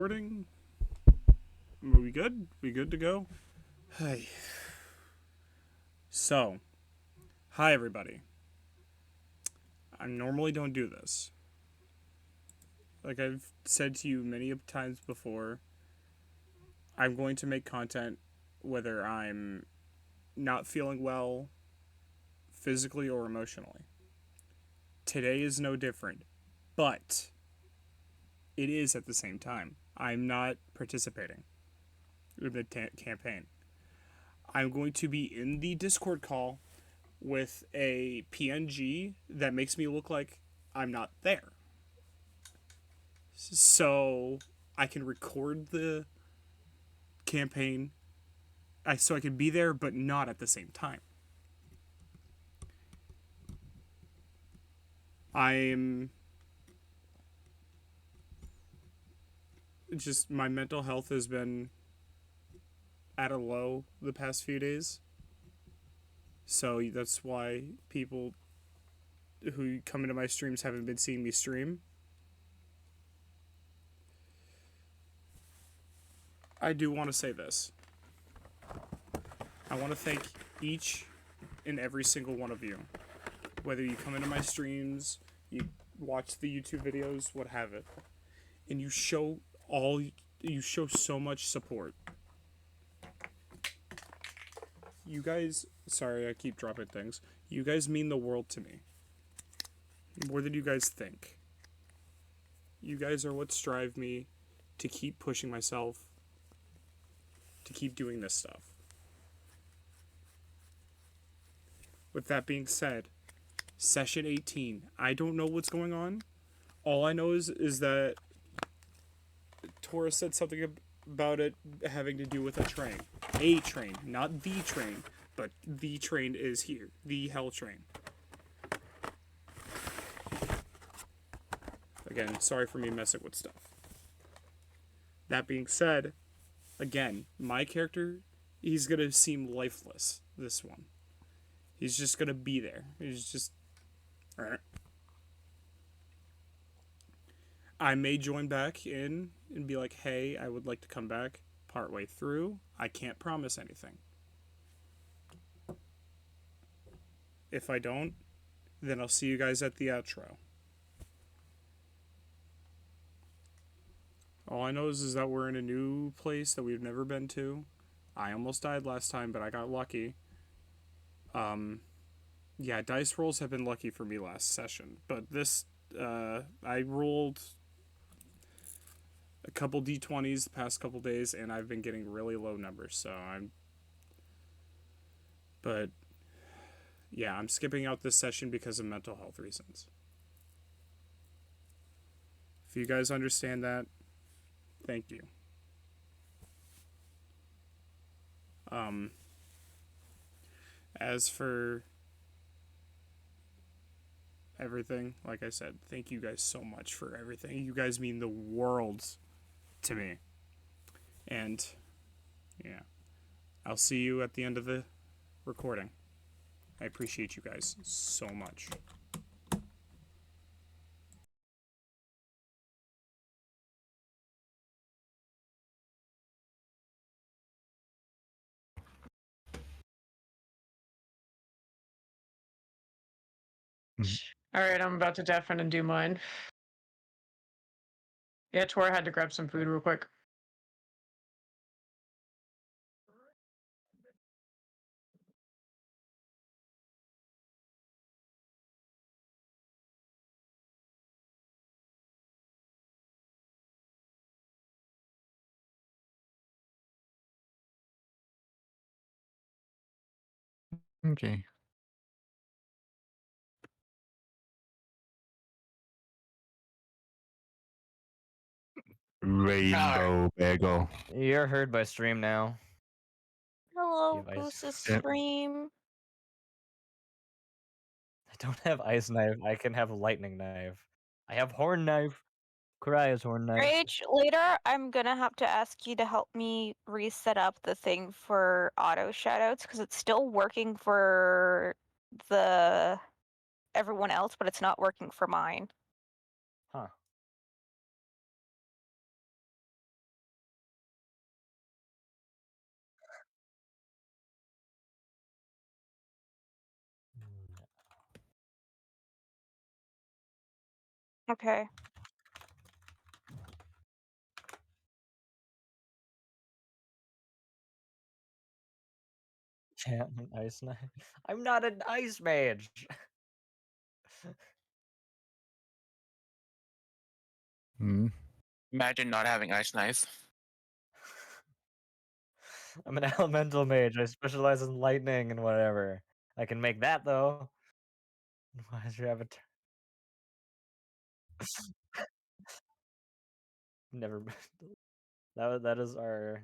Recording? Are we good? We good to go? Hey. So, hi everybody. I normally don't do this. Like I've said to you many times before, I'm going to make content whether I'm not feeling well, physically or emotionally. Today is no different, but it is at the same time. I'm not participating in the campaign. I'm going to be in the Discord call with a PNG that makes me look like I'm not there. So I can record the campaign. So I can be there, but not at the same time. I'm just, my mental health has been at a low the past few days. So that's why people who come into my streams haven't been seeing me stream. I do want to say this. I want to thank each and every single one of you. Whether you come into my streams, you watch the YouTube videos, what have it, and you show so much support. You guys, sorry, I keep dropping things. You guys mean the world to me. More than you guys think. You guys are what drive me to keep pushing myself, to keep doing this stuff. With that being said, session 18. I don't know what's going on. All I know is that Tora said something about it having to do with a train. A train, not the train, but the train is here. The hell train. Again, sorry for me messing with stuff. That being said, again, my character, he's gonna seem lifeless, this one. He's just gonna be there. He's just... I may join back in and be like, hey, I would like to come back partway through. I can't promise anything. If I don't, then I'll see you guys at the outro. All I know is that we're in a new place that we've never been to. I almost died last time, but I got lucky. Yeah, dice rolls have been lucky for me last session, but this, I rolled a couple d20s the past couple days, and I've been getting really low numbers, so but yeah, I'm skipping out this session because of mental health reasons. If you guys understand that, thank you. As for everything, like I said, thank you guys so much for everything. You guys mean the world to me. And yeah, I'll see you at the end of the recording. I appreciate you guys so much. All right, I'm about to deafen and do mine. Yeah, Tora had to grab some food real quick. Okay. Rainbow bagel. You're heard by stream now. Hello, Device. Goose's Yep. stream. I don't have ice knife. I can have lightning knife. I have horn knife. Cry's horn knife. Rage, later I'm gonna have to ask you to help me reset up the thing for auto shoutouts because it's still working for the everyone else, but it's not working for mine. Huh. Okay. Yeah, an ice knife. I'm not an ice mage. Hmm. Imagine not having ice knife. I'm an elemental mage. I specialize in lightning and whatever. I can make that though. Why does you have a never? That is our.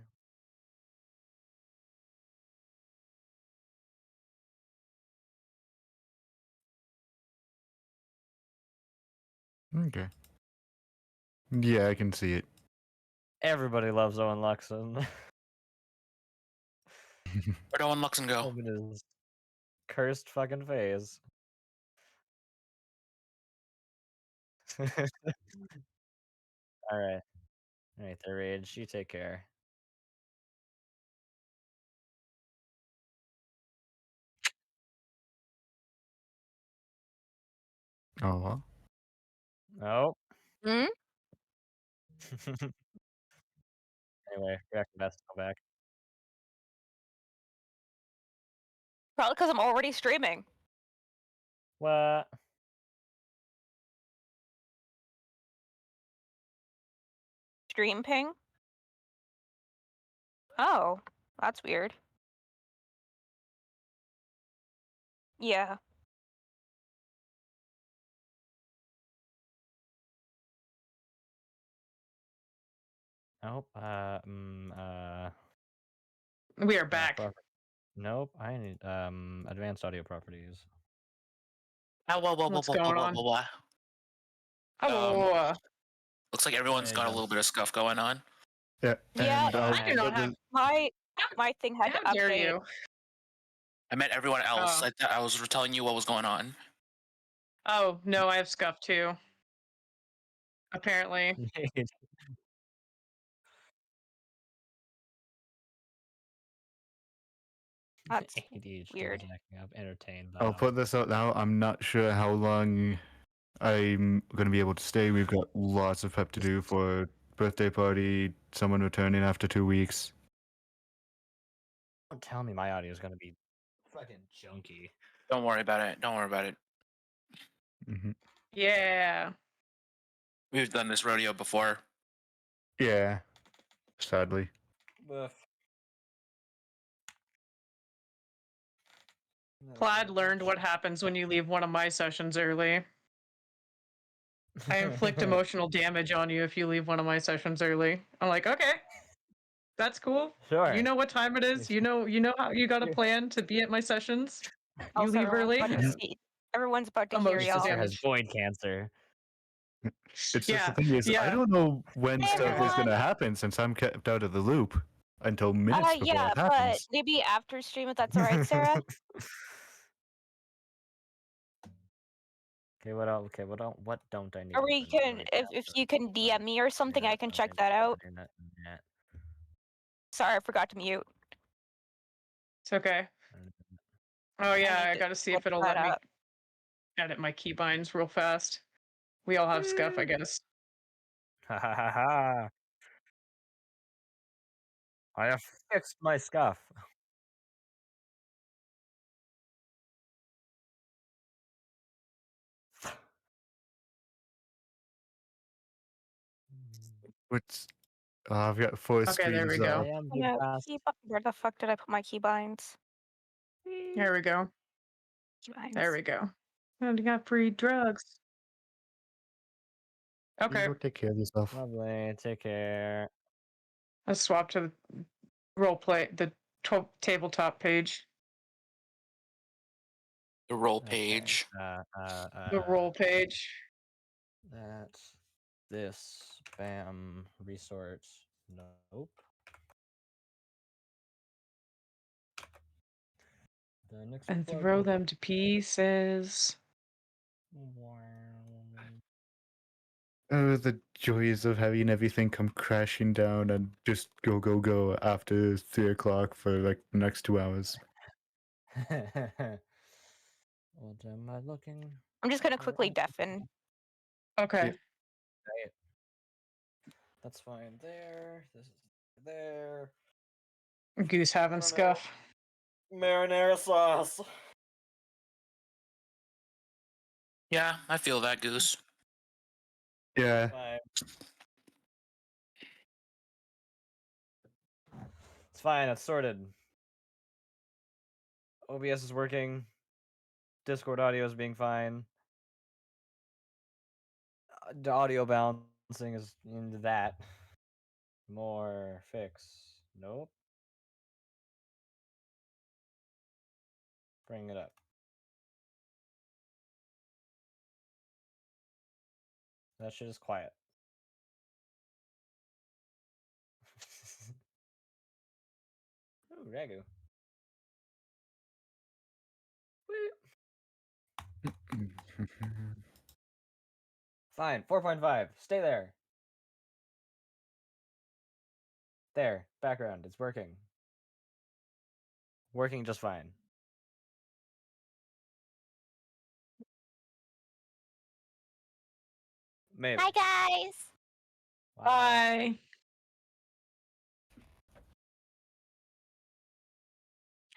Okay. Yeah, I can see it. Everybody loves Owen Luxon. Where'd Owen Luxon go? Look at his cursed fucking face. All right, the rage. You take care. Oh, well. Oh. Hmm? Anyway, back to Beth's go back. Probably because I'm already streaming. What? Stream ping? Oh, that's weird. Yeah. Nope. We are back. Nope. I need advanced audio properties. Oh, What's going on? whoa. Oh, Looks like everyone's got a little bit of stuff going on. Yeah. Yeah, And I do not have. my thing had to How dare update. you? I met everyone else. Oh. I was telling you what was going on. Oh no, I have scuff too. Apparently. That's ADHD weird. is acting up. Entertained. I'll put this out now. I'm not sure how long I'm going to be able to stay. We've got lots of prep to do for birthday party, someone returning after 2 weeks. Don't tell me my audio is gonna be fucking junky. Don't worry about it. Don't worry about it. Hmm. Yeah. We've done this rodeo before. Yeah, sadly. Plaid learned what happens when you leave one of my sessions early. I inflict emotional damage on you if you leave one of my sessions early. I'm like, okay, that's cool. Sure. You know what time it is. You know how you got a plan to be at my sessions. You Also, leave early. everyone's about to hear Emotional Your y'all. sister damage. has void cancer. It's just Yeah, the thing is, yeah. I don't know when Hey, stuff is going everyone. to happen since I'm kept out of the loop until minutes before Yeah, it but happens. maybe after stream if that's alright, Sarah. Okay, what else? Okay, what don't I need? Or we open? can, Let me if you can DM me or something, I can check that out. Sorry, I forgot to mute. It's okay. Oh yeah, need I to gotta see look if it'll that let me up. edit my keybinds real fast. We all have scuff, I guess. Ha ha ha ha! I have fixed my scuff. What's I've got 4 Okay, there we screens go. up. Where the fuck did I put my keybinds? There we go. Keybinds. There we go. And you got free drugs. Okay, You go take care of yourself. Lovely. Take care. let's swap to the the tabletop page. The roll Okay, page. The roll page. That's this. Bam. Resorts. Nope. Then And explode throw them. them to pieces. Oh, the joys of having everything come crashing down and just go after 3 o'clock for like the next 2 hours. What am I looking? I'm just gonna quickly deafen. Okay. right. That's fine there. This is there. Goose having don't know. scuff. Marinara sauce. Yeah, I feel that, Goose. Yeah. Fine. It's fine. It's sorted. OBS is working. Discord audio is being fine. The audio balancing is into that. More fix. Nope. Bring it up. That shit is quiet. Ooh, Ragu. Fine. 4.5. Stay there. There. Background. It's working. Working just fine. Maybe. Hi guys. Wow. Bye.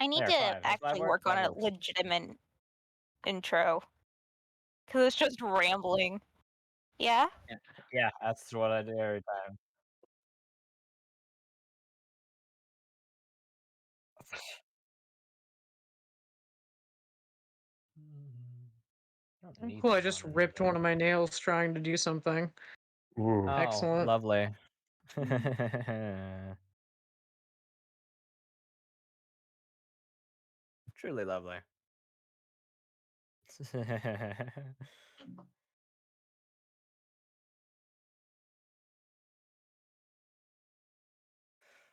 I need There, to 5. Does 5 actually work? work on That a works. legitimate intro. Because it's just rambling. Yeah? Yeah, that's what I do every time. I don't need Cool, I that just one ripped one of anymore. my nails trying to do something. Ooh. Oh, Excellent. lovely. Truly lovely.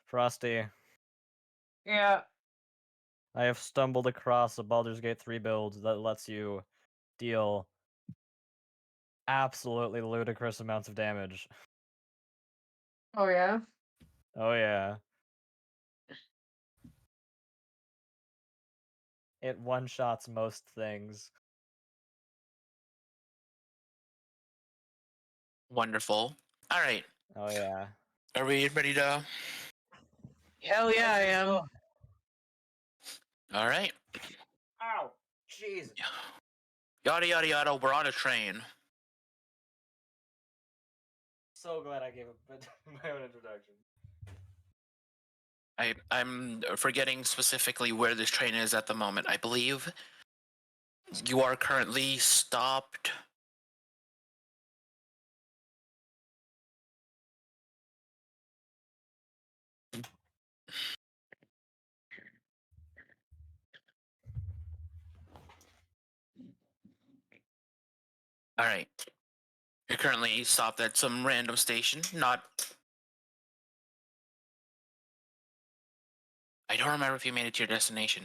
Frosty, Yeah. I have stumbled across a Baldur's Gate 3 build that lets you deal absolutely ludicrous amounts of damage. Oh yeah. Oh yeah. It one-shots most things. Wonderful. All right. Oh yeah. Are we ready to? Hell yeah, I am. All right. Ow! Jeez. Yada yada yada. We're on a train. So glad I gave my own introduction. I'm forgetting specifically where this train is at the moment. I believe you are currently stopped. All right. You're currently stopped at some random station. Not. I don't remember if you made it to your destination.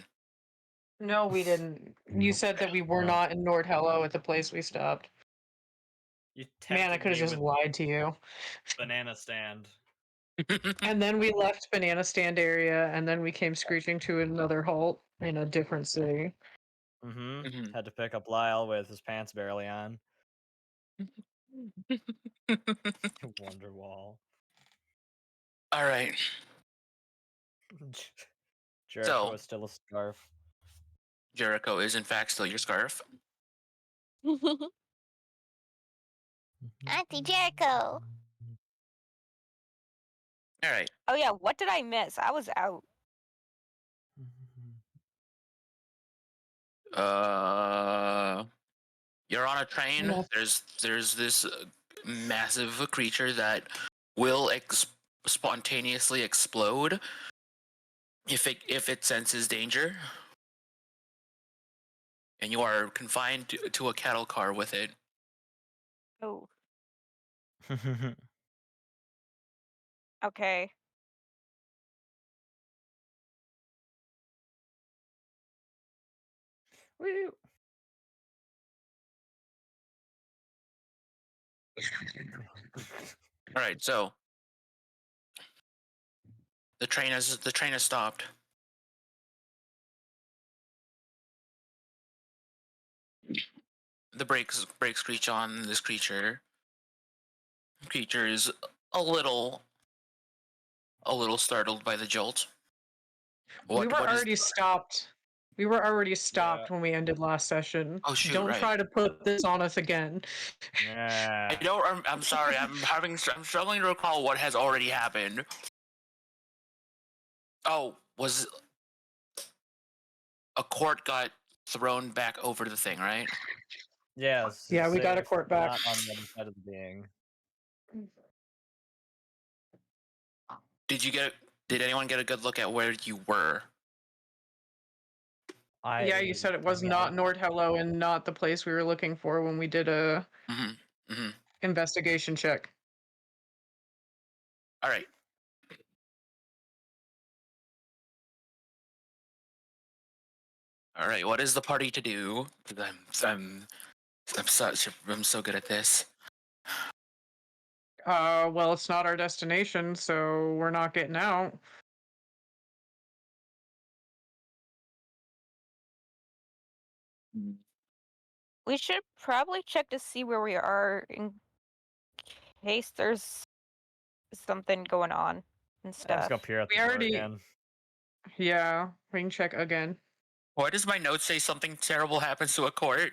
No, we didn't. You said that we were No. not in Nordhello at the place we stopped. You Man, I tempted could have me just with lied to you. banana stand. And then we left banana stand area, and then we came screeching to another halt in a different city. Mm-hmm. Mhm. Had to pick up Lyle with his pants barely on. Wonderwall. All right. Jericho So is still a scarf. Jericho is in fact still your scarf. Auntie Jericho. All right. Oh yeah, what did I miss? I was out. You're on a train. No. There's this massive creature that will spontaneously explode if it senses danger, and you are confined to a cattle car with it. Oh, okay. Woo. All right. So the train has stopped. The brakes screech on this creature. creature is a little startled by the jolt. We were What is? already stopped. We were already stopped Yeah. when we ended last session. Oh shoot! Don't Right. try to put this on us again. Yeah. I don't. I'm sorry. I'm struggling to recall what has already happened. Oh, was a court got thrown back over the thing, right? Yes. Yeah, it's we got a safe, court back. Not on the other side of the being. Did anyone get a good look at where you were? Yeah, you said it was mean, not Nordhello and not the place we were looking for when we did a investigation check. All right. All right. What is the party to do? I'm so good at this. Well, it's not our destination, so we're not getting out. We should probably check to see where we are in case there's something going on and I'm just stuff. gonna peer at We the door already- again. Yeah, we can check again. Why does my note say something terrible happens to a court?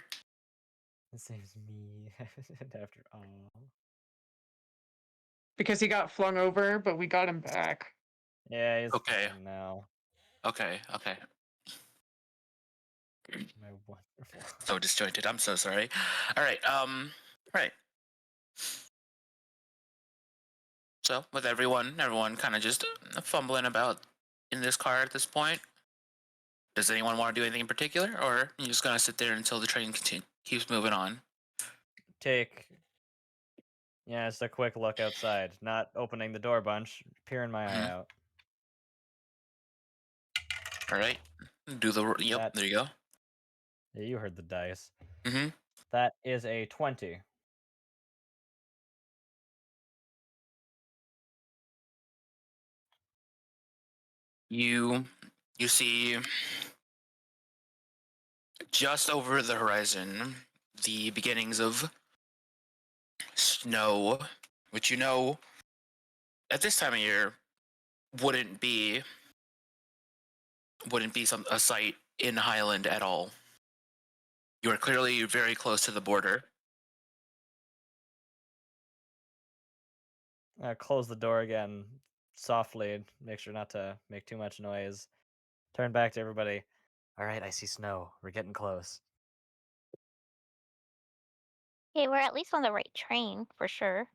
It saves me. And after all. Because he got flung over, but we got him back. Yeah, he's Okay. fine now. Okay. My wonderful. So disjointed. I'm so sorry. All right. Right. So with everyone kind of just fumbling about in this car at this point. Does anyone want to do anything in particular, or are you just gonna sit there until the train keeps moving on? Yeah, just a quick look outside. Not opening the door bunch. Peering my eye out. All right. Do the yep. That- There you go. Yeah, you heard the dice. Mm-hmm. That is a 20. You see just over the horizon the beginnings of snow, which at this time of year wouldn't be a sight in Highland at all. You are clearly very close to the border. Close the door again softly. Make sure not to make too much noise. Turn back to everybody. All right, I see snow. We're getting close. Okay, we're at least on the right train for sure.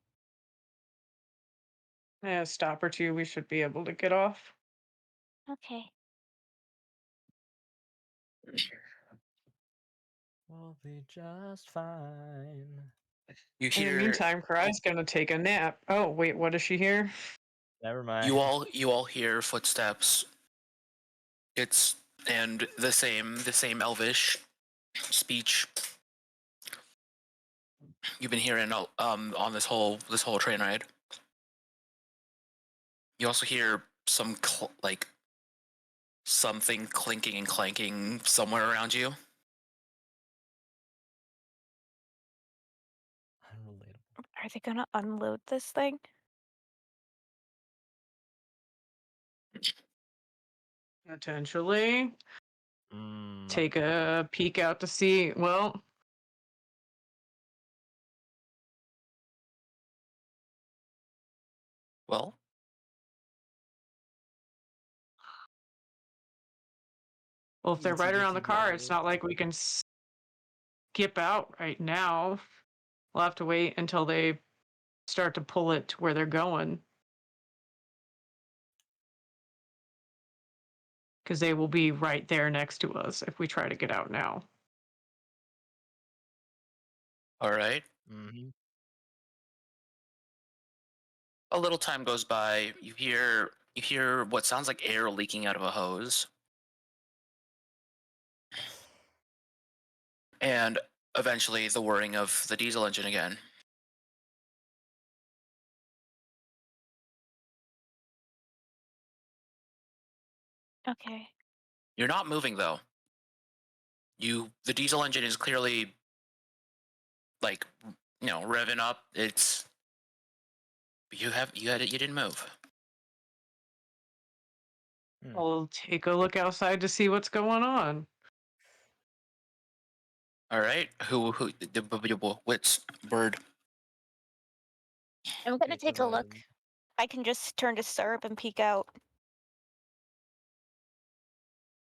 Yeah, a stop or two, we should be able to get off. Okay. We'll be just fine. You In the hear meantime, Karai's gonna take a nap. Oh, wait, what is she here? Never mind. you all hear footsteps. And the same elvish speech you've been hearing on this whole train ride. You also hear some something clinking and clanking somewhere around you. Unrelatable. Are they gonna unload this thing? Potentially. Mm. Take a peek out to see. Well, Well, if they're right around the car, it's not like we can skip out right now. We'll have to wait until they start to pull it to where they're going. Because they will be right there next to us if we try to get out now. all right. Mm-hmm. A little time goes by. You hear what sounds like air leaking out of a hose, and eventually the whirring of the diesel engine again. Okay. You're not moving though. The diesel engine is clearly revving up. It's You didn't move. I'll take a look outside to see what's going on. All right. What's bird? I'm gonna Take take the a look. bird. I can just turn to syrup and peek out.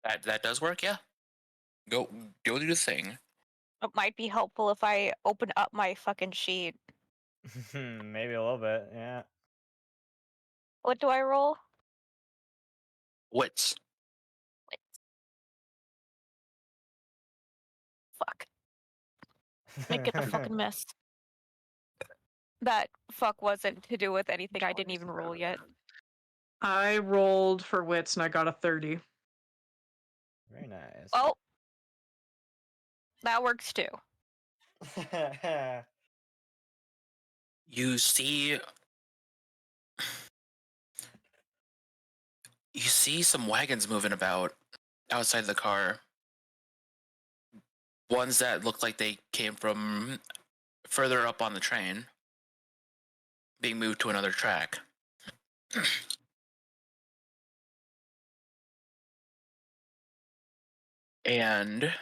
That does work. Yeah. Go do the thing. It might be helpful if I open up my fucking sheet. Maybe a little bit, yeah. What do I roll? Wits. Fuck. Didn't get the fucking miss. That fuck wasn't to do with anything I didn't even roll yet. I rolled for wits and I got a 30. Very nice. Oh, that works too. You see some wagons moving about outside the car. Ones that look like they came from further up on the train, being moved to another track. And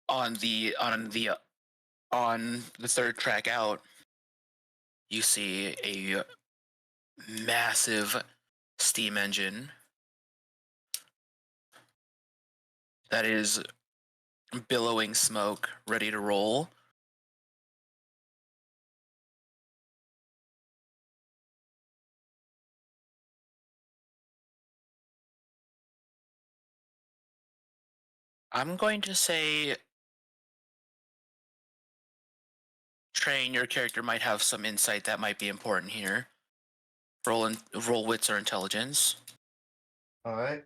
on the third track out, you see a massive steam engine that is billowing smoke, ready to roll. I'm going to say, Train, your character might have some insight that might be important here. Roll wits or intelligence. All right.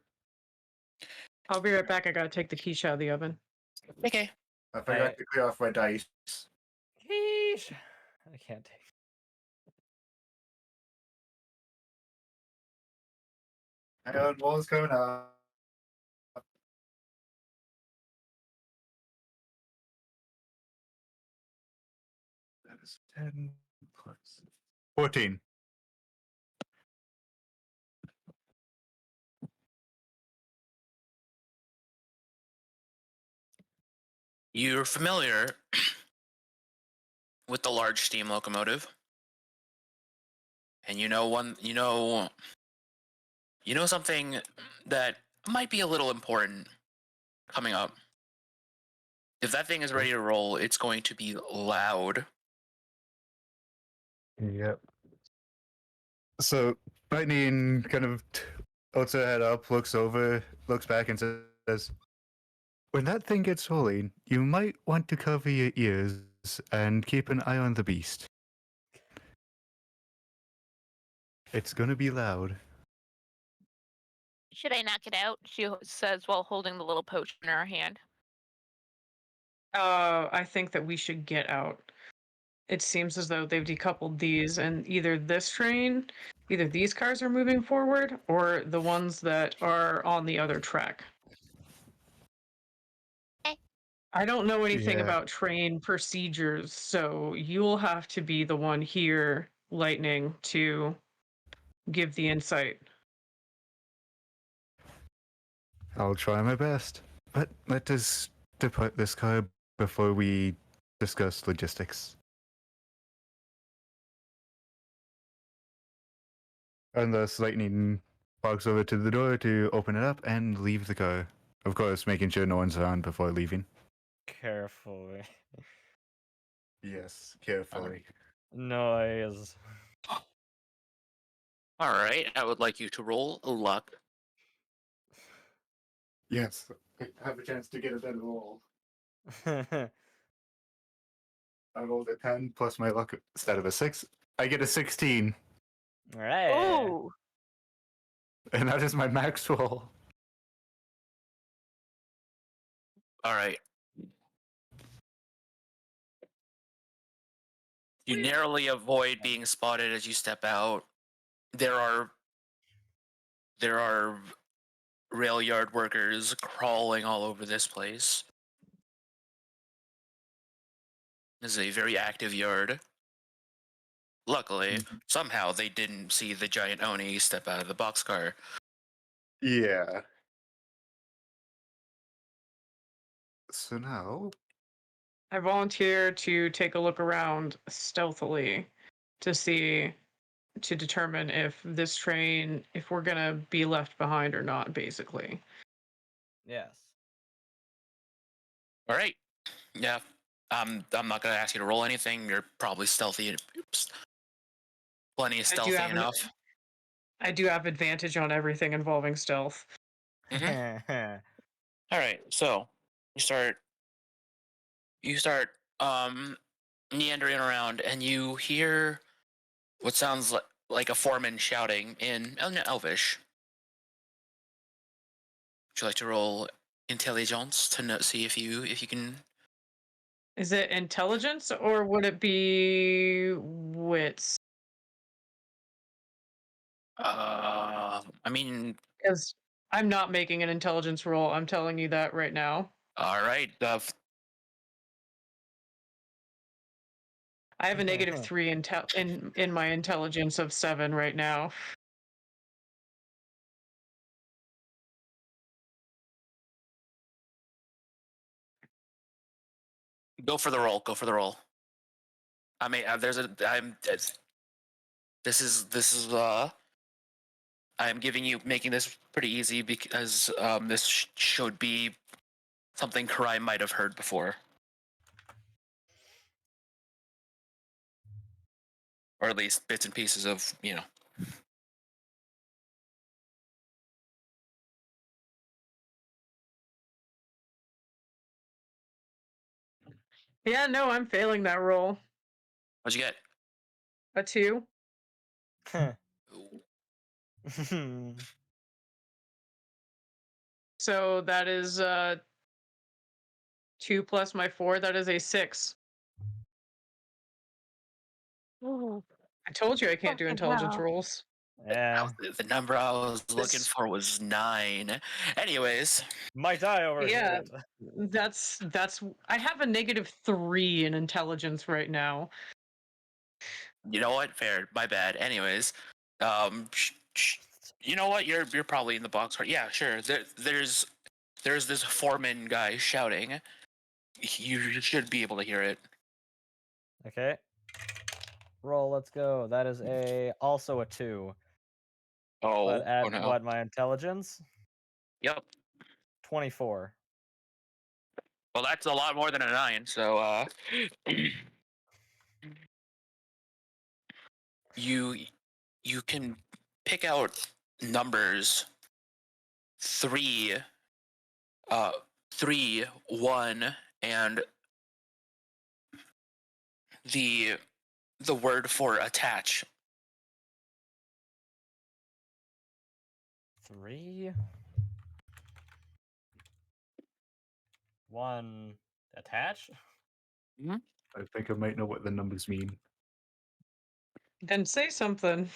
I'll be right back. I gotta take the quiche out of the oven. Okay. I forgot to clear off my dice. Yeesh. I can't take. Hang on, what's going on? That is 10 plus 14. You're familiar with the large steam locomotive, and you know something that might be a little important coming up. If that thing is ready to roll, it's going to be loud. Yep. So Lightning kind of tilts her head up, looks over, looks back, and says, "When that thing gets rolling, you might want to cover your ears and keep an eye on the beast. It's gonna be loud." Should I knock it out? She says while holding the little potion in her hand. I think that we should get out. It seems as though they've decoupled these, and either these cars are moving forward, or the ones that are on the other track. I don't know anything Yeah. about train procedures, so you'll have to be the one here, Lightning, to give the insight. I'll try my best. But let us depart this car before we discuss logistics. And thus, Lightning walks over to the door to open it up and leave the car. Of course, making sure no one's around before leaving. Carefully. Yes, carefully. Noise. All right, I would like you to roll luck. Yes, I have a chance to get a better roll. I rolled a 10 plus my luck instead of a 6. I get a 16, Alright. Oh, and that is my max roll. All right. You narrowly avoid being spotted as you step out. There are rail yard workers crawling all over this place. This is a very active yard. Luckily, somehow they didn't see the giant Oni step out of the boxcar. Yeah. So now, I volunteer to take a look around stealthily to determine if this train, if we're gonna be left behind or not, basically. Yes. All right. Yeah. I'm not gonna ask you to roll anything. You're probably stealthy. Oops. Plenty of I do stealthy have enough. I do have advantage on everything involving stealth. All right. So you start meandering around, and you hear what sounds like a foreman shouting in Elvish. Would you like to roll intelligence to see if you can? Is it intelligence or would it be wits? I mean, Because I'm not making an intelligence roll. I'm telling you that right now. all right. I have a -3 in my intelligence of 7 right now. Go for the roll. Go for the roll. I mean, there's a. This is. I'm making this pretty easy because this should be something Karai might have heard before, or at least bits and pieces of. Yeah, no, I'm failing that roll. What'd you get? A 2. So that is 2 plus my 4. That is a 6. Ooh, I told you I can't do fucking intelligence hell. rolls. Yeah. The number I was looking This- for was 9. Anyways, Might I overhear Yeah, it? that's I have a -3 in intelligence right now. you know what? Fair. My bad. Anyways, um, you know what? You're probably in the box. Yeah, sure. There's this foreman guy shouting. You should be able to hear it. Okay. Roll, let's go. That is also a 2. But Oh at no. what, my intelligence? Yep. 24. Well, that's a lot more than a 9. So you you can pick out numbers 3, 3, 1, and the word for attach. 3. 1. Attach? I think I might know what the numbers mean. Then say something.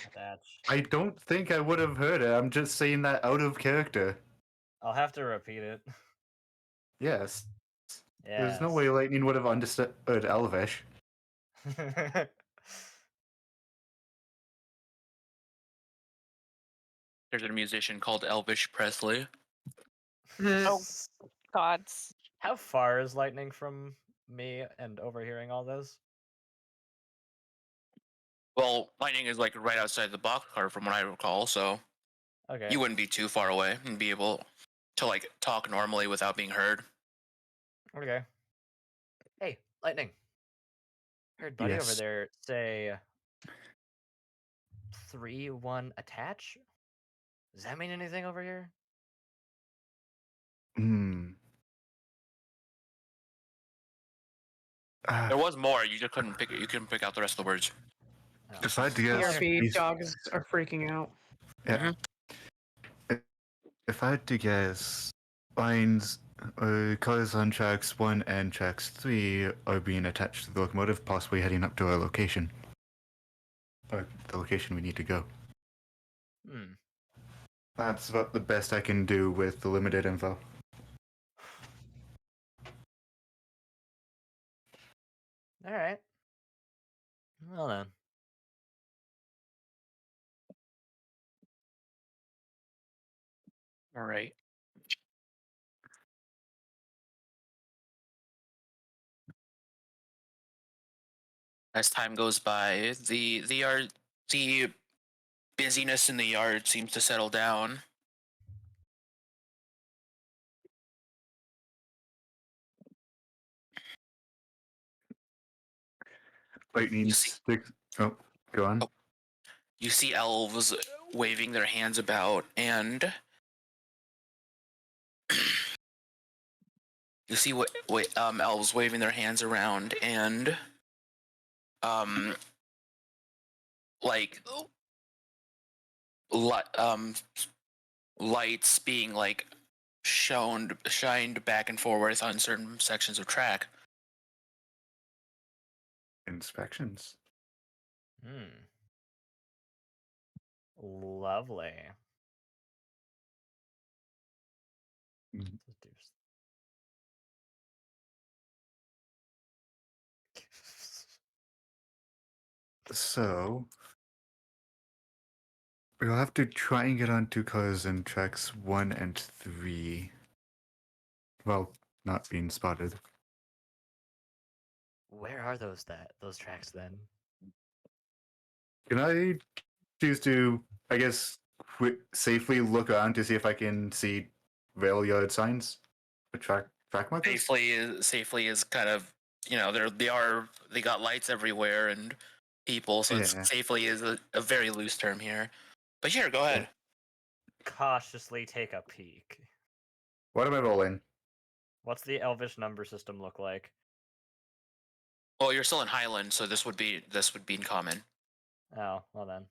Attach. I don't think I would have heard it. I'm just saying that out of character. I'll have to repeat it. Yes. Yes. There's no way Lightning would have understood Elvish. There's a musician called Elvish Presley. Oh, gods. How far is Lightning from me and overhearing all this? Well, Lightning is like right outside the boxcar from what I recall, so Okay. you wouldn't be too far away and be able to like talk normally without being heard. Okay. Hey, Lightning. Heard Buddy over Yes. there say 3, 1, attach? Does that mean anything over here? Hmm. There was more. You just couldn't pick. You couldn't pick out the rest of the words. Oh. If I had to guess, BRB these- dogs are freaking out. yeah. If I had to guess, lines, cars on tracks 1 and tracks 3 are being attached to the locomotive, possibly heading up to our location. Or the location we need to go. Hmm. That's about the best I can do with the limited info. All right. Well then. All right. As time goes by, the busyness in the yard seems to settle down. Lightning You see, sticks. Oh, go on. Oh. you see elves waving their hands about, and you see elves waving their hands around, and um like li- um lights being like shined back and forth on certain sections of track. Inspections. Hmm. Lovely. Mhm. So we'll have to try and get onto cars in tracks 1 and 3. Well, not being spotted. Where are those tracks then? Can I choose to, I guess, safely look around to see if I can see rail yard signs? Or track markers? Safely is kind of, they got lights everywhere and people, so it's Yeah. safely is a very loose term here. But here, go ahead. Cautiously take a peek. What am I rolling? What's the Elvish number system look like? Well, you're still in Highland, so this would be in common. Oh, well then.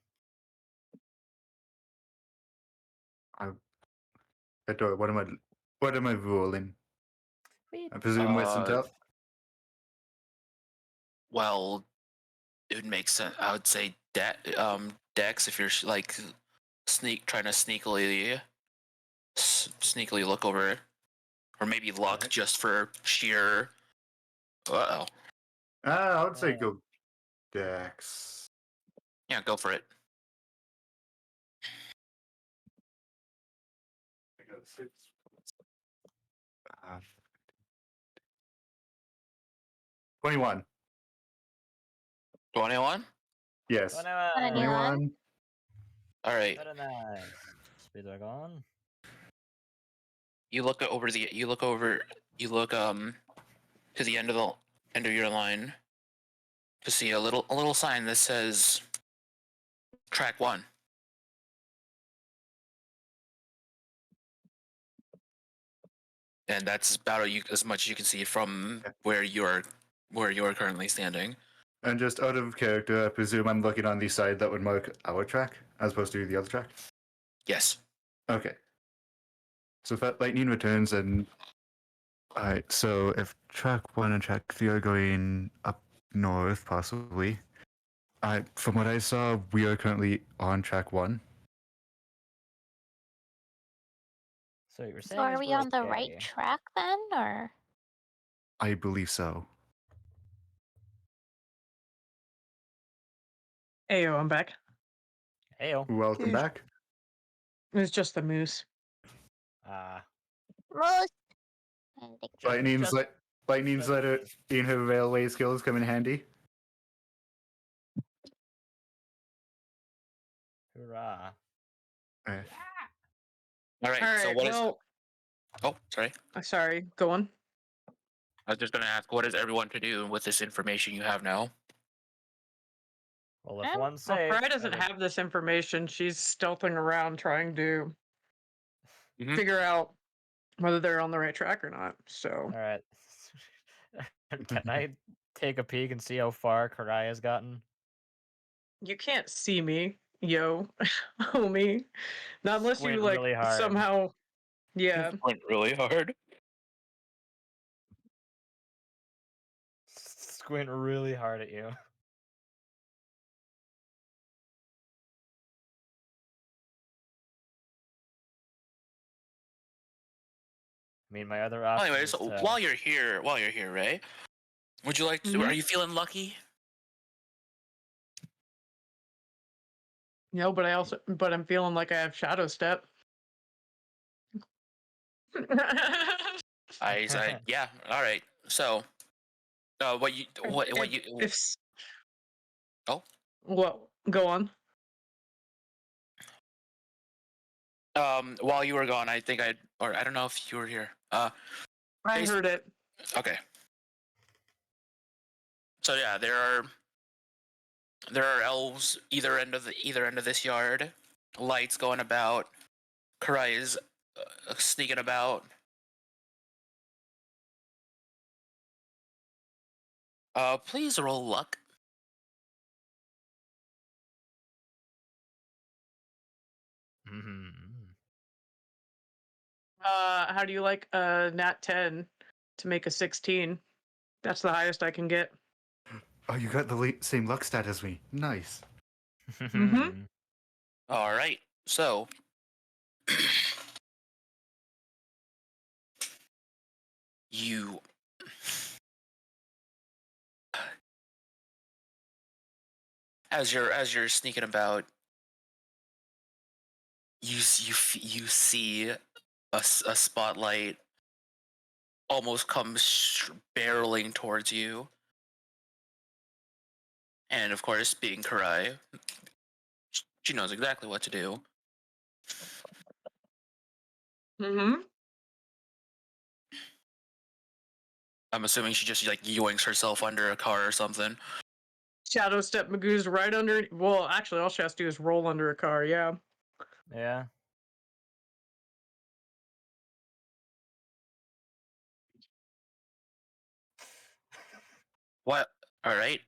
What am I rolling? Beep. I presume Western Tell. Well, it would make sense. I would say Dex if you're like trying to sneakily look over it, or maybe luck Right. just for sheer. Uh oh. I would say go Dex. Yeah, go for it. I got 6. Uh, 21. 21. Yes. 21. All right. Very nice. Speed on. You look over the. You look to the end of your line to see a little sign that says track 1. And that's about as much as you can see from where you're currently standing. And just out of character, I presume I'm looking on the side that would mark our track as opposed to the other track. Yes. Okay. So if that lightning returns, and alright, so if track 1 and track 3 are going up north, possibly. From what I saw, we are currently on track 1. So what you're So saying are is we we're on the right okay. track then, or? I believe so. Ayo, I'm back. Heyo. Welcome back. It's just the moose. Rose. Lightning's just letter in her railway skills come in handy. Hoorah. Uh, All right. All So right. what is? Well, Oh, sorry. sorry. Go on. I was just gonna ask, what is everyone to do with this information you have now? Well, if Um, one's Well, safe, Fry doesn't every- have this information. She's stealthing around trying to Mhm. figure out whether they're on the right track or not. So All right. Can I take a peek and see how far Karaya's gotten? you can't see me, yo, homie. Not unless you Squint like really hard. somehow. Yeah. Went really hard. Squint really hard at you. I mean, my other option Anyways, is to... while you're here, right? Would you like to? Are you feeling lucky? No, but I'm feeling like I have shadow step. Yeah. All right. So, what you what you? If Oh. What? Go on. While you were gone, I think I don't know if you were here. I heard it. Okay. So yeah, there are elves either end of this yard. Lights going about. Karai is sneaking about. Please roll luck. How do you like a nat 10 to make a 16? That's the highest I can get. Oh, you got the same luck stat as me. Nice. Mm-hmm. All right. So you as you're sneaking about, you see a spotlight almost comes barreling towards you, and of course, being Karai, she knows exactly what to do. Mm-hmm. I'm assuming she just like yoinks herself under a car or something. Shadow step Magoo's right under. Well, actually, all she has to do is roll under a car. Yeah. Yeah. What? All right.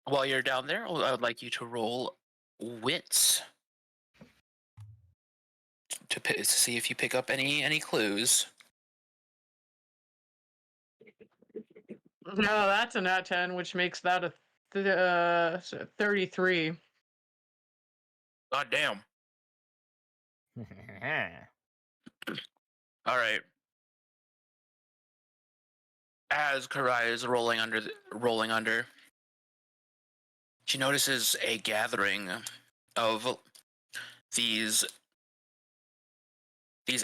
While you're down there, I would like you to roll wits to see if you pick up any clues. No, that's a nat 10, which makes that a 33. God damn. All right. As Karai is rolling under, she notices a gathering of these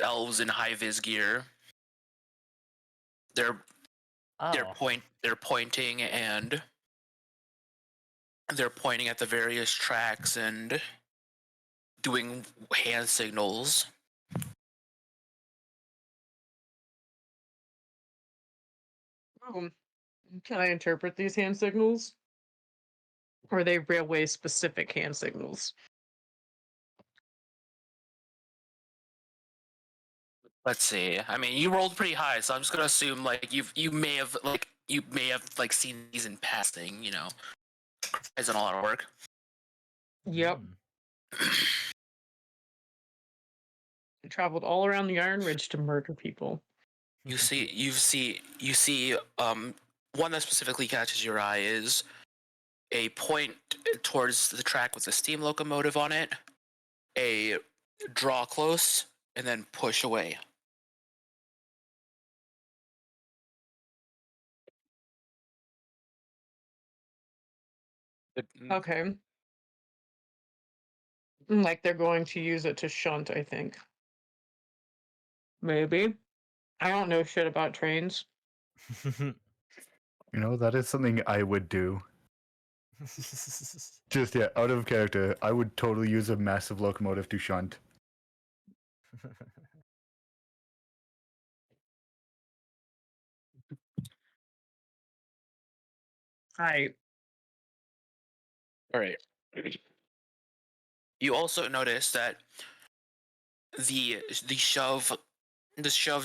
elves in high vis gear. They're Oh. they're pointing and they're pointing at the various tracks and doing hand signals. Can I interpret these hand signals? Or are they railway specific hand signals? Let's see. I mean, you rolled pretty high, so I'm just gonna assume like you may have seen these in passing. You know, it's done a lot of work. Yep. I traveled all around the Iron Ridge to murder people. You see one that specifically catches your eye is a point towards the track with a steam locomotive on it, a draw close, and then push away. Okay. Like they're going to use it to shunt, I think. Maybe. I don't know shit about trains. You know, that is something I would do. Just, yeah, out of character, I would totally use a massive locomotive to shunt. I All right. You also notice that the shove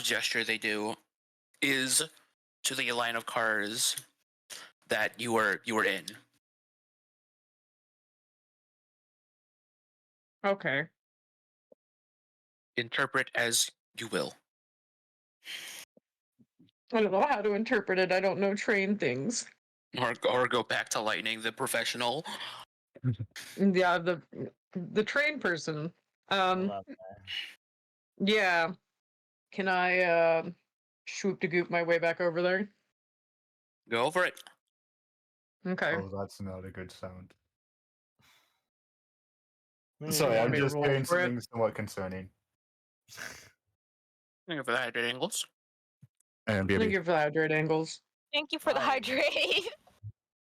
gesture they do is to the line of cars that you were in. okay. Interpret as you will. I don't know how to interpret it. I don't know train things. Or go back to Lightning, the professional. Yeah, the train person. Yeah. Can I swoop to goop my way back over there? Go for it. Okay. Oh, that's not a good sound. Hmm. Sorry, want I'm me to just roll hearing for it? something somewhat concerning. Thank you for the hydrate angles. And Thank beauty. you for the hydrate angles. Thank you for the Fine. hydrate.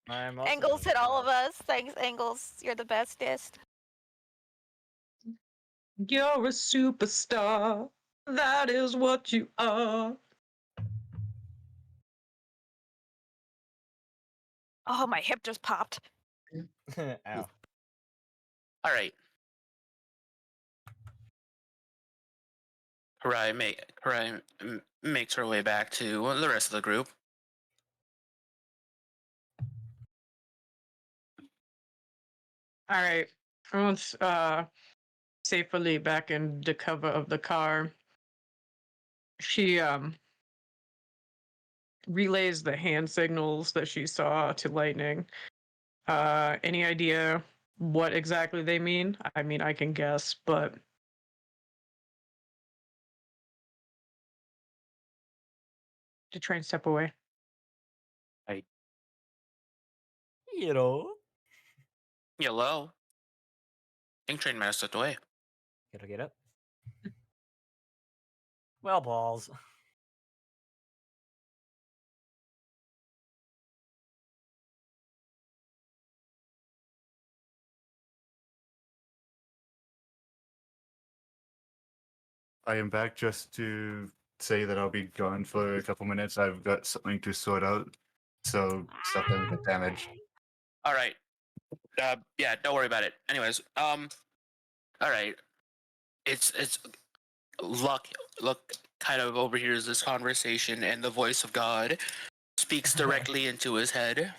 I'm also Angles going hit all for of us. Thanks, Angles. You're the bestest. You're a superstar. That is what you are. Oh, my hip just popped. that. Ow. All right. Karai makes her way back to the rest of the group. All right. Once safely back in the cover of the car, she relays the hand signals that she saw to Lightning. Any idea what exactly they mean? I mean, I can guess, but to try and step away. You know. Yellow. Think train might have stepped away. Get up. Well, balls. I am back just to say that I'll be gone for a couple minutes. I've got something to sort out, so stuff doesn't get damaged. All right. Yeah, don't worry about it. Anyways, all right. It's luck kind of overhears this conversation, and the voice of God speaks directly into his head,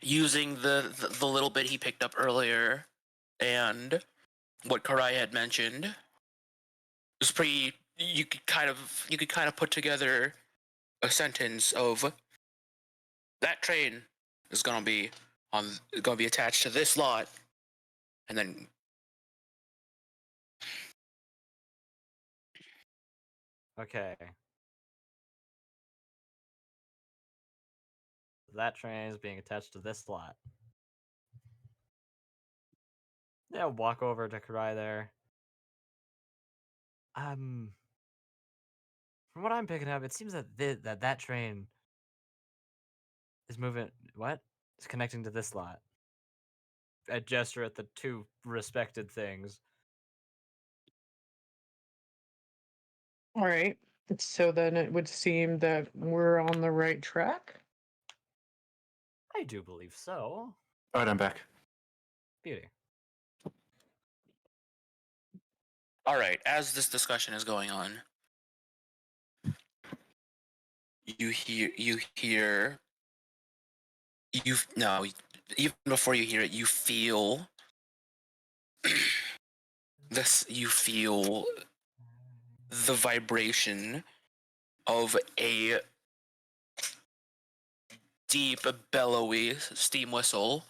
using the little bit he picked up earlier, and what Karai had mentioned. It was pretty. You could kind of put together a sentence of that train is gonna be attached to this lot, and then Okay. That train is being attached to this slot. Yeah, walk over to Karai there. From what I'm picking up, it seems that that train is moving. What? It's connecting to this slot. I gesture at the two respected things. All right. So then it would seem that we're on the right track. I do believe so. All right, I'm back. Beauty. all right. As this discussion is going on, you hear no, even before you hear it, you feel this. You feel the vibration of a deep, bellowy steam whistle.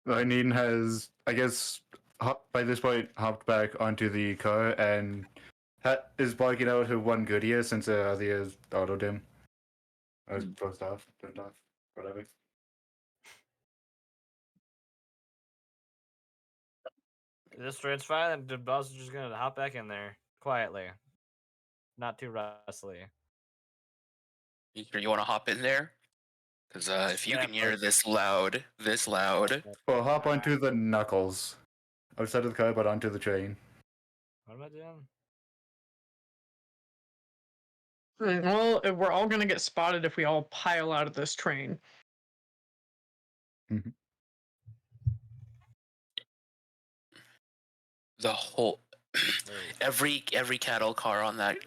Lightning has, I guess, by this point, hopped back onto the car and is barking out her one good ear since the other ear is auto dim. I was closed off, turned off, whatever. This train's fine, and the boss is just gonna hop back in there quietly, not too rustly. You want to hop in there? Because if you Yeah, can hear this loud, Well, hop onto the knuckles. Outside of the car, but onto the train. What am I doing? Well, we're all gonna get spotted if we all pile out of this train. Mm-hmm. the whole Wait. every cattle car on that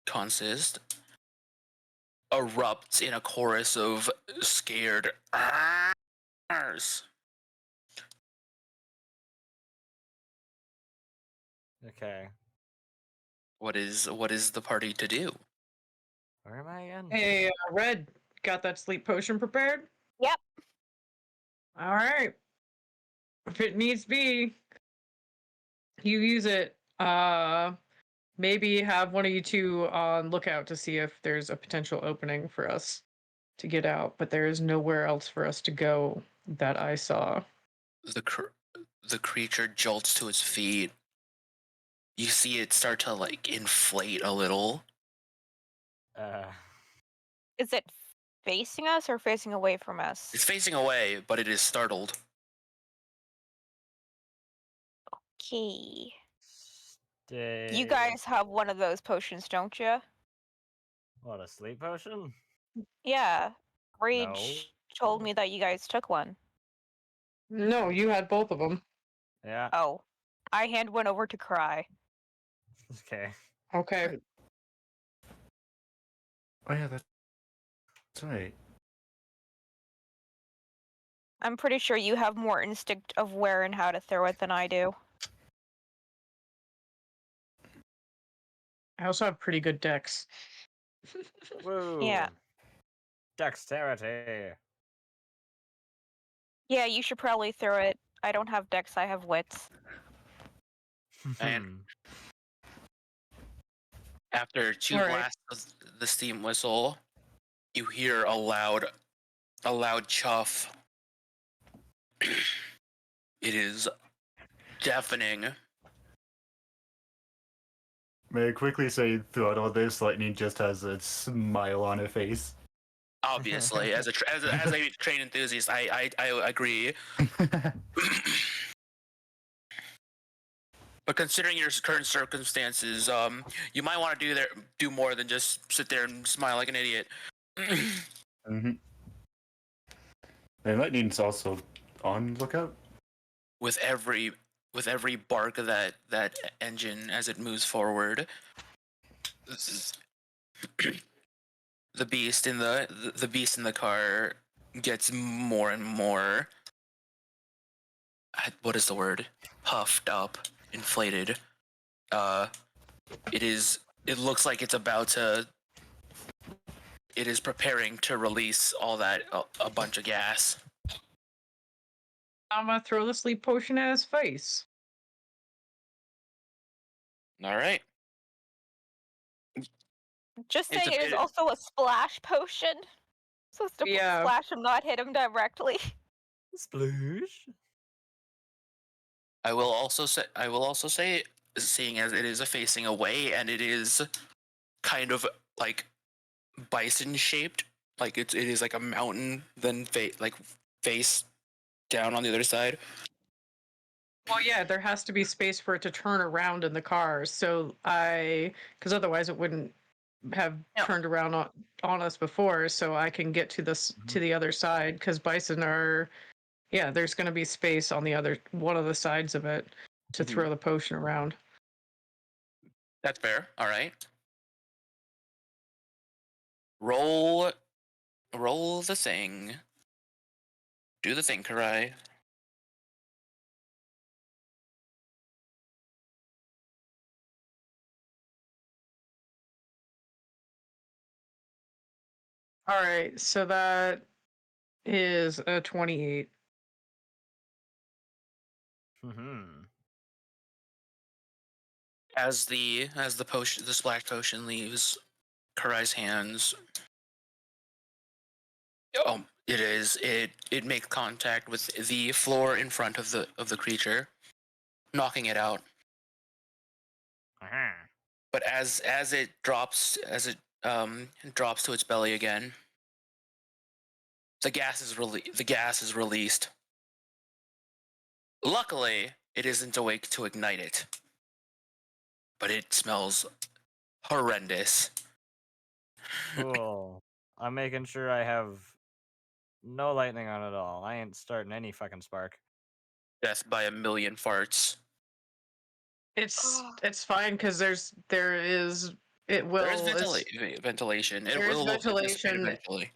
consist erupts in a chorus of scared "Arrs." Okay. What is the party to do? Where am I again? Hey, Red, got that sleep potion prepared? Yep. All right. If it needs be, you use it maybe have one of you two on lookout to see if there's a potential opening for us to get out, but there is nowhere else for us to go that I saw. The creature jolts to its feet. You see it start to like inflate a little. Is it facing us or facing away from It's us? facing away, but it is startled. Okay. Stay. You guys have one of those potions, don't you? What, a sleep potion? Yeah. No. Rage told me that you guys took one. No, you had both of them. Yeah. Oh. I hand one over to Cry. Okay. Okay. Right. Oh yeah, that's right. I'm pretty sure you have more instinct of where and how to throw it than I do. I also have pretty good decks. Woo. Yeah. Dexterity. Yeah, you should probably throw it. I don't have dex, I have wits. And after two All right. blasts of the steam whistle, you hear a loud chuff. It is deafening. May I quickly say, throughout all this, Lightning just has a smile on her face. Obviously, as a train enthusiast, I agree. But considering your current circumstances, you might want to do more than just sit there and smile like an idiot. Mm-hmm. And Lightning's also on lookout. With every bark of that engine as it moves forward, this is the beast in the car gets more and more. What is the word? Puffed up, inflated. It looks like it's about to. It is preparing to release all that a bunch of gas. I'm gonna throw the sleep potion at his face. All right. Just It's saying, it is it- also a splash potion. Supposed to Yeah. splash him, not hit him directly. Sploosh. I will also say, seeing as it is a facing away and it is kind of like bison shaped, like it is like a mountain, then face down on the other side. Well, yeah, there has to be space for it to turn around in the car. So because otherwise it wouldn't have Yeah. turned around on us before. So I can get to this to the other side because bison are, yeah, there's going to be space on the other one of the sides of it to throw the potion around. That's fair. All right. Roll the thing. Do the thing, Karai. All right, so that is a 28. As the splash potion leaves Karai's hands, it makes contact with the floor in front of the creature, knocking it out. But as it drops to its belly again, the gas is released. Luckily, it isn't awake to ignite it, but it smells horrendous. Cool. I'm making sure I have no lightning on it all. I ain't starting any fucking spark. Death by a million farts. It's fine because there is There is ventilation. It there is will dissipate ventilation. eventually.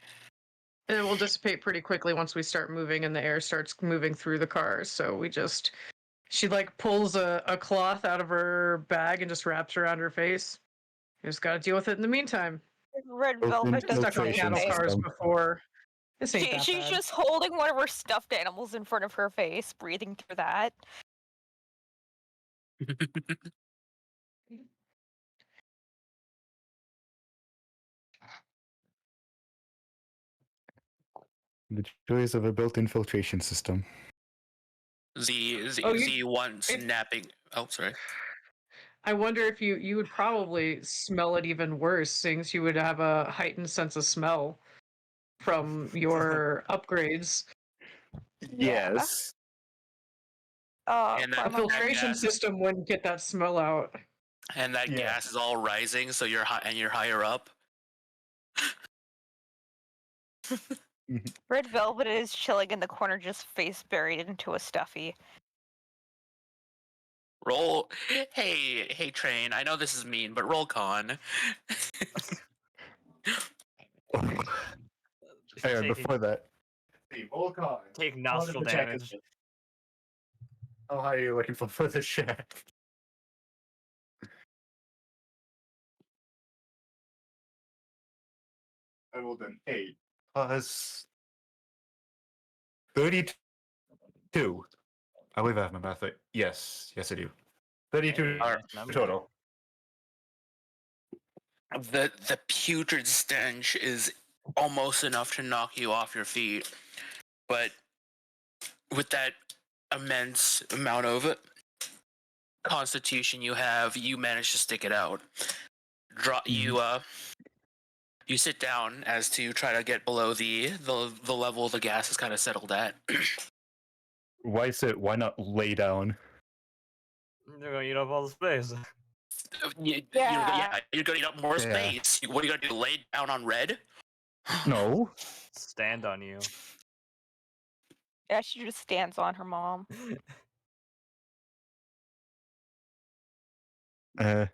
It will dissipate pretty quickly once we start moving and the air starts moving through the cars. So she like pulls a cloth out of her bag and just wraps around her face. You just got to deal with it in the meantime. Red Open velvet doesn't Stuck on say cattle face. cars before. This ain't that She's bad. just holding one of her stuffed animals in front of her face, breathing through that. The joys of a built-in filtration system. The one snapping. Oh, sorry. I wonder if you would probably smell it even worse, since you would have a heightened sense of smell from your upgrades. Yeah. Yes. And A that, Pharma that filtration gas, system wouldn't get that smell out. and that Yeah. gas is all rising, so you're you're higher up. Red Velvet is chilling in the corner, just face buried into a stuffy. Roll. Hey, train. I know this is mean, but roll con. Hang on, before that. Take nostril damage. How high are you looking for the shaft? I rolled an 8 plus 32. I believe I have my math right. Yes, I do. 32 Nice number. total. The putrid stench is almost enough to knock you off your feet, but with that immense amount of constitution you have, you manage to stick it out. You sit down as to try to get below the level the gas is kind of settled at. Why sit? Why not lay down? You're gonna eat up all the space. You're gonna eat up more Yeah. space. What are you gonna do? Lay down on red? No. Stand on you. Yeah, she just stands on her mom.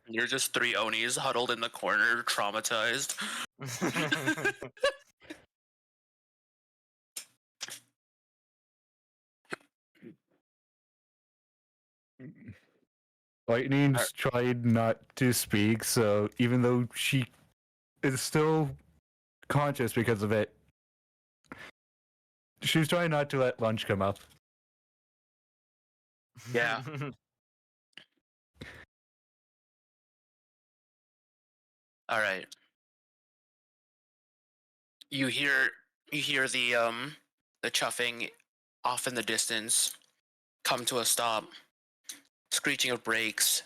You're just three Onis huddled in the corner, traumatized. Lightning's tried not to speak, so even though she is still conscious because of it, she's trying not to let lunch come up. Yeah. All right. You hear the chuffing off in the distance come to a stop, screeching of brakes,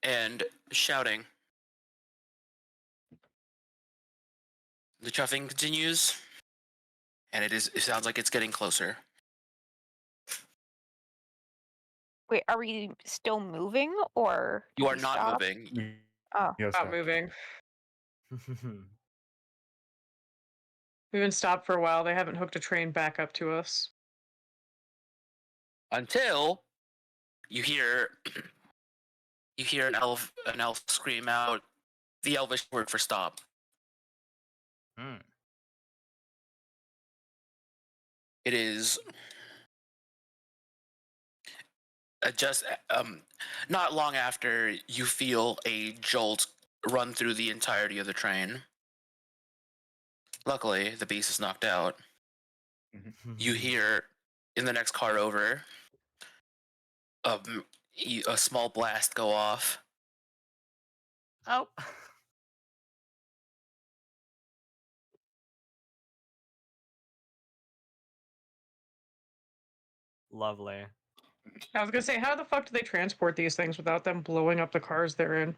and shouting. The chuffing continues, and it sounds like it's getting closer. Wait, are we still moving or You did are we not stop? moving. Oh. Yes, Not moving. We've been stopped for a while. They haven't hooked a train back up to us. Until you hear an elf scream out the elvish word for stop. It is just not long after you feel a jolt run through the entirety of the train. Luckily, the beast is knocked out. You hear in the next car over a small blast go off. Oh. Lovely. I was gonna say, how the fuck do they transport these things without them blowing up the cars they're in?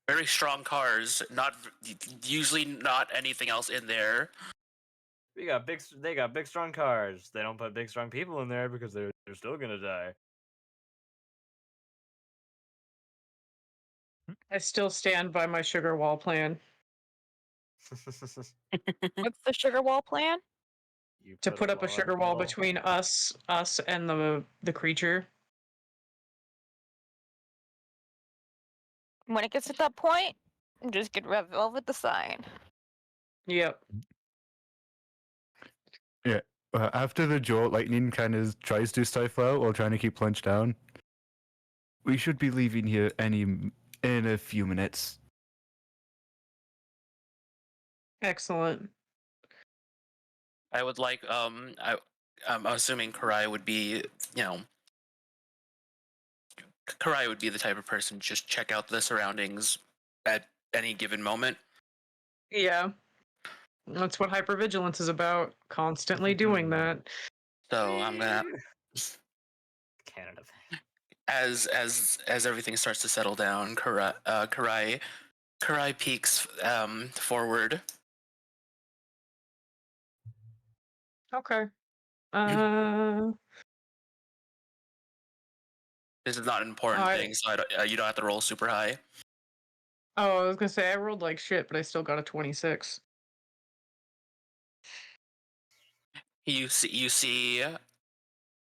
Very strong cars, not usually not anything else in there. They got big strong cars. They don't put big strong people in there because they're still gonna die. I still stand by my sugar wall plan What's the sugar wall plan? You to put up a sugar wall between us and the creature. When it gets to that point, just get Red Velvet the sign. Yep. Yeah. After the jolt, Lightning kind of tries to stifle out while trying to keep Plunge down. We should be leaving here in a few minutes. Excellent. I would like I'm assuming Karai would be, Karai would be the type of person to just check out the surroundings at any given moment. Yeah. That's what hypervigilance is about. Constantly doing that. So I'm gonna Canada. as everything starts to settle down, Karai peeks forward. Okay. This is not an important I thing, so you don't have to roll super high. I was gonna say I rolled like shit, but I still got a 26. You see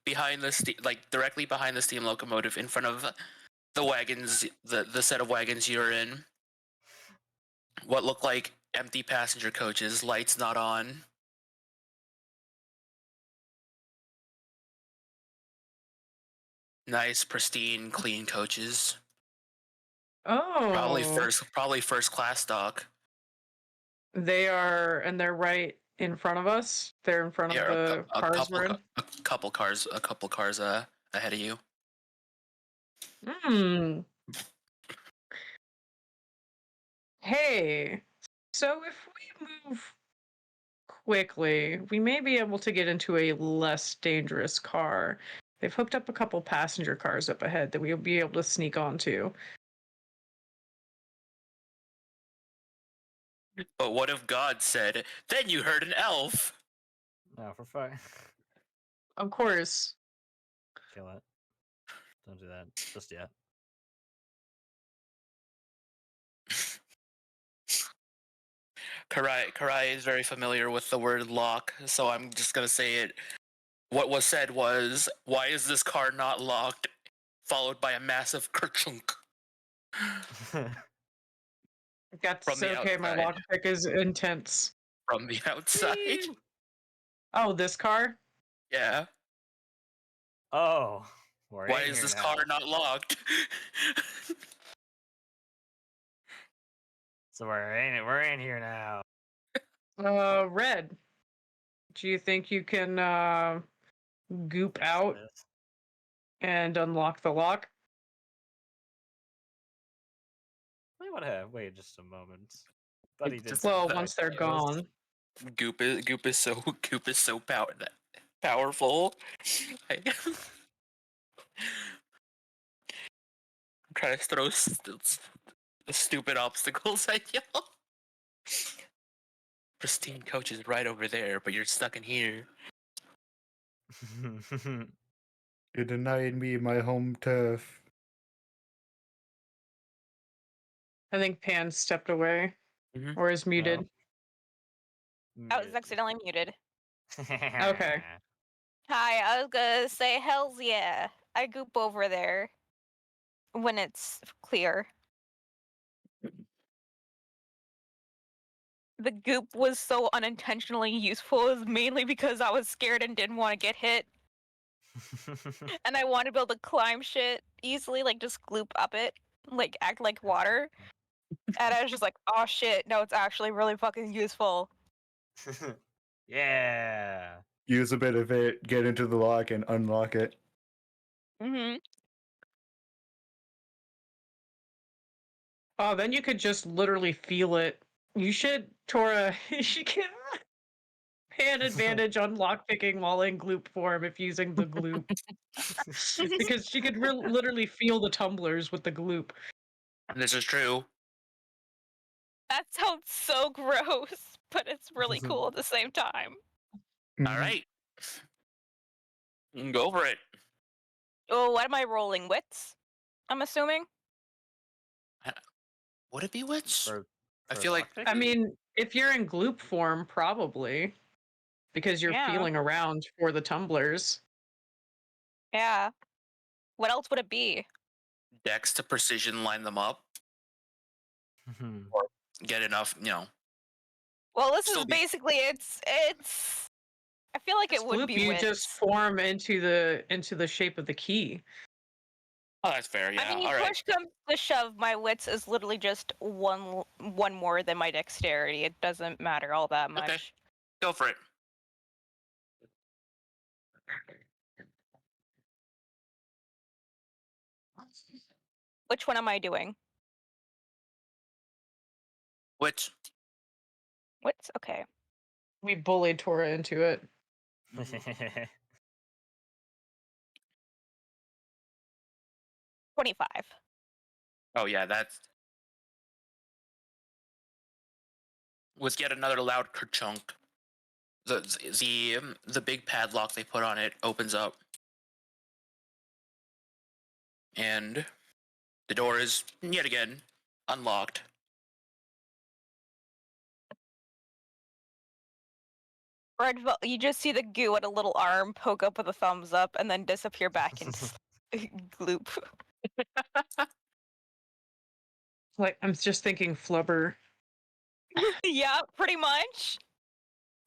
behind like directly behind the steam locomotive, in front of the wagons, the set of wagons you're in, what look like empty passenger coaches, lights not on. Nice, pristine, clean coaches. Oh, Probably first class stock. and they're right in front of us. They're in front of Yeah, the cars we're in. a couple cars ahead of you. Hmm. Hey, so if we move quickly, we may be able to get into a less dangerous car. They've hooked up a couple passenger cars up ahead that we'll be able to sneak onto. But what if God said, "Then you heard an elf"? No, for fuck. Of course. Kill it. Don't do that just yet. Karai is very familiar with the word lock, so I'm just gonna say it. What was said was, "Why is this car not locked?" Followed by a massive kerchunk That's from the okay. My outside. lockpick is intense. From the outside. Oh, this car? Yeah. Oh, we're Why in is here this now. car not locked? So we're in here now. Red. Do you think you can goop out Yes. and unlock the lock? Wait just a moment. But he did Just some Well, the once they're practice. gone. goop is so powerful. I'm trying to throw stupid obstacles at y'all. Pristine coach is right over there, but you're stuck in here. You denied me my home turf. I think Pan stepped away Mhm. or is muted. I was accidentally muted. Okay. Hi, I was gonna say hells yeah. I goop over there when it's clear. The goop was so unintentionally useful is mainly because I was scared and didn't want to get hit. And I wanted to be able to climb shit easily, like just gloop up it, like act like water. And I was just like, oh shit, no, it's actually really fucking useful. Yeah. Use a bit of it, get into the lock, and unlock it. Mm-hmm. Oh, then you could just literally feel it. You should, Tora, you should get Pan advantage on lockpicking while in gloop form if using the gloop. Because she could literally feel the tumblers with the gloop. This is true. That sounds so gross, but it's really cool at the same time. All right. Go for it. Oh, what am I rolling? Wits? I'm assuming? Would it be wits? For I feel like I mean, if you're in gloop form, probably. Because you're Yeah. feeling around for the tumblers. Yeah. What else would it be? dex to precision line them up, or get enough, Well, this still is be. basically it's I feel like it would Gloop, be you just wits. form into the shape of the key. Oh, that's fair. Yeah. I mean, All right. push comes to shove, my wits is literally just one more than my dexterity. It doesn't matter all that Okay. much. Go for it. Which one am I doing? Which What's okay? We bullied Tora into it. 25. Oh yeah, that's with yet another loud kerchunk. The big padlock they put on it opens up, and the door is yet again unlocked. You just see the goo at a little arm poke up with a thumbs up and then disappear back into gloop. Like, I'm just thinking flubber. Yeah, pretty much.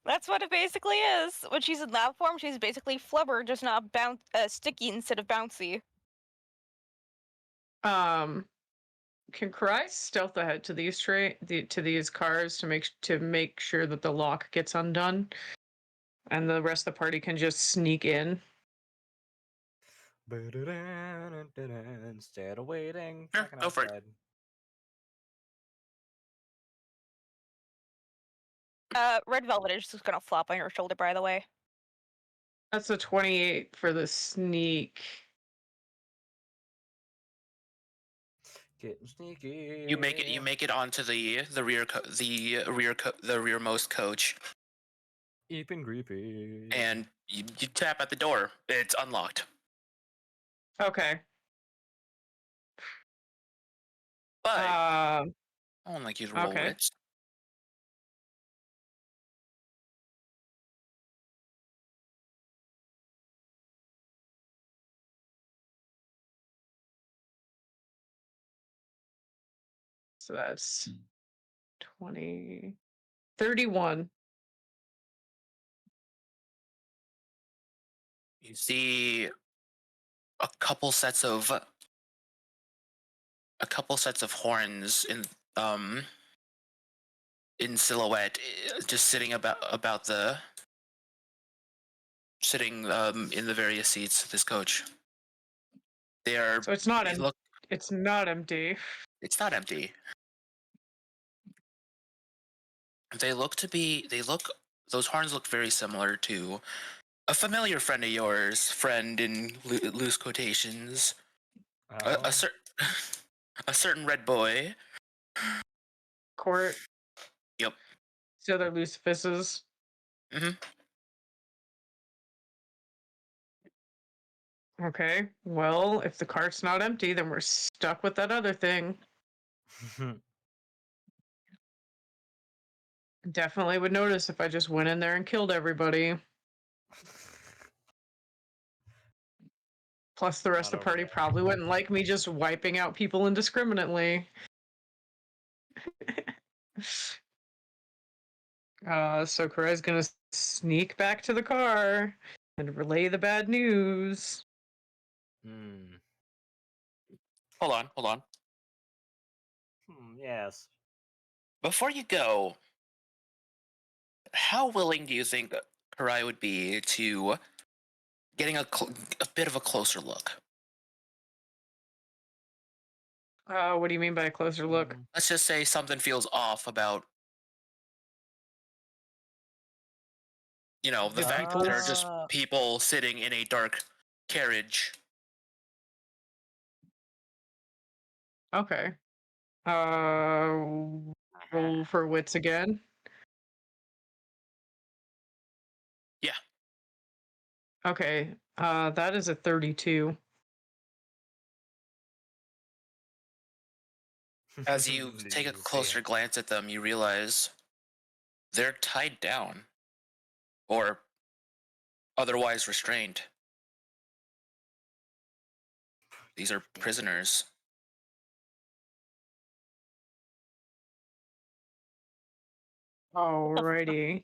That's what it basically is. When she's in that form, she's basically flubber, just not sticky instead of bouncy. Can Karai stealth ahead to these to these cars to make sure that the lock gets undone, and the rest of the party can just sneak in? Instead of waiting, Sure, fucking go for it. outside. Red Velvet is just gonna flop on your shoulder, by the way. That's a 28 for the sneak. Getting sneaky. You make it onto the rearmost coach, Eep and creepy. and you tap at the door. It's unlocked. Okay. But I Um. don't like you to roll Okay. wits. So that's 20, 31. You see a couple sets of horns in silhouette, just sitting in the various seats of this coach. They are. So it's not They look. it's not empty. It's not empty. They look to be. They look. Those horns look very similar to a familiar friend of yours. Friend in loose quotations. Oh. A certain red boy. Court. Yep. So they're loose fisses. Mm-hmm. Okay. Well, if the cart's not empty, then we're stuck with that other thing. Definitely would notice if I just went in there and killed everybody. Plus, the rest of Not the party over there. probably wouldn't like me just wiping out people indiscriminately. So Karai's gonna sneak back to the car and relay the bad news. Hmm. Hold on. Yes. Before you go, how willing do you think Karai would be to getting a bit of a closer look? What do you mean by a closer look? Let's just say something feels off about, the The fact that there are just people? people sitting in a dark carriage. Okay. Roll for wits again. Yeah. Okay. That is a 32. As you take a closer glance at them, you realize they're tied down or otherwise restrained. These are prisoners. Alrighty.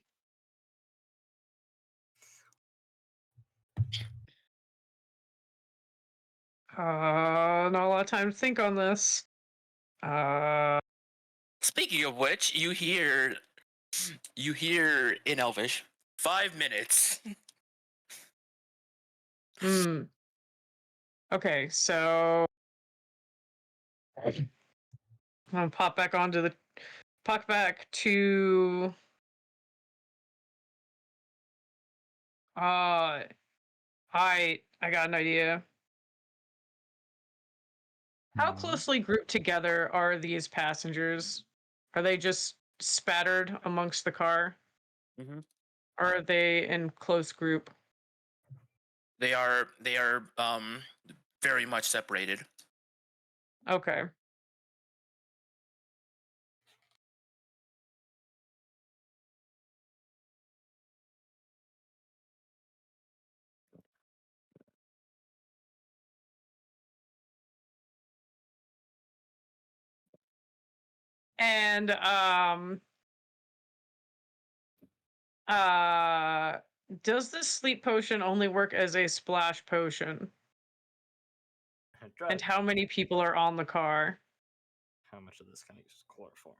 Not a lot of time to think on this. Speaking of which, you hear in Elvish, 5 minutes. Okay, so I'm gonna pop back to I got an idea. How Mhm. closely grouped together are these passengers? Are they just spattered amongst the car? Mhm. Or are they in close group? They are very much separated. Okay. And does this sleep potion only work as a splash potion? Drug. And how many people are on the car? How much of this can I use chloroform?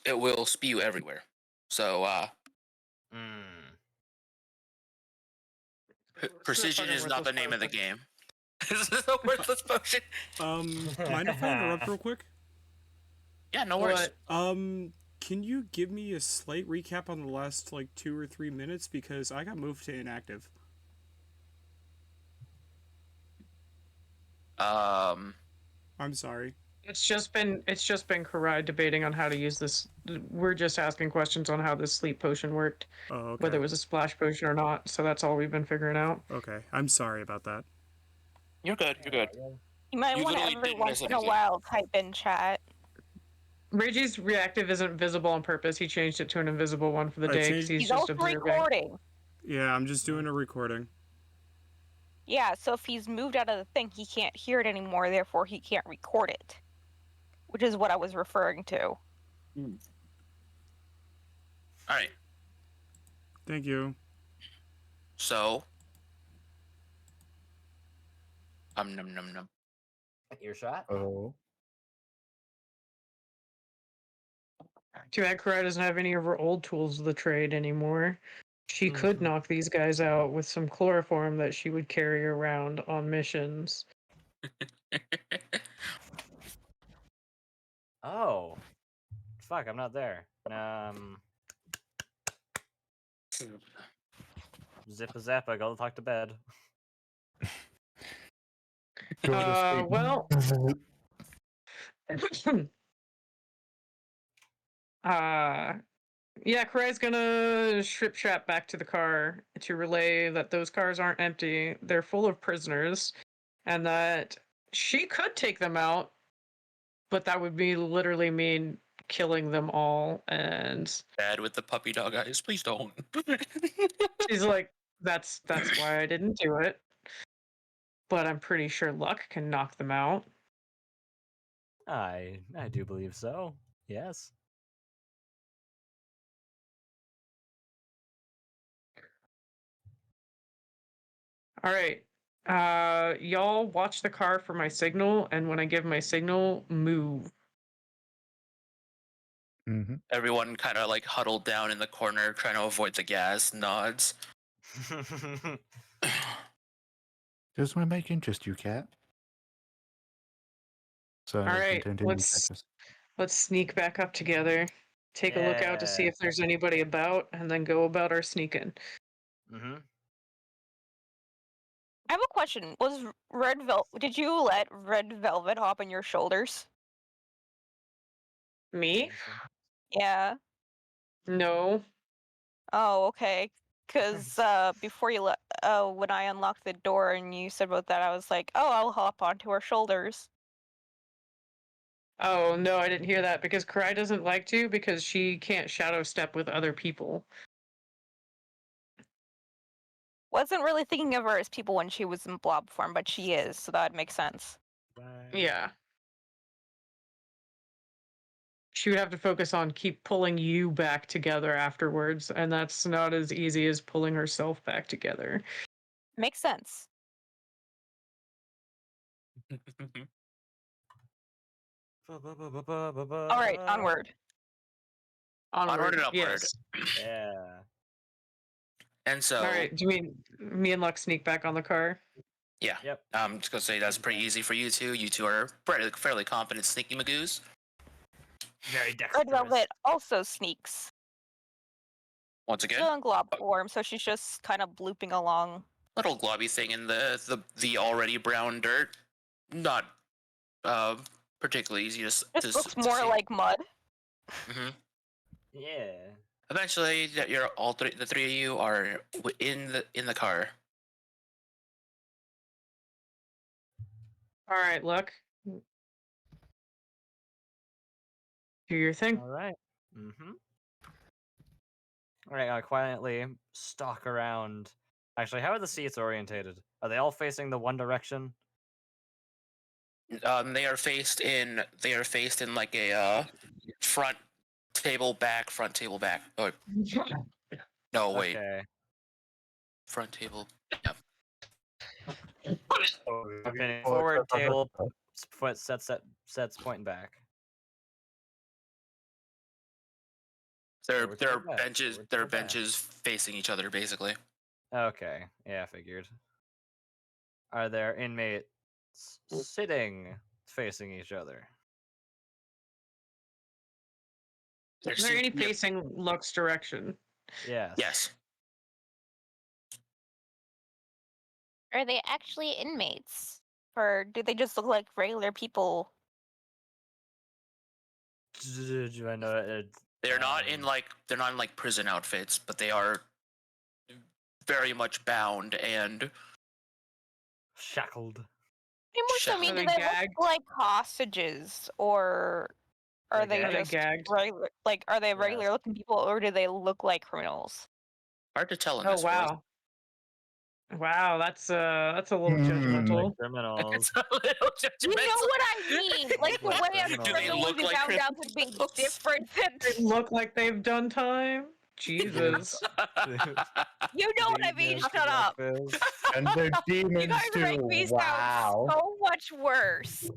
It will spew everywhere. So precision is not the name of the game. This is a worthless potion. Mind if I interrupt real quick? Yeah, no worries. What? Can you give me a slight recap on the last, like, 2 or 3 minutes? Because I got moved to inactive. I'm sorry. It's just been Karai debating on how to use this. We're just asking questions on how this sleep potion worked, Oh, okay. whether it was a splash potion or not. So that's all we've been figuring out. Okay, I'm sorry about that. You're good. You're good. You might You want to literally every didn't once miss in a anything. while type in chat. Reggie's reactive isn't visible on purpose. He changed it to an invisible one for the I day changed- because he's He's just also observing. recording. Yeah, I'm just doing a recording. Yeah, so if he's moved out of the thing, he can't hear it anymore, therefore he can't record it. Which is what I was referring to. All right. Thank you. So, num num num. Earshot. Oh. Too bad Karai doesn't have any of her old tools of the trade anymore. She could Mhm. knock these guys out with some chloroform that she would carry around on missions. Oh, fuck! I'm not there. Zippa zappa. Go talk to bed. Go to sleep. Well, yeah, Karai's gonna strip trap back to the car to relay that those cars aren't empty. They're full of prisoners, and that she could take them out, but that would be literally mean killing them all. And Bad with the puppy dog eyes. Please don't. she's like, that's why I didn't do it. But I'm pretty sure luck can knock them out. I do believe so. Yes. All right. Y'all watch the car for my signal, and when I give my signal, move. Mm-hmm. Everyone kind of like huddled down in the corner, trying to avoid the gas. Nods. Just want to make interest you, cat. So All right, continue, Tetris. let's sneak back up together. Take a look out to see Yeah. if there's anybody about, and then go about our sneaking. Mm-hmm. I have a question. Was Red Velvet? Did you let Red Velvet hop on your shoulders? Me? Yeah. No. Oh, okay. Because before you when I unlocked the door and you said about that, I was like, oh, I'll hop onto her shoulders. Oh, no, I didn't hear that because Karai doesn't like to because she can't shadow step with other people. Wasn't really thinking of her as people when she was in blob form, but she is, so that makes sense. Yeah. She would have to focus on keep pulling you back together afterwards, and that's not as easy as pulling herself back together. Makes sense. All right, onward. Onward and upward. Yes. Yeah. And so, All right. Do you mean me and Lux sneak back on the car? yeah. Yep. I'm just gonna say that's pretty easy for you two. You two are fairly competent sneaky magoos. Very Red dexterous. Velvet also sneaks. Once again, Still in glob form, so she's just kind of blooping along. little globby thing in the already brown dirt. Not particularly easy Just to looks more see. like mud. Mm-hmm. Yeah. Eventually, you're the three of you are in the car. All right, Luck. Do your thing. All right. Mm-hmm. All right. I quietly stalk around. Actually, how are the seats orientated? Are they all facing the one direction? They are faced in like a front table back. Oh no, wait, Okay. front table. Yeah. Spinning forward, table, foot sets pointing back. They're Forward, they're table back, benches forward, they're table back. benches facing each other basically. Okay. Yeah, I figured. Are there inmates sitting facing each other? There Is there seems any to be facing Luck's direction? Yes. yes. Are they actually inmates? Or do they just look like regular people? Do I know it? They're not in like prison outfits, but they are very much bound and Shackled. I more so mean, Are do they they gagged? look like hostages, or are They're they Are they just gagged? regular? Like, are they Yes. regular looking people, or do they look like criminals? hard to tell in Oh this world. wow. Wow, that's a little Hmm. judgmental. Criminals. It's a little You know judgmental. what I mean? Like the Like way a criminals. Do they criminal look would be like bound up would be criminals? different than. They look like they've done time. Jesus. You know what I mean. Yes, Shut up. breakfast. And they're You demons guys make too. me Wow. sound so much worse.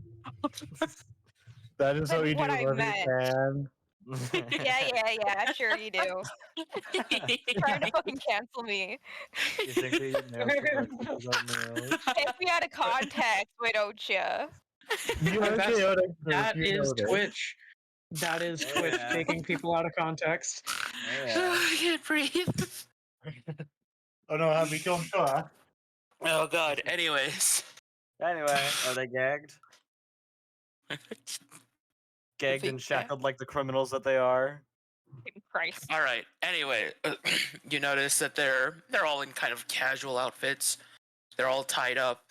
That is how than you do what I love you, meant. man. Yeah. Sure you do. Trying to fucking cancel me. You think they eat nails for breakfast without nails? Take me out of context, why don't you? You are That's- chaotic group, That you is know this. Twitch. That is Twitch Yeah. taking people out of context. Oh, yeah. I can't breathe. Oh no, have we killed Tora? Oh god. Anyways. Anyway, are they gagged? Gagged think and so. shackled like the criminals that they are? Christ. All right. Anyway, you notice that they're all in kind of casual outfits. They're all tied up.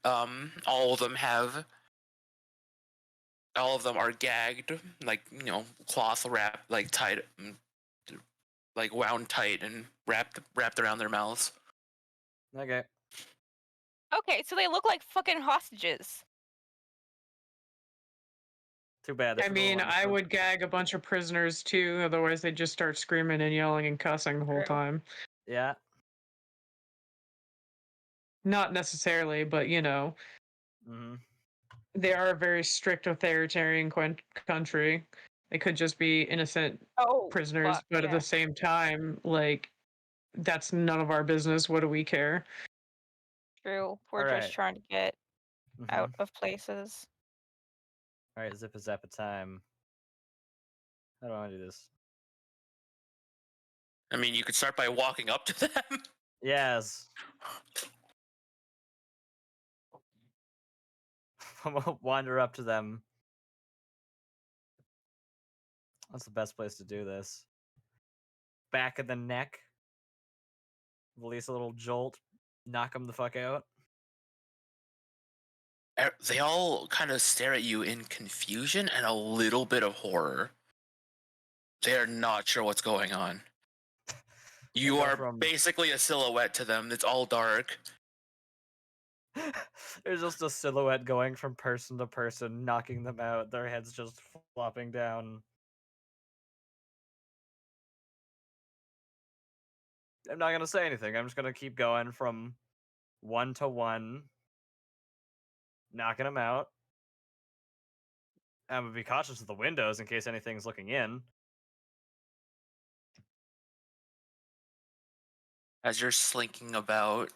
All of them are gagged, like cloth wrapped, like tied, like wound tight and wrapped around their mouths. Okay. Okay, so they look like fucking hostages. Too bad. I mean, I would gag a bunch of prisoners too, otherwise they'd just start screaming and yelling and cussing the whole True. time. Yeah. Not necessarily, but Mm-hmm. they are a very strict authoritarian country. They could just be innocent Oh, prisoners, fuck, but at yeah. the same time, like, that's none of our business. What do we care? True. We're Alright. just trying to get Mm-hmm. out of places. All right, zip a zappa time. How do I do this? I mean, you could start by walking up to them. Yes. I'm gonna wander up to them. That's the best place to do this. Back of the neck. Release a little jolt. Knock them the fuck out. They all kind of stare at you in confusion and a little bit of horror. They are not sure what's going on. You go are from- basically a silhouette to them. It's all dark. There's just a silhouette going from person to person, knocking them out, their heads just flopping down. I'm not gonna say anything. I'm just gonna keep going from one to one, knocking them out. I'm gonna be cautious of the windows in case anything's looking in. As you're slinking about,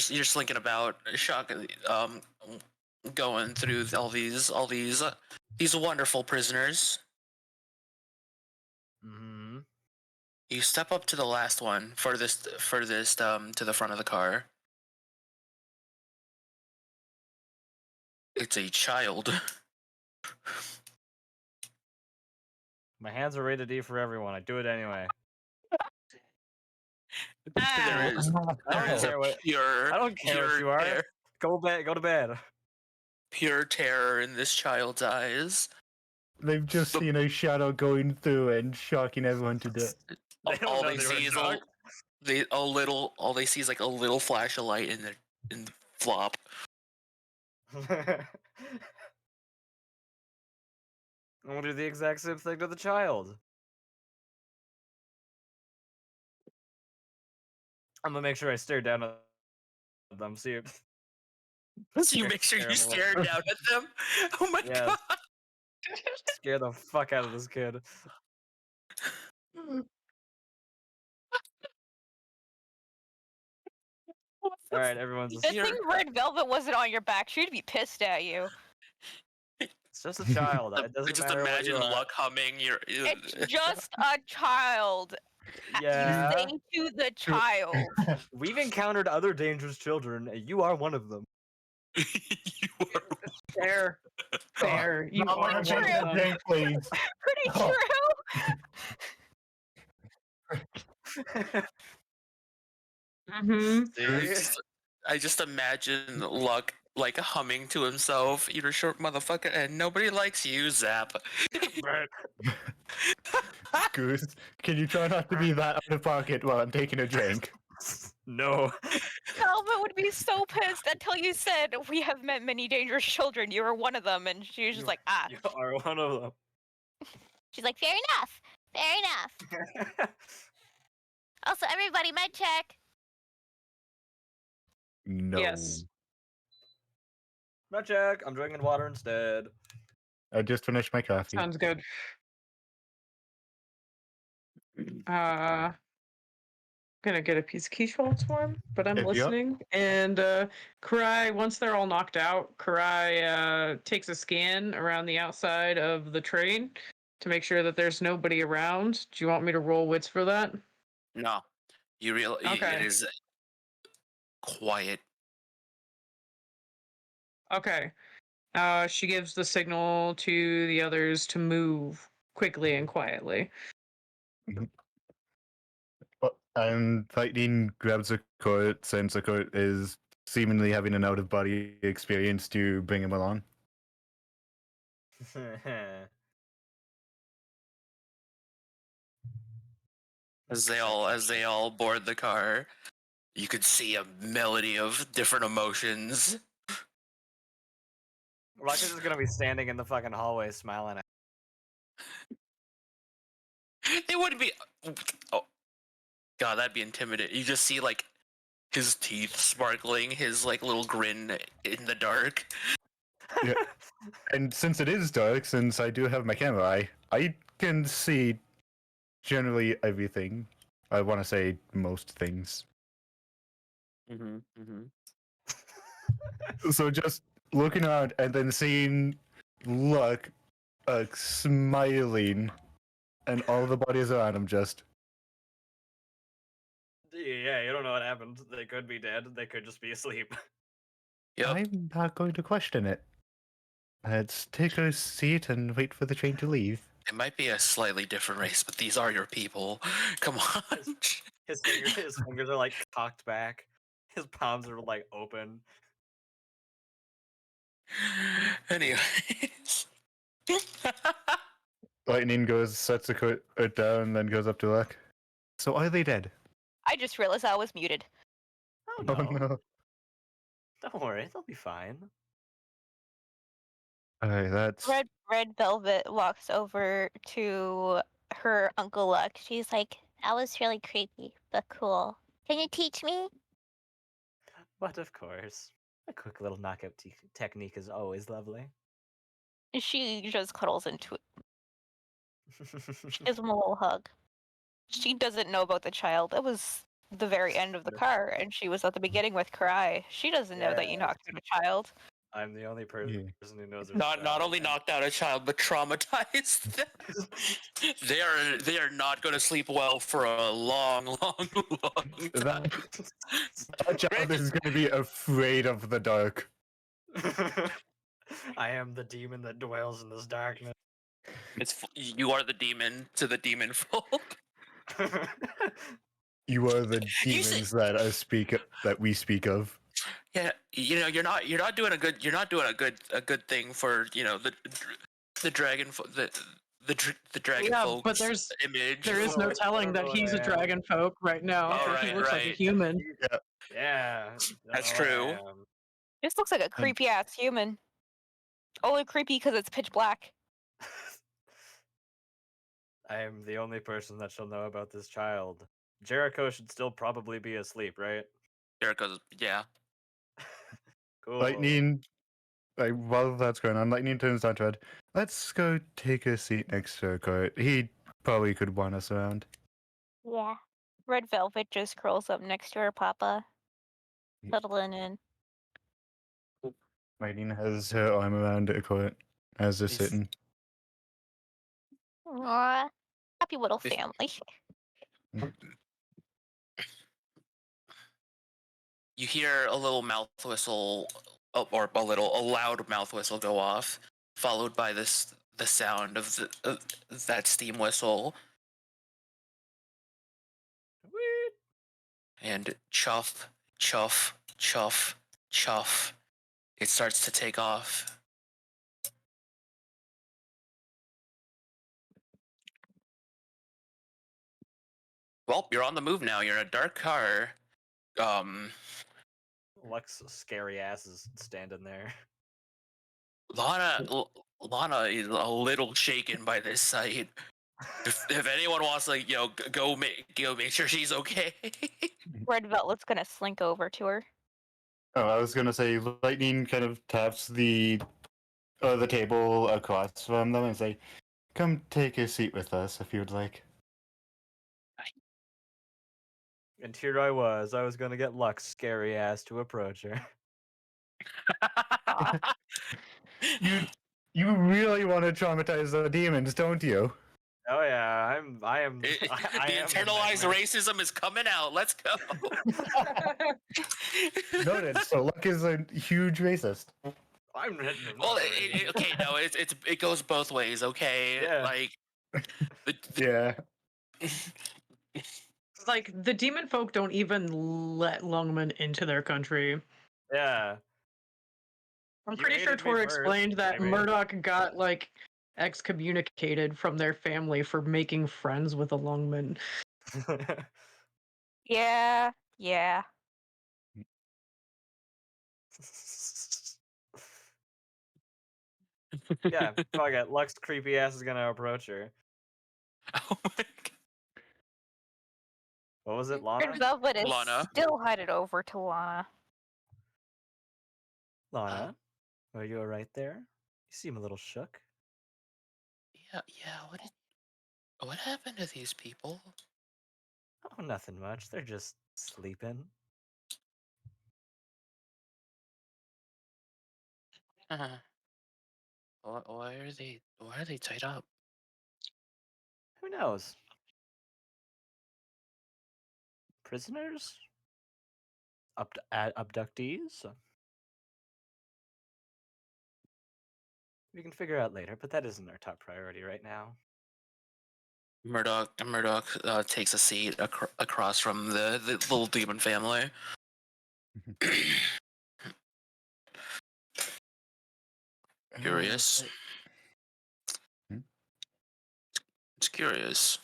you're slinking about, going through all these wonderful prisoners. Mm-hmm. You step up to the last one, furthest to the front of the car. It's a child. My hands are rated D for everyone. I do it anyway. There is I don't a care what pure you are. terror, Go to bed. pure terror in this child's eyes. They've just seen a shadow going through and shocking everyone to death. They don't all know they they were see is drunk. all they see is like a little flash of light in the flop. I'm gonna do the exact same thing to the child. I'm gonna make sure I stare down at them. See if So you make sure Scare you 'em a stare little. down at them. Oh my Yes. god! scare the fuck out of this kid. All right, everyone's. Good thing Red Velvet wasn't on your back. She'd be pissed at you. It's just a child. It I doesn't just matter what you imagine are. Luck humming. It's just a child. Yeah. You say to the child. We've encountered other dangerous children. You are one of them. you are Fair. Fair. You Not are one of one them, of them. Jake, please. Pretty Oh. true. Mm-hmm. I just imagine Luck like humming to himself. You're a short motherfucker, and nobody likes you, Zap. Goose, can you try not to be that out of pocket while I'm taking a drink? No. Velvet would be so pissed until you said, "We have met many dangerous children. You are one of them," and she was just like, "Ah." You are one of She's like, "Fair enough. Fair enough." them. Also, everybody, med check. No. Yes. Not check. I'm drinking water instead. I just finished my coffee. Sounds good. Gonna get a piece of quiche while it's warm, but I'm Yep. listening. And Karai, once they're all knocked out, Karai takes a scan around the outside of the train to make sure that there's nobody around. Do you want me to roll wits for that? No, it Okay. is quiet. Okay. She gives the signal to the others to move quickly and quietly. And Lightning grabs a coat since a coat is seemingly having an out of body experience to bring him along. As they all board the car, you could see a melody of different emotions. Rocket's just gonna be standing in the fucking hallway smiling at. It would be. Oh, God, that'd be intimidating. You just see like his teeth sparkling, his like little grin in the dark. Yeah. And since it is dark, since I do have my camera eye, I can see generally everything. I want to say most things. So just looking around and then seeing Luck smiling and all the bodies around him just. Yeah, you don't know what happened. They could be dead. They could just be asleep. Yep. I'm not going to question it. Let's take a seat and wait for the train to leave. It might be a slightly different race, but these are your people. Come on. His fingers are like cocked back. His palms are like open. Anyways. Lightning goes, sets the coat down, then goes up to Luck. So are they dead? I just realized I was muted. Oh Oh no. no. Don't worry, they'll be fine. Alright, that's. Red Velvet walks over to her Uncle Luck. She's like, "That was really creepy, but cool. Can you teach me?" But of course, a quick little knockout technique is always lovely. And she just cuddles into it. She gives him a little hug. She doesn't know about the child. It was the very end of the car, and she was at the beginning with Karai. She doesn't know that you Yes. knocked out a child. I'm the only person Yeah. who knows. there's Not child only again. knocked out a child, but traumatized them. They are not going to sleep well for a long, long, long time. That child is going to be afraid of the dark. I am the demon that dwells in this darkness. You are the demon to the demon folk. You are the You say- demons that we speak of. Yeah, you know you're not doing a good thing for the dragon the dragon Yeah, folks but image. there is no telling that he's a dragon folk right now. Oh, He right, looks like a right. human. Yeah, That's I true. am. This looks like a creepy ass human. Only creepy because it's pitch black. I am the only person that shall know about this child. Jericho should still probably be asleep, right? Jericho's yeah. Cool. Lightning, while that's going on, Lightning turns down to Red. Let's go take a seat next to Kurt. He probably could want us around. Yeah. Red Velvet just curls up next to her papa, Yeah. cuddling in. Lightning has her arm around Kurt as they're He's- sitting. Aw, happy little This- family. You hear a little mouth whistle, or a loud mouth whistle go off, followed by the sound of that steam whistle, Wheat. and chuff, chuff, chuff, chuff. It starts to take off. Well, you're on the move now. You're in a dark car. Lux scary ass is standing there. Lana is a little shaken by this sight. If anyone wants to, go make sure she's okay. Red Velvet's gonna slink over to her. Oh, I was gonna say, Lightning kind of taps the table across from them and say, "Come take a seat with us if you'd like." And here I was gonna get Lux scary ass to approach her. You really want to traumatize the demons, don't you? Oh yeah, I am. The I am internalized nightmare. racism is coming out. Let's go. Noted. So Luck is a huge racist. I'm not Well, racist. okay, no, it goes both ways. Okay, Yeah. like Yeah. Like, the demon folk don't even let Lungmen into their country. Yeah. I'm You pretty sure hated me Tora first, explained that I mean. Murdoch got, like, excommunicated from their family for making friends with a Lungmen. Yeah, yeah. Yeah, fuck it. Lux creepy ass is gonna approach her. oh my God. What was it, Red Lana? Velvet is Lana. still headed over to Lana. Lana, are you alright there? You seem a little shook. Yeah. What happened to these people? Oh, nothing much. They're just sleeping. Uh, why are they tied up? Who knows? Prisoners? Abductees? We can figure out later, but that isn't our top priority right now. Murdoch takes a seat across from the little demon family. Curious. Hmm? It's curious.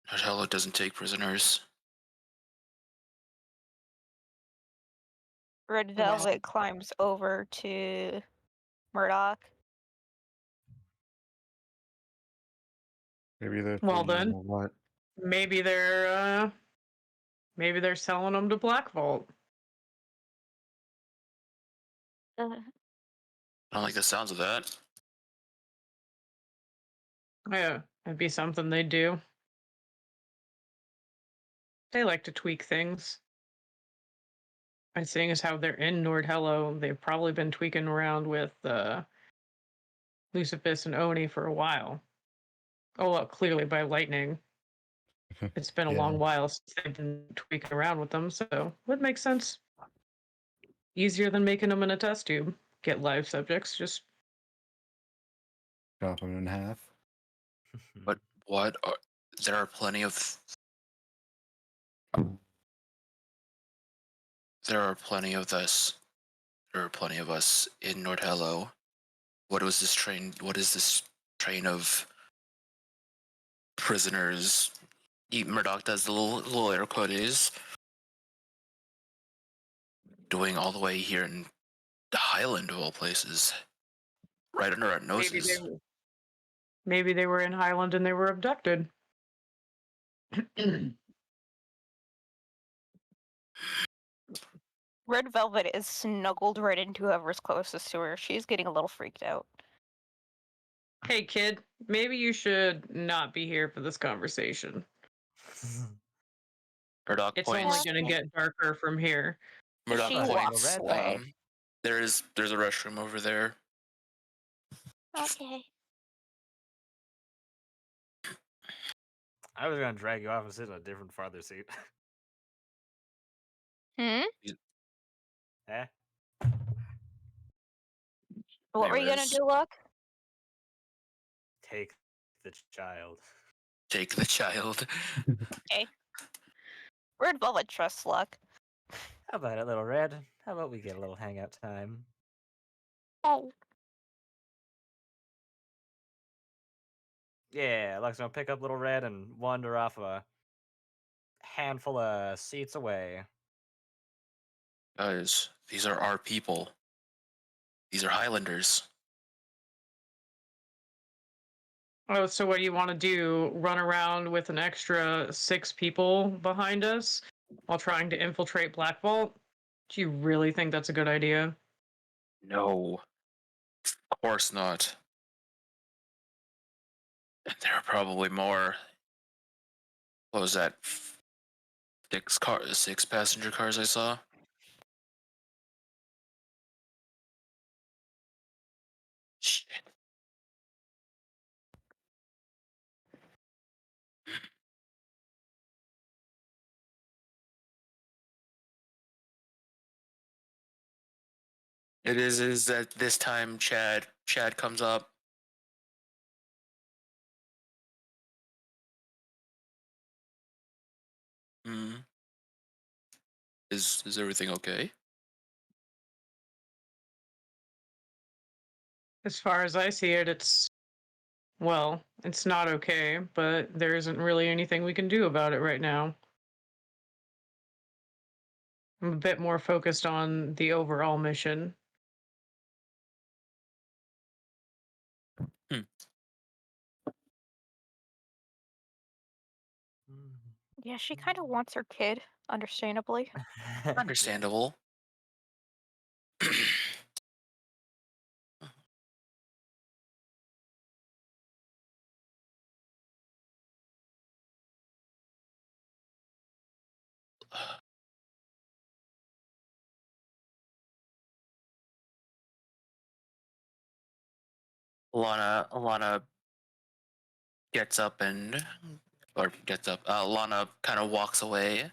Hello doesn't take prisoners. Red Velvet climbs over to Murdoch. Maybe they're Well feeding them then. a lot. Maybe they're selling them to Black Vault. I don't like the sounds of that. Yeah, that'd be something they do. They like to tweak things. And seeing as how they're in Nordhello, they've probably been tweaking around with Lucifus and Oni for a while. Oh, well, clearly by lightning. It's been a Yeah. long while since they've been tweaking around with them, so would make sense. Easier than making them in a test tube. Get live subjects, just Chop them in half. But there are plenty of there are plenty of us. There are plenty of us in Nordhello. What is this train of prisoners? Murdoch does the little air quotes. Doing all the way here in the Highland of all places, right under our noses. maybe they were in Highland and they were abducted. Red Velvet is snuggled right into whoever's closest to her. She's getting a little freaked out. Hey kid, maybe you should not be here for this conversation. Murdoch It's points. only going to get darker from here. Murdoch She points. walks away. There's a restroom over there. Okay. I was gonna drag you off and sit in a different farther seat. Hmm? Eh? What were you gonna Anyways. do, Luck? Take the child. Take the child. Okay. Red Velvet trusts Luck. How about it, little Red? How about we get a little hangout time? Oh. Yeah, Lux gonna pick up little Red and wander off a handful of seats away. Guys, these are our people. These are Highlanders. Oh, so what do you want to do? Run around with an extra 6 people behind us while trying to infiltrate Black Vault? Do you really think that's a good idea? No, of course not. And there are probably more. What was that? 6 passenger cars I saw. Shit. It is that this time Chad comes up. Hmm. Is everything okay? As far as I see it, it's not okay, but there isn't really anything we can do about it right now. I'm a bit more focused on the overall mission. Hmm. Yeah, she kind of wants her kid, understandably. Understandable. Lana gets up Lana kind of walks away.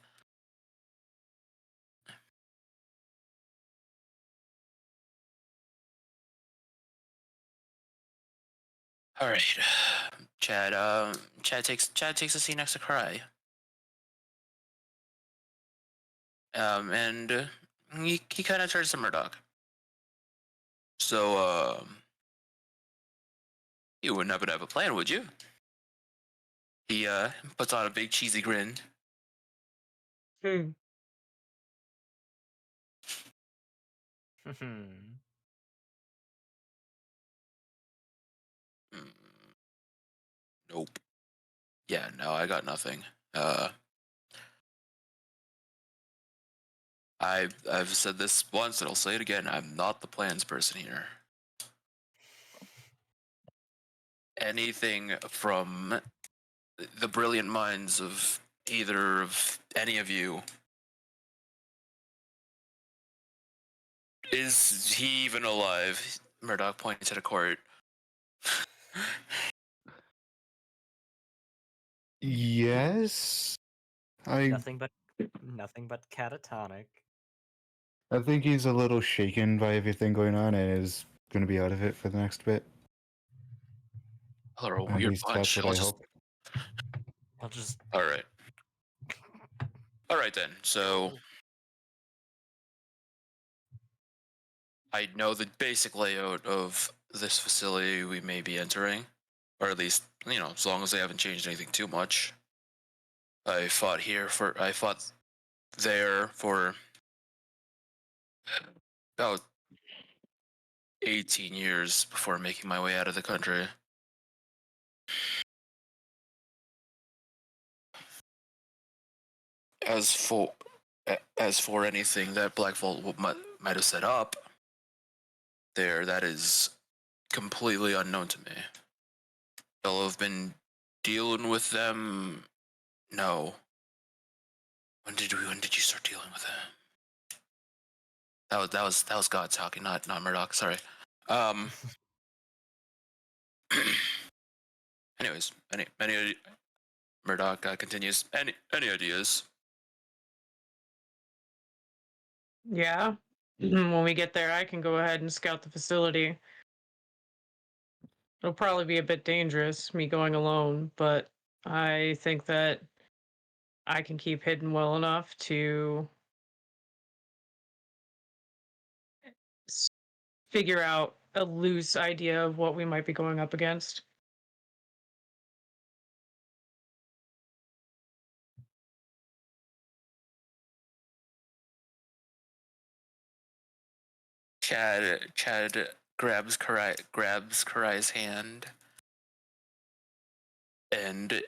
All right, Chad. Chad takes a seat next to Cry. And he kind of turns to Murdoch. So, you wouldn't happen to have a plan, would you? He puts on a big cheesy grin. Hmm. Mm, nope. Yeah, no, I got nothing. I've said this once and I'll say it again. I'm not the plans person here. Anything from the brilliant minds of either of any of you. Is he even alive? Murdoch points at a court. Yes. I nothing but catatonic. I think he's a little shaken by everything going on and is going to be out of it for the next bit. They're a At weird least bunch. that's what I'll I just. hope. I'll just All right. All right then. So I know the basic layout of this facility we may be entering, or at least as long as they haven't changed anything too much. I fought there for about 18 years before making my way out of the country. As for as for anything that Black Vault might have set up there, that is completely unknown to me. I'll have been dealing with them. No. When did you start dealing with them? That was God talking, not Murdoch. Sorry. Um. Anyways, any Murdoch continues. Any ideas? Yeah. When we get there, I can go ahead and scout the facility. It'll probably be a bit dangerous, me going alone, but I think that I can keep hidden well enough to s- figure out a loose idea of what we might be going up against. Chad grabs Karai's hand and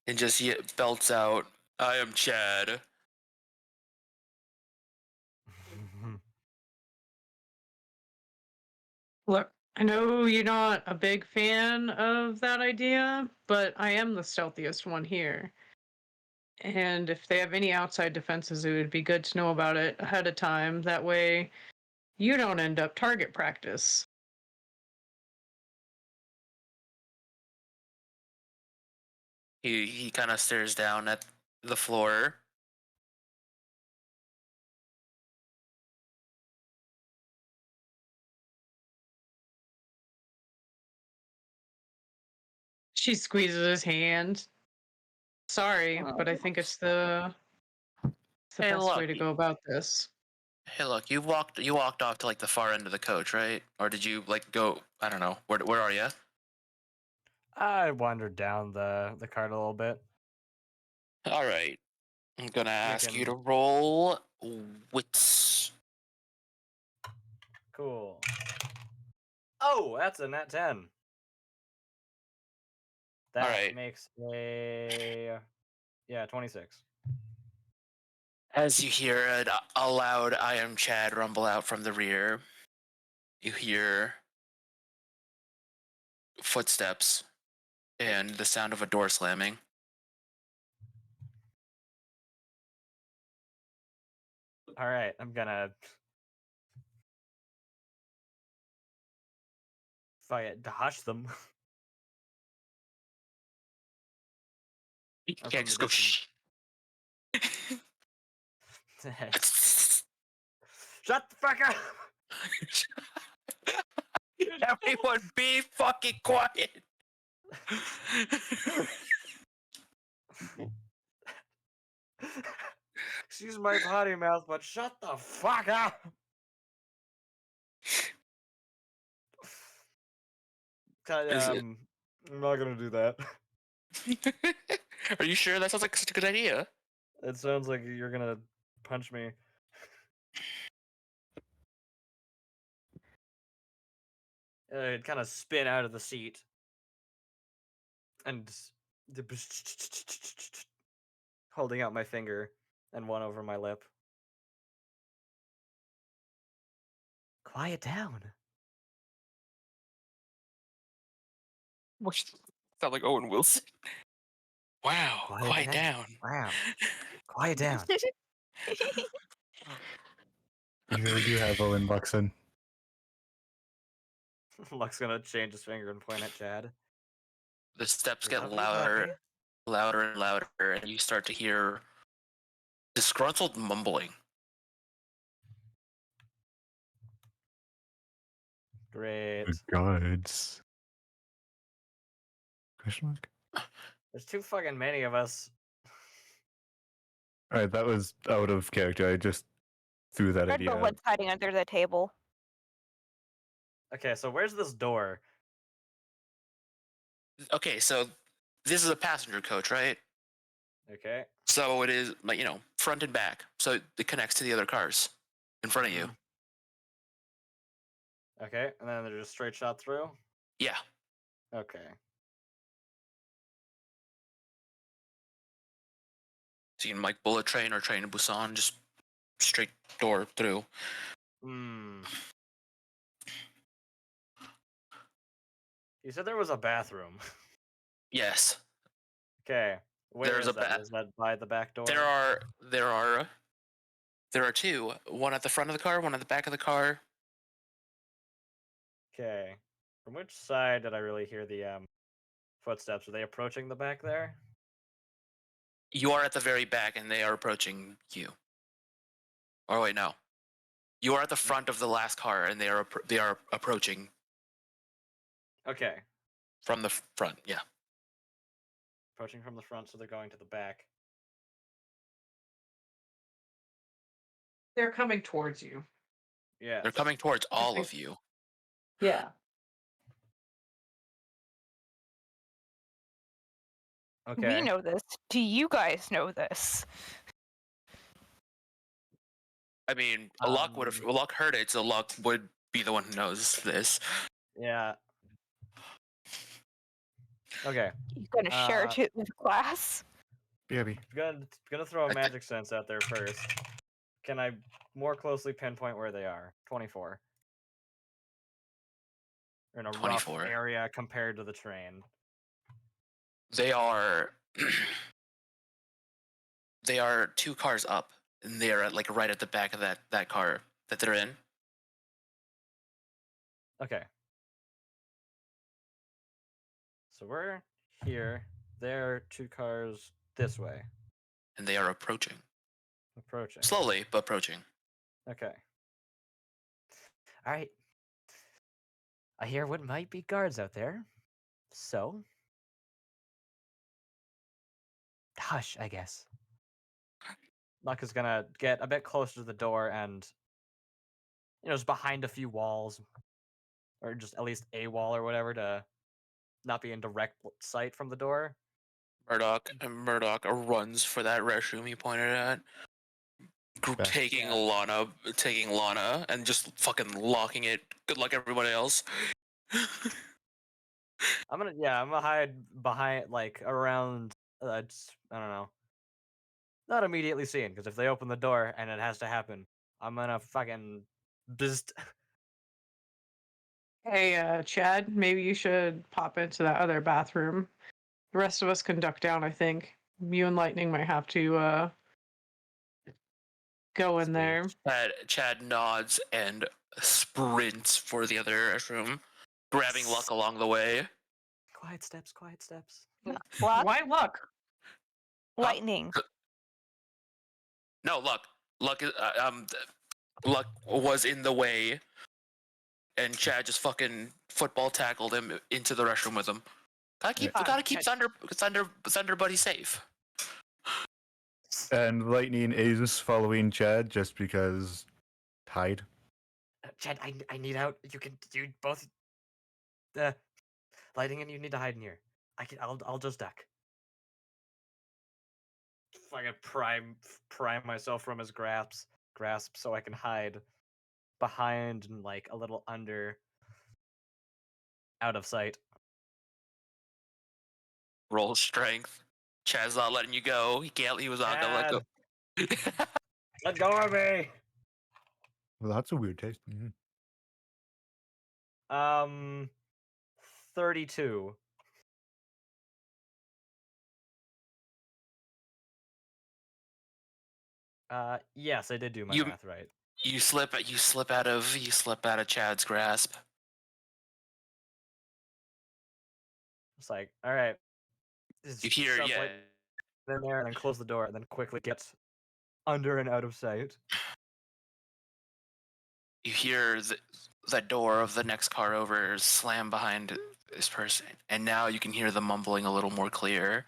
and just belts out, "I am Chad." Look, I know you're not a big fan of that idea, but I am the stealthiest one here. And if they have any outside defenses, it would be good to know about it ahead of time. That way, you don't end up target practice. He kind of stares down at the floor. She squeezes his hand. Sorry, but I think it's the Hey, best look. way to go about this. Hey, look. You walked off to like the far end of the coach, right? Or did you like go? I don't know. Where are you? I wandered down the cart a little bit. All right. I'm gonna ask you to Looking roll wits. cool. Oh, that's a nat 10. That right. makes a 26. As you hear a loud "I am Chad" rumble out from the rear, you hear footsteps and the sound of a door slamming. All right, I'm gonna fight dodge them. You Or can't from the just go distance. shh. Shut the fuck up! Everyone be fucking quiet. Excuse my potty mouth, but shut the fuck up! Is it? I'm not gonna do that. Are you sure? That sounds like such a good idea. It sounds like you're gonna punch me. I'd kind of spin out of the seat and holding out my finger and one over my lip. Quiet down. Sound like Owen Wilson. Wow, quiet down. Wow. Quiet down. You really do have Owen Buxton. Luck's gonna change his finger and point at Chad. The steps We get love you, Lucky. louder and louder, and you start to hear disgruntled mumbling. Great. Good gods. Question mark? There's too fucking many of us. Alright, that was out of character. I just threw that Red idea out. Velvet's hiding under the table. Okay, so where's this door? Okay, so this is a passenger coach, right? Okay. So it is, like, front and back. So it connects to the other cars in front of you. Okay, and then they're just straight shot through? Yeah. Okay. So you can like bullet train or train to Busan, just straight door through. Hmm. You said there was a bathroom. Yes. Okay. Where There's is a that? Is that by the back door? There are two. One at the front of the car, one at the back of the car. Okay. From which side did I really hear the footsteps? Are they approaching the back there? You are at the very back, and they are approaching you. Oh wait, no. You are at the front of the last car, and they are approaching Okay. from the front. Yeah. Approaching from the front, so they're going to the back. They're coming towards you. Yeah. They're coming towards all of you. Yeah. Okay. We know this. Do you guys know this? I mean, Luck heard it, so Luck would be the one who knows this. Yeah. Okay. You're gonna share it with class. BRB. Gonna throw a magic sense out there first. Can I more closely pinpoint where they are? 24. Or in a 24. rough area compared to the train. They are they are 2 cars up, and they are like right at the back of that car that they're in. Okay. So we're here. They're 2 cars this way. And they are approaching. Approaching. Slowly, but approaching. Okay. Alright. I hear what might be guards out there. So. Hush, I guess. Luck is gonna get a bit closer to the door and, just behind a few walls. Or just at least a wall or whatever to not be in direct sight from the door. Murdoch runs for that restroom he pointed at. Taking Lana, and just fucking locking it. Good luck, everybody else. I'm gonna hide behind, like, around, I don't know. Not immediately seen, because if they open the door and it has to happen, I'm gonna fucking just. Hey, Chad, maybe you should pop into that other bathroom. The rest of us can duck down, I think. You and Lightning might have to go in there. Chad nods and sprints for the other restroom, grabbing Luck along the way. Quiet steps, quiet steps. Luck, Why Luck? Lightning. No, Luck. Luck was in the way, and Chad just fucking football tackled him into the restroom with him. Gotta keep Thunder Buddy safe. And Lightning is following Chad just because hide. Chad, I need out. You both. Lighting and you need to hide in here. I'll just duck. Fucking prime myself from his grasp so I can hide behind and like a little under, out of sight. Roll strength. Chad's not letting you go. He was not gonna let go. Let go of me. Well, that's a weird taste. 32. Yes, I did do my math right. You slip out of Chad's grasp. It's like, all right. You hear, in there and then close the door and then quickly get under and out of sight. You hear the door of the next car over slam behind this person, and now you can hear the mumbling a little more clear.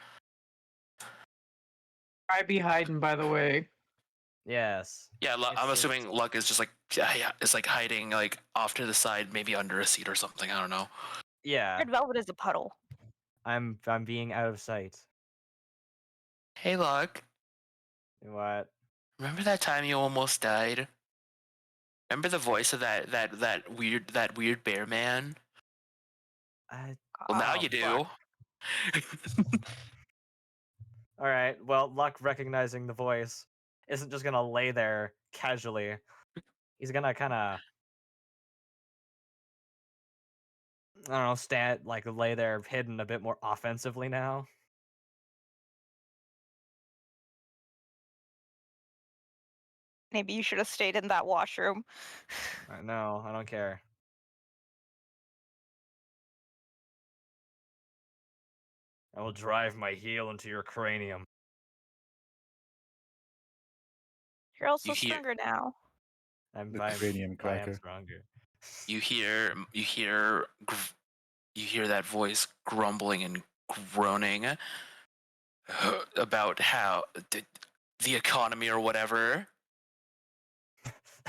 I'd be hiding, by the way. Yes. Yeah, I'm assuming Luck is just like, it's like hiding like off to the side, maybe under a seat or something. I don't know. Yeah. Red Velvet is a puddle. I'm being out of sight. Hey, Luck. What? Remember that time you almost died? Remember the voice of that weird bear man? Well, now you do. All right. Well, Luck recognizing the voice isn't just gonna lay there casually. He's gonna kind of, I don't know, lay there hidden a bit more offensively now. Maybe you should have stayed in that washroom. No, I don't care. I will drive my heel into your cranium. You're also stronger now. I'm cranium I am cracker. stronger. You hear that voice grumbling and groaning about how the economy or whatever.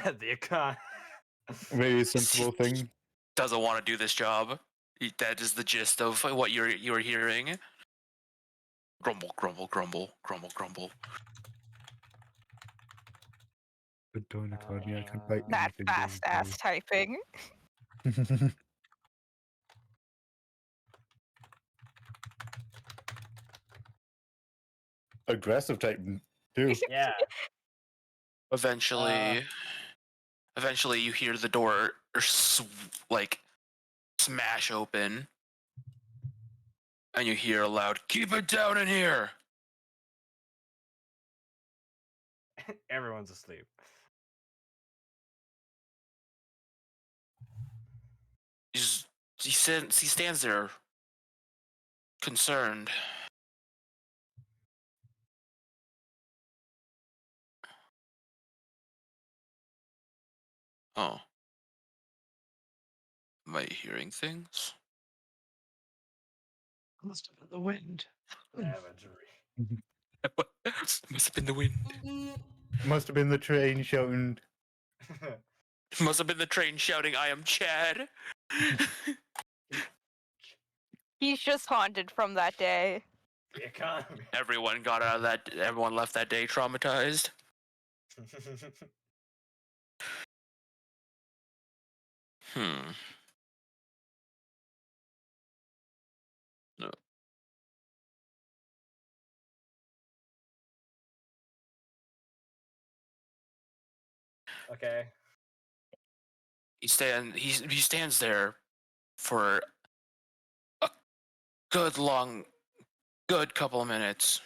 The econ. Very sensible thing. Doesn't want to do this job. That is the gist of what you're hearing. Grumble, grumble, grumble, grumble, grumble. Good doing it, Claudia. I can bite Uh, That anything fast ass typing. doing Aggressive type too. Yeah. Eventually, you hear the door like smash open, and you hear a loud, "Keep it down in here!" Everyone's asleep. He stands there, concerned. Oh, am I hearing things? Must have been the wind. Savagery. Must have been the wind. Must have been the train shouting. Must have been the train shouting, "I am Chad." He's just haunted from that day. The economy. Everyone got out of that. Everyone left that day traumatized. Hmm. No. Okay. He stands there for a good couple of minutes.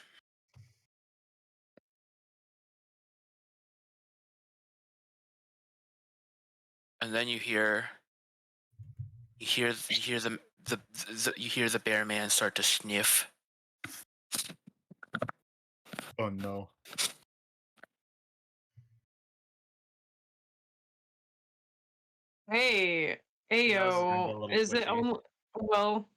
And then you hear the bear man start to sniff. Oh no. Hey, Nose is gonna get a Ayo, little is it twitchy. well?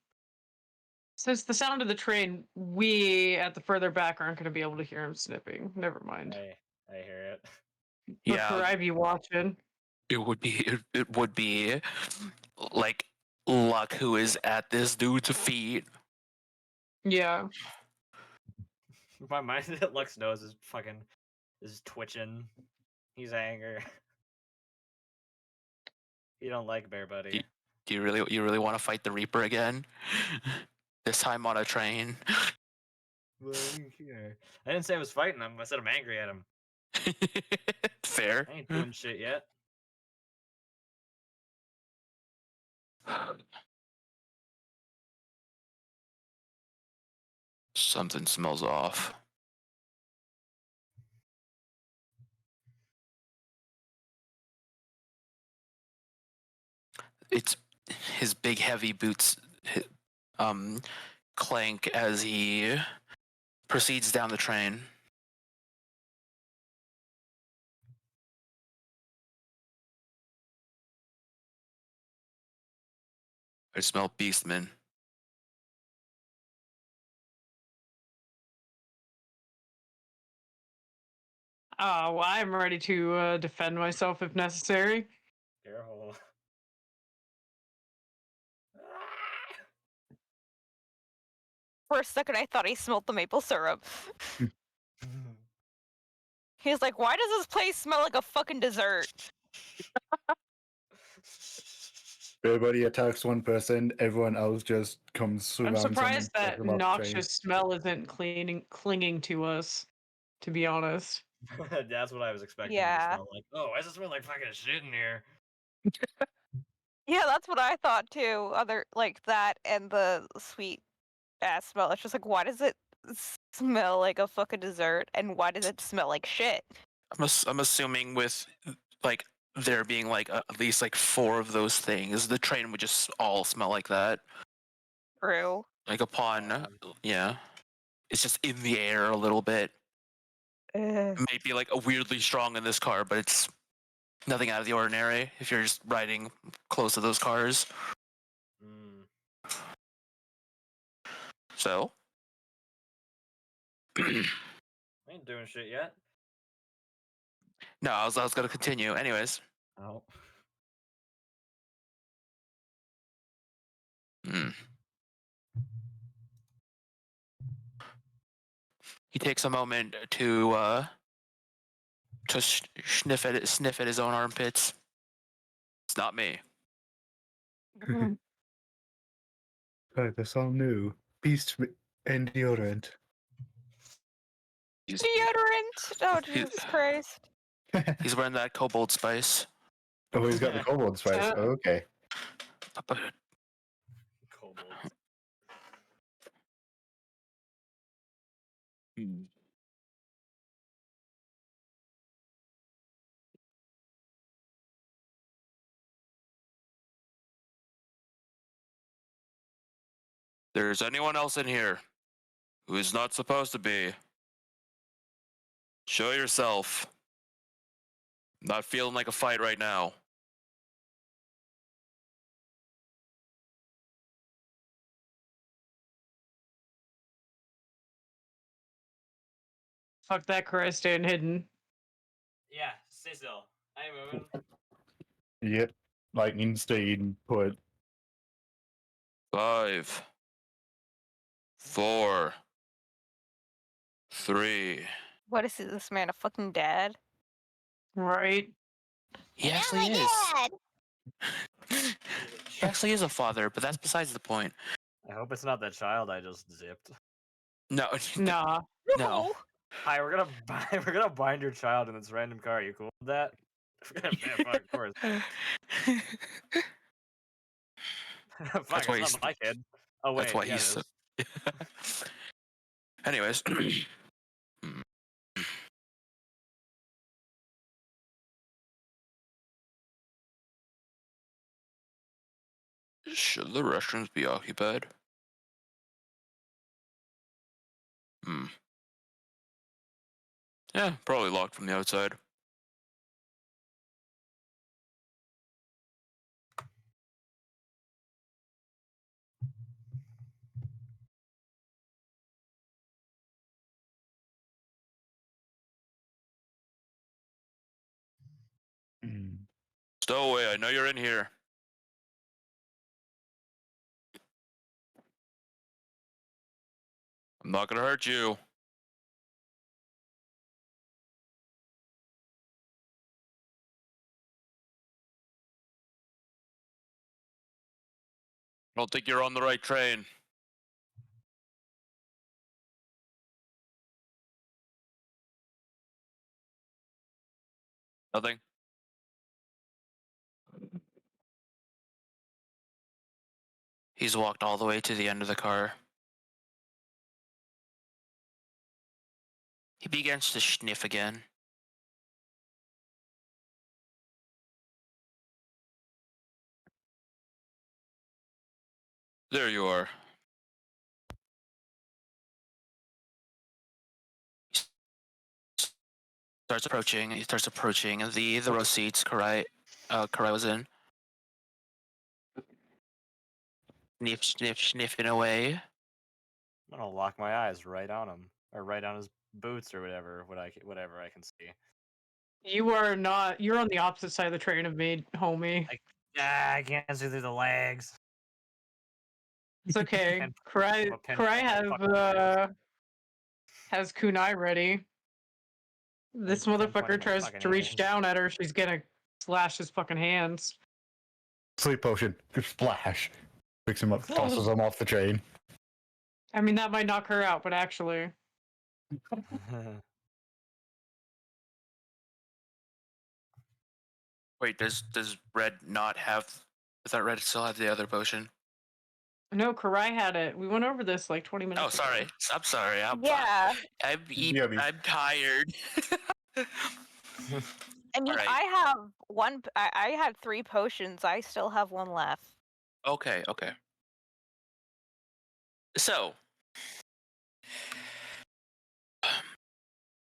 Since the sound of the train, we at the further back aren't going to be able to hear him snipping. Never mind. I hear it. But for Yeah, I be watching. it would be like Luck who is at this dude's feet. Yeah. My mind, Lux nose is twitching. He's angry. You don't like Bear Buddy. Do you really want to fight the Reaper again? This time on a train. Well, here. I didn't say I was fighting him. I said I'm angry at him. Fair. I ain't doing shit yet. Something smells off. It's his big heavy boots clank as he proceeds down the train. I smell Beastman. Well, I'm ready to defend myself if necessary. Careful. For a second, I thought he smelled the maple syrup. He's like, why does this place smell like a fucking dessert? Everybody attacks one person, everyone else just comes I'm surrounds them and surprised gets that them off the train. noxious smell isn't clinging to us, to be honest. That's what I was expecting Yeah. to smell like. Oh, why does it smell like fucking shit in here? Yeah, that's what I thought too. Other like that and the sweet ass smell. It's just like, why does it smell like a fucking dessert? And why does it smell like shit? I'm assuming with like there being like at least like 4 of those things, the train would just all smell like that. True. Like upon, Um, yeah, it's just in the air a little bit. Ugh. It may be like a weirdly strong in this car, but it's nothing out of the ordinary if you're just riding close to those cars. mm, So, I ain't doing shit yet. no, I was gonna continue. Anyways, Oh. mm. He takes a moment to to sniff at his own armpits. It's not me. Try this all new. Beast and deodorant. He's, Deodorant! Oh, Jesus Christ. he's wearing that kobold spice. Oh, he's got the kobold spice. Oh, okay. Kobolds. There's anyone else in here who is not supposed to be. Show yourself. Not feeling like a fight right now. Fuck that, Karai staying hidden. Yeah, stay still. I ain't moving. Yep. Lightning stayed put. 5, 4, 3. What is this man, a fucking dad? Right. He actually is. He actually is a father, but that's besides the point. I hope it's not that child I just zipped. No. Nah. No. Hi, we're gonna bind your child in this random car. Are you cool with that? Yeah, fuck, of course. Fuck, That's why it's not my kid. Oh wait, That's why yeah, he's. it is. Anyways. Should the restrooms be occupied? Yeah, probably locked from the outside. Stow away, I know you're in here. I'm not gonna hurt you. I don't think you're on the right train. Nothing? He's walked all the way to the end of the car. He begins to sniff again. There you are. He starts approaching the row seats Karai was in. Sniffing away. I'm gonna lock my eyes right on him, or right on his boots, or whatever I can see. You are not. You're on the opposite side of the train of me, homie. I can't see through the legs. It's okay. And Karai I'm a pinpoint has kunai ready. This motherfucker tries to reach down at her. She's gonna slash his fucking hands. Sleep potion. Splash. Picks him up, tosses him off the train. I mean, that might knock her out, but actually. Wait, does Red not have? I thought Red still had the other potion. No, Karai had it. We went over this like 20 minutes Oh, sorry. ago. I'm sorry. Yeah. I'm tired. I mean, Alright. I have one. I had 3 potions. I still have 1 left. Okay. So,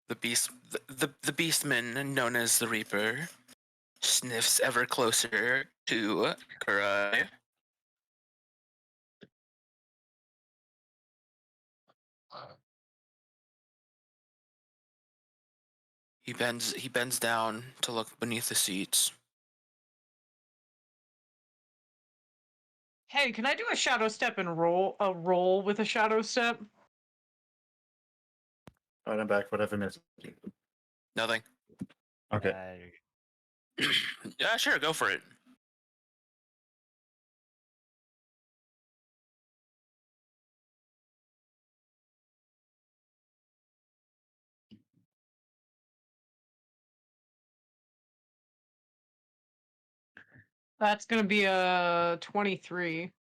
the beastman known as the Reaper sniffs ever closer to Karai. He bends down to look beneath the seats. Hey, can I do a shadow step and roll with a shadow step? Alright, I'm back. Whatever, miss. Nothing. Okay. Yeah, sure, go for it. That's gonna be a 23.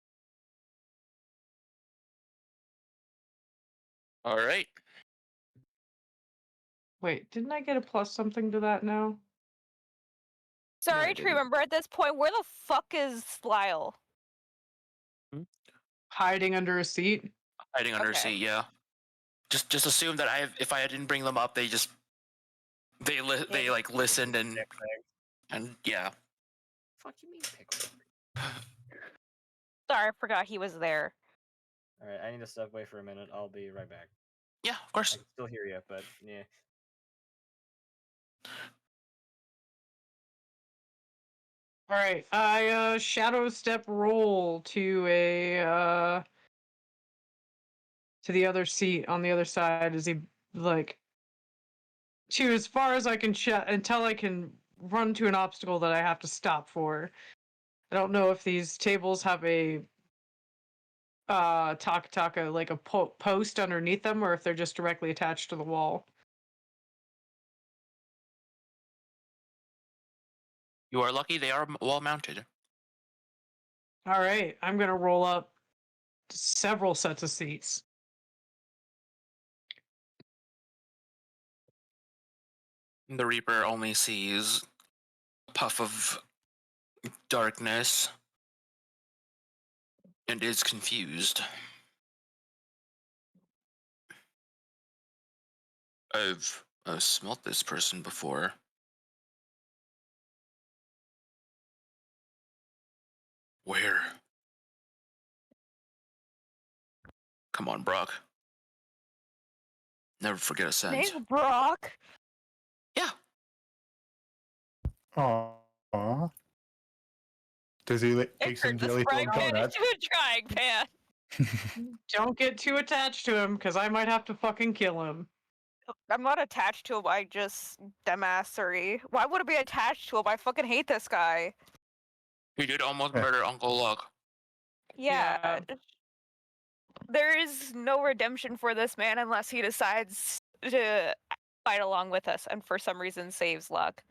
All right. Wait, didn't I get a plus something to that now? Sorry I to didn't. remember at this point, where the fuck is Lyle? Hiding under a seat. Hiding under a Okay. seat, yeah. Just assume that if I didn't bring them up, they like listened and yeah. Fuck you mean pickle? Sorry, I forgot he was there. All right, I need to step away for a minute. I'll be right back. Yeah, of I course. can still hear you, but yeah. All right, I shadow step roll to to the other seat on the other side. Is he like to as far as I can until I can run to an obstacle that I have to stop for. I don't know if these tables have a taka like a post underneath them, or if they're just directly attached to the wall. You are lucky they are wall mounted. All right, I'm gonna roll up several sets of seats. The Reaper only sees a puff of darkness and is confused. I've smelt this person before. Where? Come on, Brock. Never forget a scent. Name Brock. Yeah. Aww. Does he take It some turned the jelly frying filled pan donuts? into a drying pan. Don't get too attached to him, because I might have to fucking kill him. I'm not attached to him. I just dumbassery. Why would I be attached to him? I fucking hate this guy. He did almost Yeah. murder Uncle Luck. Yeah. There is no redemption for this man unless he decides to fight along with us and for some reason saves Luck.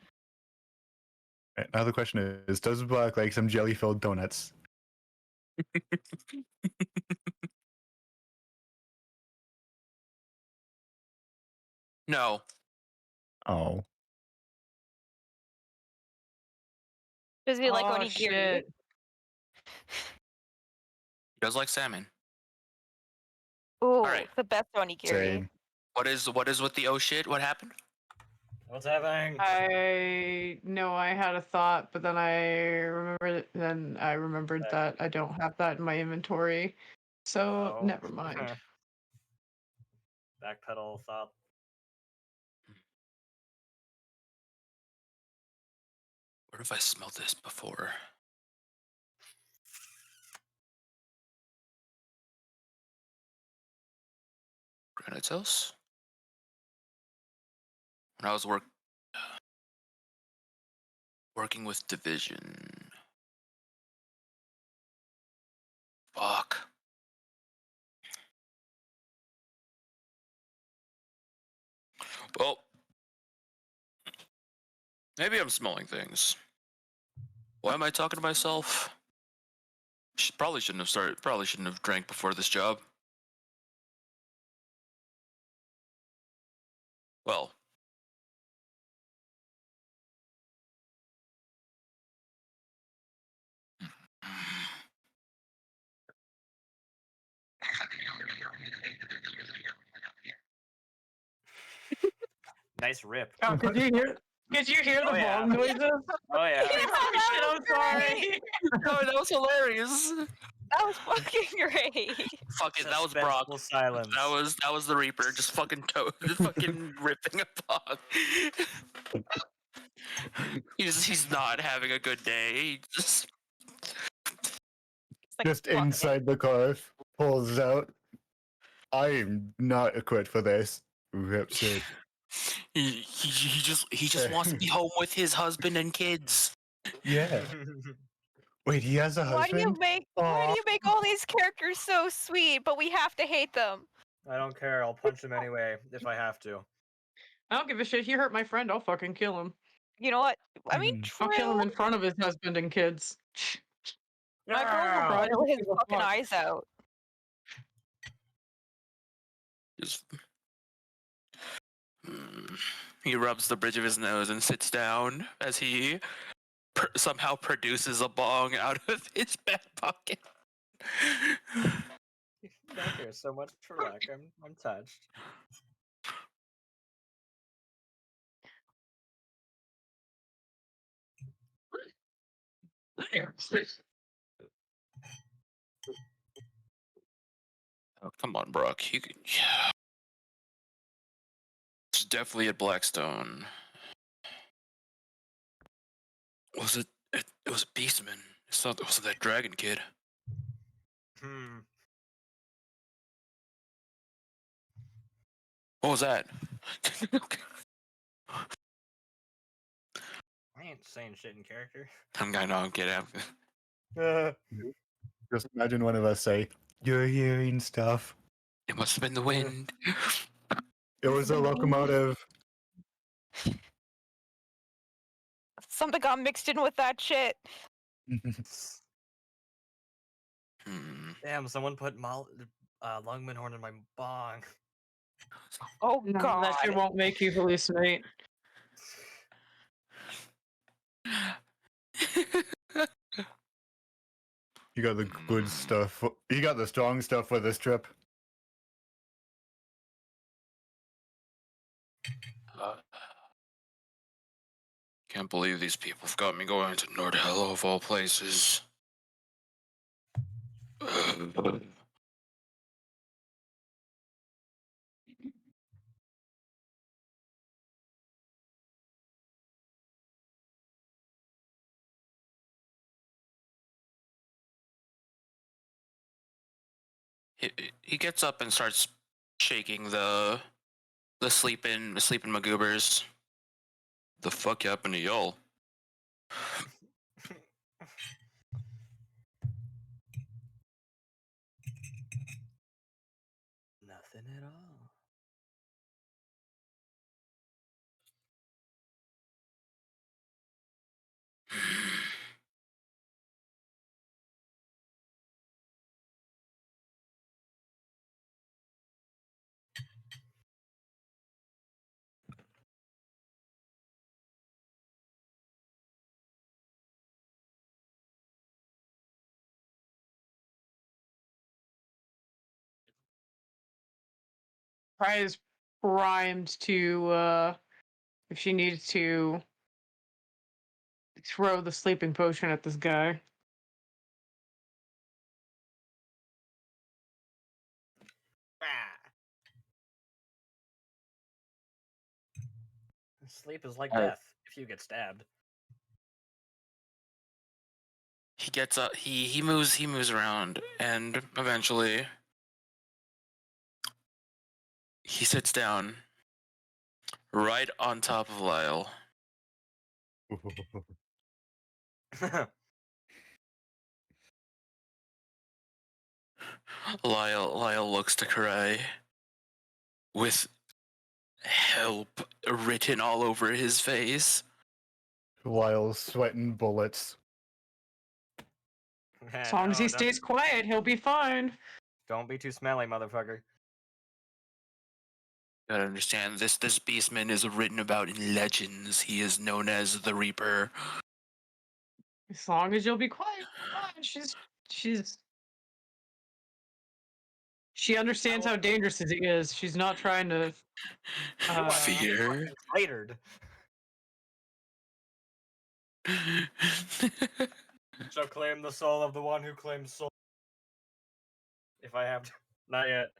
Right, now the question is, does Black like some jelly filled donuts? No. Oh. Does he like Oh onigiri? shit! He does like salmon. Ooh, right. the best onigiri. Same. What is with the oh shit? What happened? What's happening? I know I had a thought, but then I remembered that I don't have that in my inventory, so Oh. never mind. Backpedal thought. Where have I smelled this before? Granitos? When I was working with Division. Fuck. Well, maybe I'm smelling things. Why am I talking to myself? Probably shouldn't have drank before this job. Well. Nice rip. Oh, could you hear? Could you hear the Oh, yeah. bong noises? Oh yeah. Yeah, Oh shit! I'm sorry. Oh, that was hilarious. That was fucking great. Fuck it, that was Brock. Suspenseful silence. That was the Reaper, just fucking fucking ripping a bong. He's not having a good day. He just Like, Just fuck it. inside the car, pulls it out. I am not equipped for this. Rips it. He just wants to be home with his husband and kids. Yeah. Wait, he has a Why do you husband? make all these characters so sweet, but we have to hate them? I don't care. I'll punch him anyway if I have to. I don't give a shit. He hurt my friend. I'll fucking kill him. You know what? I mean, Mhm. I'll kill him true. in front of his husband and kids. My girl will I battle don't his give a fucking fuck. eyes out. Just- He rubs the bridge of his nose and sits down as he somehow produces a bong out of his back pocket. Thank you so much for luck. I'm touched. Oh, come on, Brooke. You can. Yeah. It's definitely at Blackstone. Was it? It was a Beastman. It's not. It wasn't that dragon kid. Hmm. What was that? I ain't saying shit in character. I'm gonna get out. Just imagine one of us say, "You're hearing stuff." It must have been the wind. It was a locomotive. Something got mixed in with that shit. Hmm. Damn, someone put Lungman horn in my bong. Oh No, god. that shit won't make you hallucinate. You got the good stuff. You got the strong stuff for this trip. Can't believe these people have got me going to Nordhello of all places. He gets up and starts shaking the sleeping Magoobers. The fuck happened to y'all? Nothing at all. Probably is primed to, if she needed to, throw the sleeping potion at this guy. Ah. Sleep is like Alright. death if you get stabbed. He gets up. He moves around, and eventually he sits down right on top of Lyle. Lyle looks to Karai with help written all over his face. Lyle's sweating bullets. As long as he No, stays quiet, he'll be fine. don't be too smelly, motherfucker. Gotta understand this beastman is written about in legends. He is known as the Reaper. As long as you'll be quiet, fine. She understands how dangerous he is. She's not trying to. Fear. Latered. Shall claim the soul of the one who claims soul. If I have to. Not yet.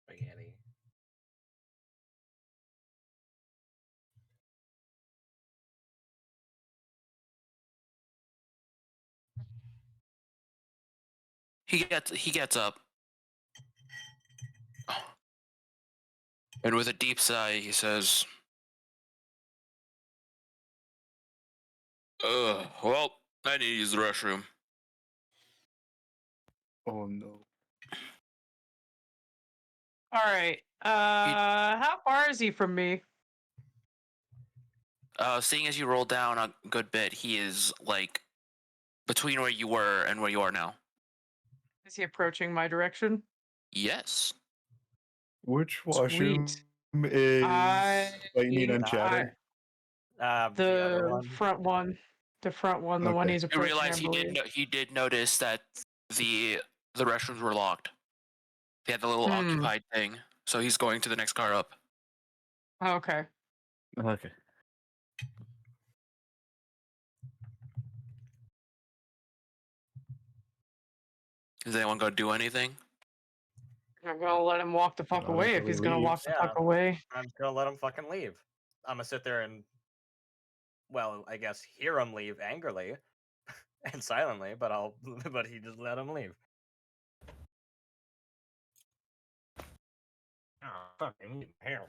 Spaghetti. He gets up. And with a deep sigh, he says, well, I need to use the restroom. Oh no. All right. How far is he from me? Seeing as you roll down a good bit, he is like between where you were and where you are now. Is he approaching my direction? Yes. Which Sweet. washroom is I- Lightning and Chatter? The other The one. front one. The front one, the one Okay. he's You approaching, realize I believe. he did notice that the restrooms were locked. They had the little Hmm. occupied thing, so he's going to the next car up. Okay. Okay. Is anyone going to do anything? I'm gonna let him walk the fuck Not away until if he he's gonna walk leaves. the Yeah. fuck away. I'm just gonna let him fucking leave. I'm gonna sit there and, well, I guess hear him leave angrily and silently, but but he just let him leave. Oh, fucking hell.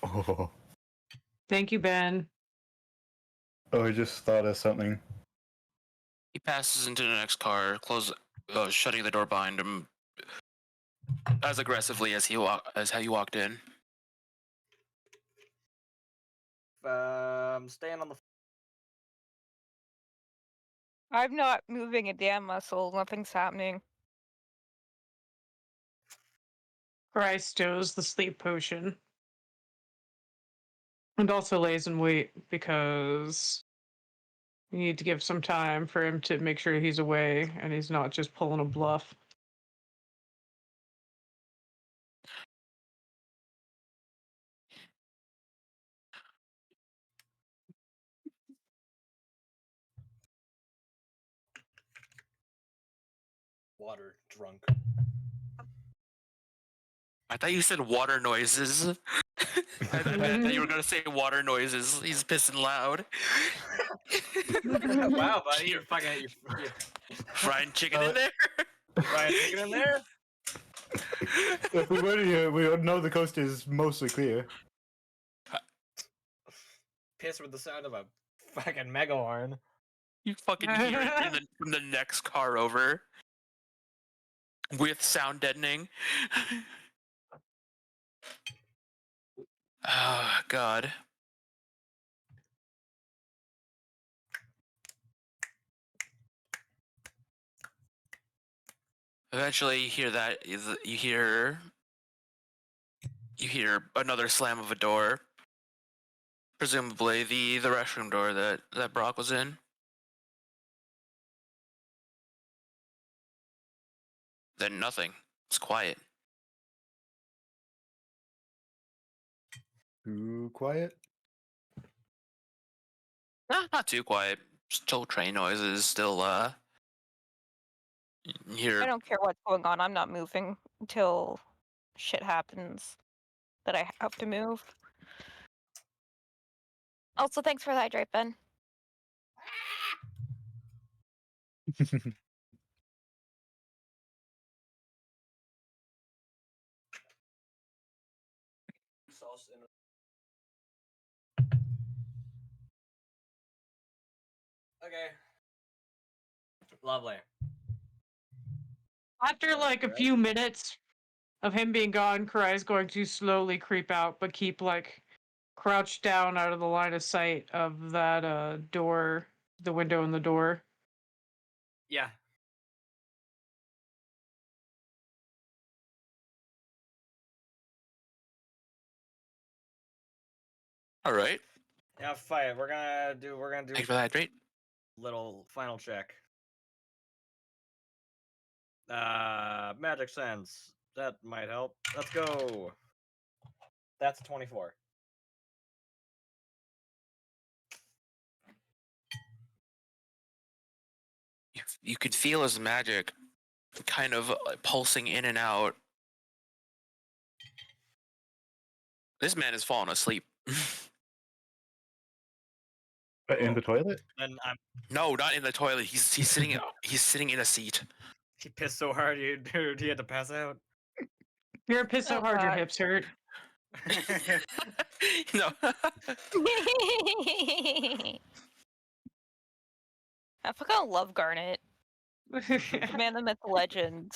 Oh. Thank you, Ben. Oh, I just thought of something. He passes into the next car, shutting the door behind him as aggressively as as how you walked in. Staying on the. I'm not moving a damn muscle. Nothing's happening. Christ stows the sleep potion. And also lays in wait because you need to give some time for him to make sure he's away and he's not just pulling a bluff. Water drunk. I thought you said water noises. I thought you were going to say water noises. He's pissing loud. Wow, buddy, you fucking you Frying chicken in there? fried chicken in there? If we were here, we would know the coast is mostly clear. Piss with the sound of a fucking mega horn. You fucking hear it from the next car over. With sound deadening. Oh, God. Eventually, you hear that. You hear another slam of a door. Presumably the restroom door that Brock was in. Then nothing. It's quiet. Too quiet. Not too quiet. Still train noises. Still you hear. I don't care what's going on. I'm not moving until shit happens that I have to move. Also, thanks for the hydrate, Ben. Okay. Lovely. After like a few minutes of him being gone, Karai's going to slowly creep out, but keep like crouched down out of the line of sight of that door, the window in the door. Yeah. All right. Yeah, fight. We're gonna do Thank you for that, hydrate. little final check. Magic sense. That might help. Let's go. That's 24. You could feel his magic kind of pulsing in and out. This man is falling asleep. In the toilet? And No, not in the toilet. He's sitting he's sitting in a seat. he pissed so hard, dude, he had to pass out. You're pissed so Oh, hard your God. hips hurt. no. I fucking love Garnet. The man, the myth, the legend.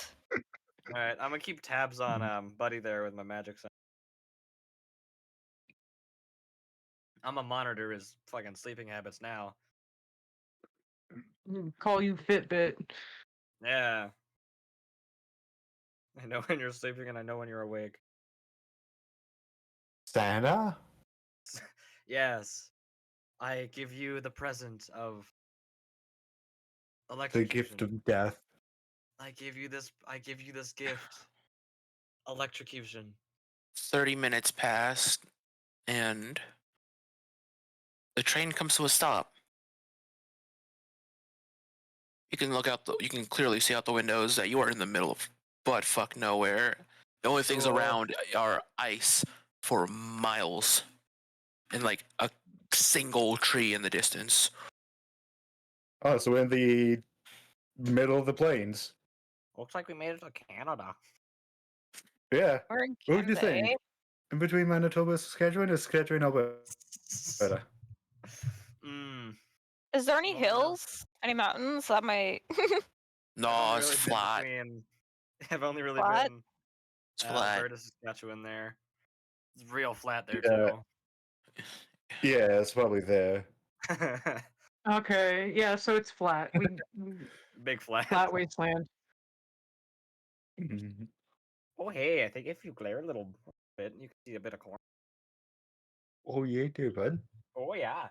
Alright, I'm gonna keep tabs on Buddy there with my magic sense. I'm gonna monitor his fucking sleeping habits now. Call you Fitbit. Yeah. I know when you're sleeping and I know when you're awake. Santa? Yes. I give you the present of The electrocution. gift of death. I give you this gift. Electrocution. 30 minutes passed, and the train comes to a stop. You can look out. You can clearly see out the windows that you are in the middle of butt fuck nowhere. The only things Cool. around are ice for miles, and like a single tree in the distance. Oh, so we're in the middle of the plains. Looks like we made it to Canada. Yeah. We're in What would you Canada, eh? think? In between Manitoba and Saskatchewan, is Saskatchewan Alberta? Mmm. Is there any Well, yeah. hills? Any mountains? That might. No, it's flat. I've only really Flat? been It's flat. Alberta, Saskatchewan there. It's real flat there Yeah. too. Yeah, it's probably there. Okay, yeah, so it's flat. Big flat. Flat wasteland. Mhm. Oh hey, I think if you glare a little bit, you can see a bit of corn. Oh, yeah, too, bud. Oh yeah.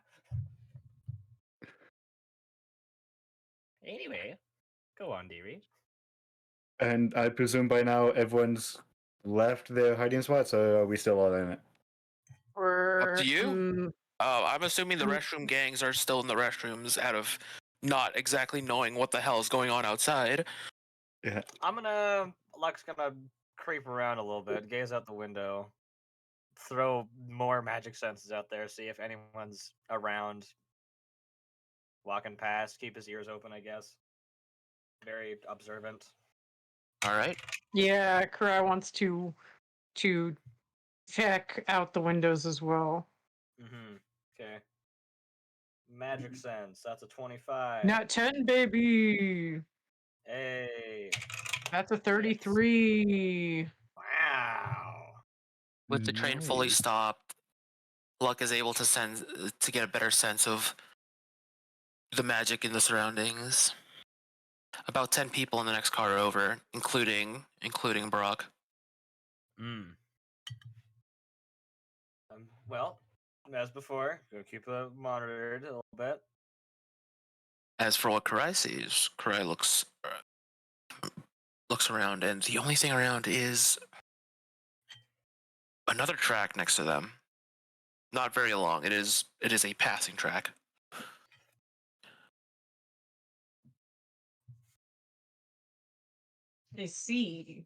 Anyway, go on, dearie. And I presume by now everyone's left their hiding spots, or are we still all in it? Or Up to you. I'm assuming the restroom gangs are still in the restrooms out of not exactly knowing what the hell is going on outside. Yeah. Luck's gonna creep around a little bit, gaze out the window, throw more magic senses out there, see if anyone's around, walking past, keep his ears open, I guess. Very observant. All right. yeah, Karai wants to check out the windows as well. Mm-hmm. Okay. Magic sense. That's a 25. Not 10, baby. Hey. That's a 33. Wow. With the train fully Nice. stopped, Luck is able to get a better sense of the magic in the surroundings. About 10 people in the next car over, including Brock. Mm. Well, as before, go keep it monitored a little bit. As for what Karai sees, Karai looks around, and the only thing around is another track next to them. Not very long. It is a passing track. I see.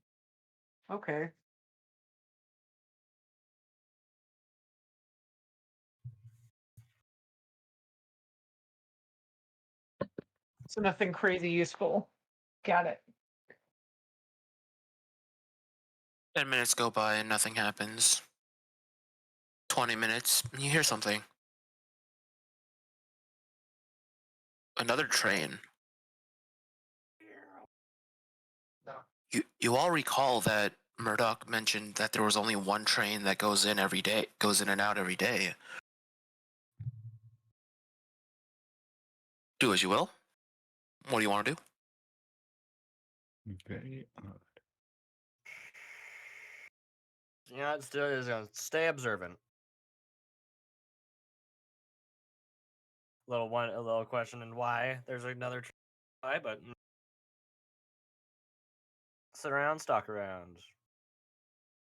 Okay. So nothing crazy useful. Got it. 10 minutes go by and nothing happens. 20 minutes, and you hear something. Another train. You all recall that Murdoch mentioned that there was only one train that goes in and out every day. Do as you will. What do you want to do? Very odd. Yeah, it still is gonna stay observant. A little question and why there's another try, but sit around, stalk around.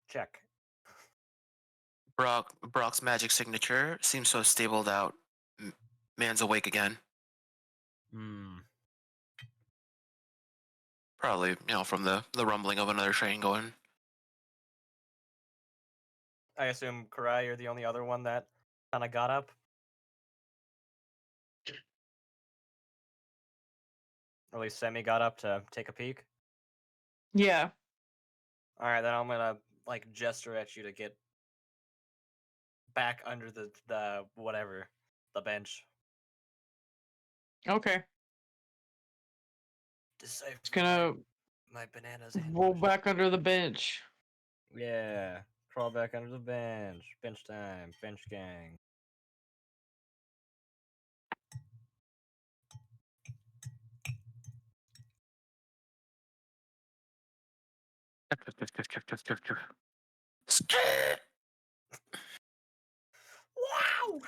Check. Brock's magic signature seems to have stabled out. Man's awake again. Hmm. Probably, from the rumbling of another train going. I assume Karai, you're the only other one that kind of got up. Or at least semi got up to take a peek. Yeah. All right, then I'm gonna like gesture at you to get back under the whatever, the bench. Okay. Decipher It's gonna my bananas. roll back under the bench. Yeah, crawl back under the bench. Bench time. Bench gang. Wow!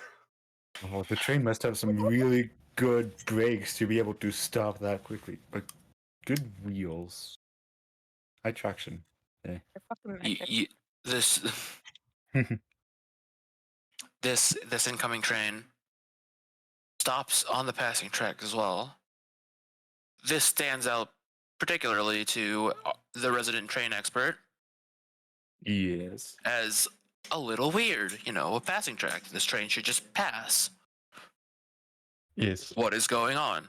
Oh, the train must have some really good brakes to be able to stop that quickly. But good wheels. High traction. They're fucking You, metric. you, this this incoming train stops on the passing track as well. This stands out particularly to the resident train expert Yes. as a little weird. You know, a passing track. This train should just pass. Yes. What is going on?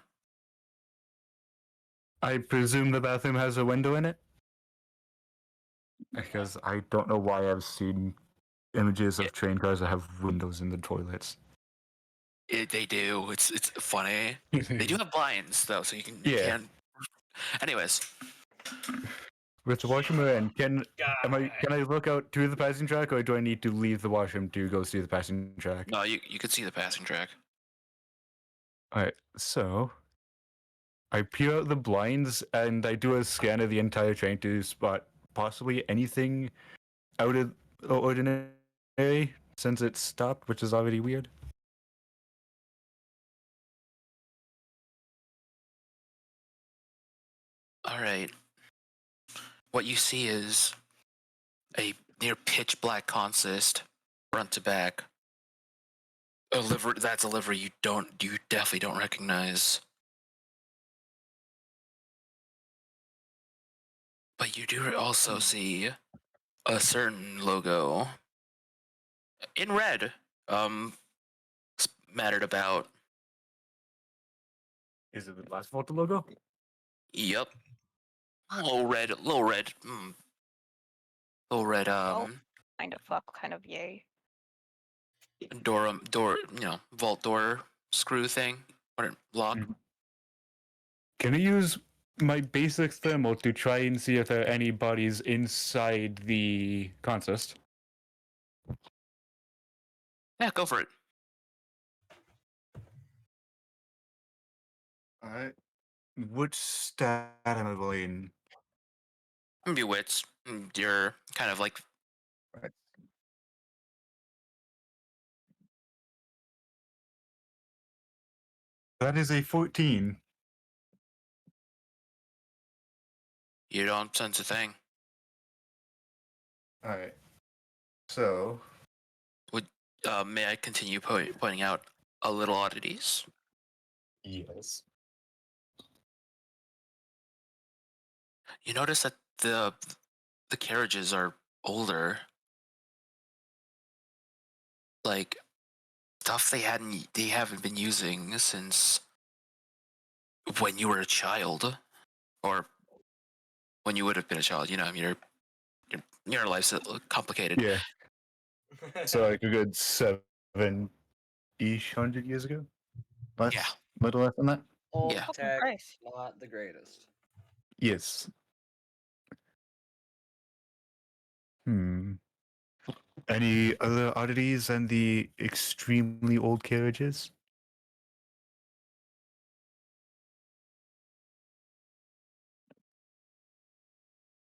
I presume the bathroom has a window in it? Because I don't know why I've seen images of train cars that have windows in the toilets. They do. It's funny. They do have blinds though, so you can Yeah. can. Anyways, With the washroom in, can I look out to the passing track, or do I need to leave the washroom to go see the passing track? no, you could see the passing track. Alright, so I peer out the blinds and I do a scan of the entire train to spot possibly anything out of the ordinary since it stopped, which is already weird. All right. What you see is a near pitch black consist, front to back. A livery that's a livery you definitely don't recognize. But you do also see a certain logo in red. Mattered about. Is it the last photo logo? Yep. Little red. Little red. Little red. Kind of fuck, kind of yay. Door. You know, vault door screw thing. Or lock. Can I use my basic thermal to try and see if there are any bodies inside the consist? Yeah, go for it. Alright. Which stat am I rolling? Maybe wits. You're kind of like Right. That is a 14. you don't sense a thing. Alright. So. May I continue pointing out a little oddities? Yes. You notice that the carriages are older. Like stuff they haven't been using since when you were a child, or when you would have been a child. You know, I mean, your life's complicated. Yeah. So like a good 7-ish hundred years ago? Less? Yeah. Little less than that? Old Yeah. Fucking tech, Christ. not the greatest. Yes. Any other oddities than the extremely old carriages?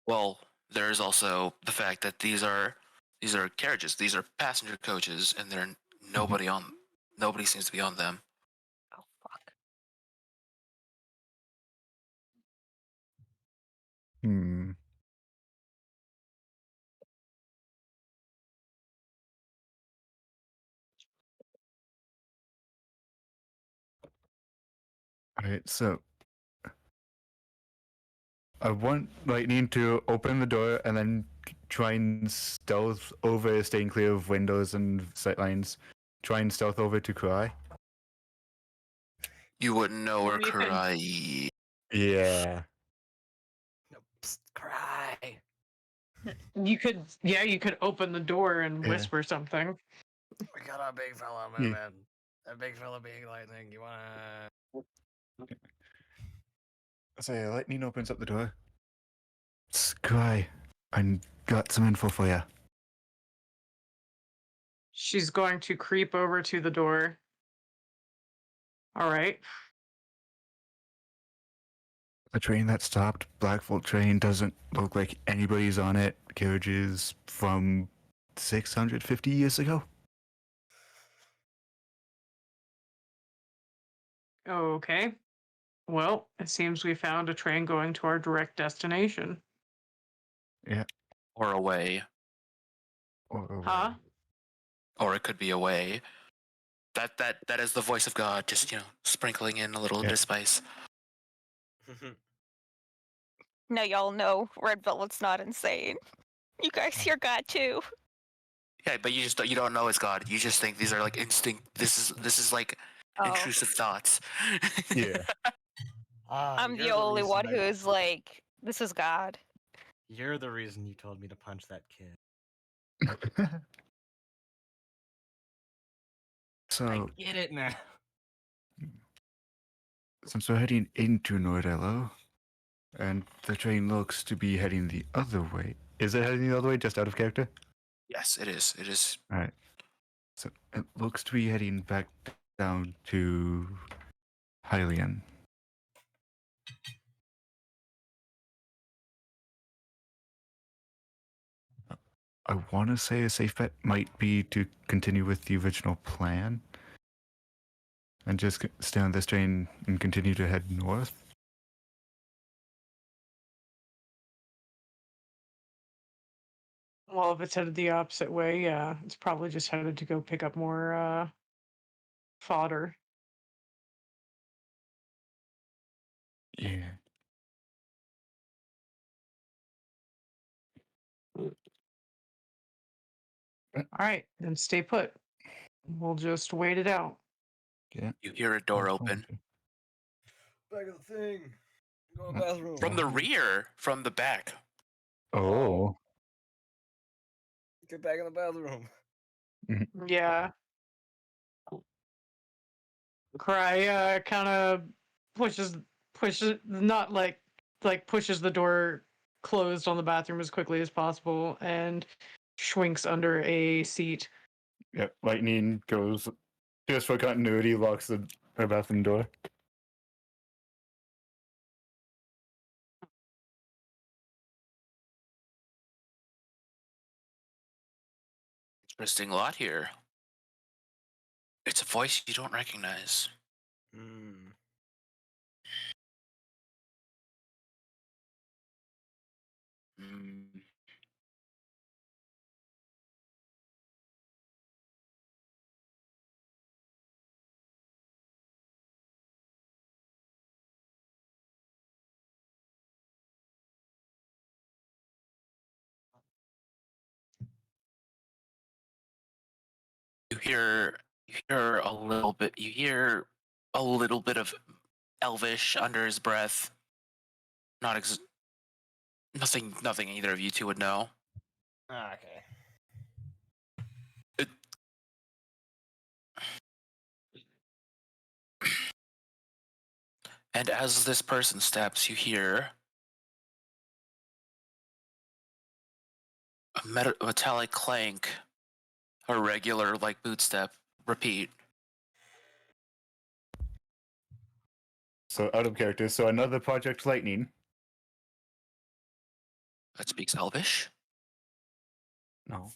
Well, there's also the fact that these are carriages. These are passenger coaches, and nobody seems to be on them. Oh fuck. Hmm. Alright, so I want Lightning to open the door and then try and stealth over, staying clear of windows and sightlines. Try and stealth over to Kurai. You wouldn't know where You can- Kurai. Yeah. No, psst, cry. You could open the door and Yeah. whisper something. We got a big fella Yeah. moving. A big fella being lightning. You wanna? So yeah, Lightning opens up the door. Sky, I got some info for you. She's going to creep over to the door. All right. The train that stopped, Blackfoot train, doesn't look like anybody's on it. Carriage is from 650 years ago. Okay. Well, it seems we found a train going to our direct destination. Yeah. Or away. Or Huh? Or it could be away. That is the voice of God, just sprinkling in a little bit of spice. Now y'all know Red Velvet's not insane. You guys hear God too. Yeah, but you don't know it's God. You just think these are like instinct. This is like Oh. intrusive thoughts. Yeah. I'm the You're only reason one I- who is like, this is God. You're the reason you told me to punch that kid. I So, get it now. since we're heading into Nordello, and the train looks to be heading the other way. Is it heading the other way, just out of character? Yes, it is. It is. Alright. So, it looks to be heading back down to Hylian. I want to say a safe bet might be to continue with the original plan and just stay on this train and continue to head north. Well, if it's headed the opposite way, yeah, it's probably just headed to go pick up more fodder. Yeah. All right, then stay put. We'll just wait it out. Yeah. You hear a door open Back of the thing. Go to the Uh, bathroom. from the rear, from the back. Oh. Get back in the bathroom. Yeah. Cry kind of pushes not like pushes the door closed on the bathroom as quickly as possible and shrinks under a seat. Yep. Lightning goes just for continuity, locks the bathroom door. Interesting lot here. It's a voice you don't recognize. Hmm. Mm. You hear a little bit. You hear a little bit of Elvish under his breath. Nothing either of you two would know. Okay. And as this person steps, you hear a metallic clank, a regular like boot step. Repeat. So out of character. So another Project Lightning. That speaks Elvish. No.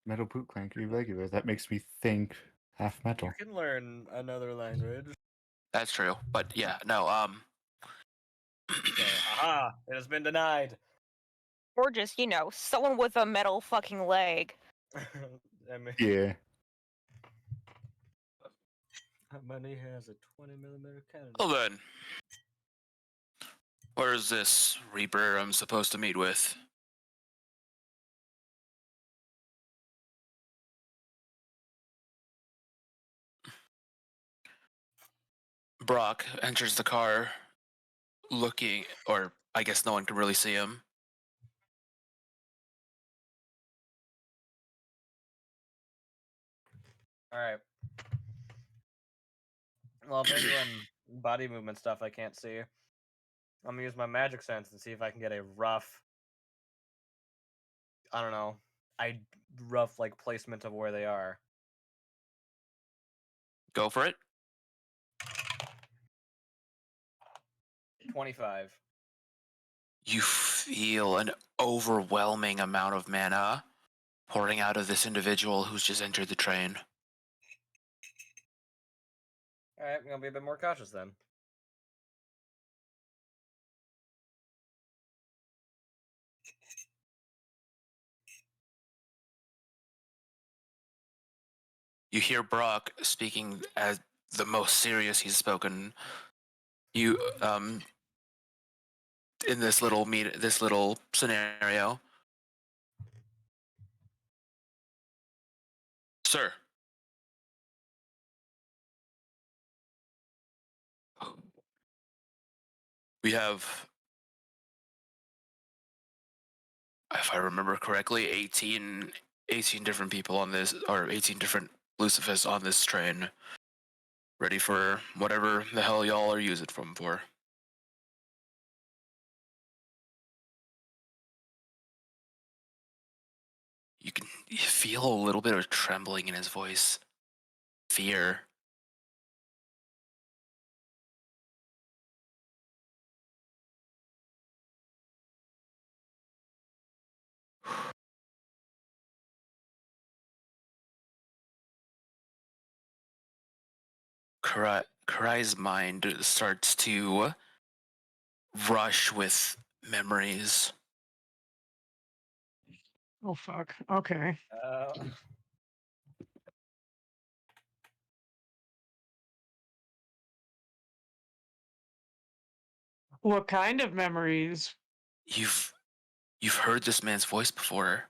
Metal boot clank, irregular. That makes me think half metal. You can learn another language. That's true. But yeah, no. Say, haha, it has been denied. Or just, someone with a metal fucking leg. I mean, Yeah. how many has a 20mm cannon? Well then, where's this Reaper I'm supposed to meet with? Brock enters the car, looking, or I guess no one can really see him. All right. Well, if they're doing body movement stuff I can't see, I'm gonna use my magic sense and see if I can get a rough, I don't know, rough like placement of where they are. Go for it. 25. You feel an overwhelming amount of mana pouring out of this individual who's just entered the train. All right, I'm gonna be a bit more cautious then. You hear Brock speaking as the most serious he's spoken. You in this little scenario. Sir. We have, if I remember correctly, 18 different people on this, or 18 different Lucifers on this train, ready for whatever the hell y'all are using them for. You can feel a little bit of trembling in his voice. Fear. Karai's mind starts to rush with memories. Oh fuck. Okay. What kind of memories? You've heard this man's voice before.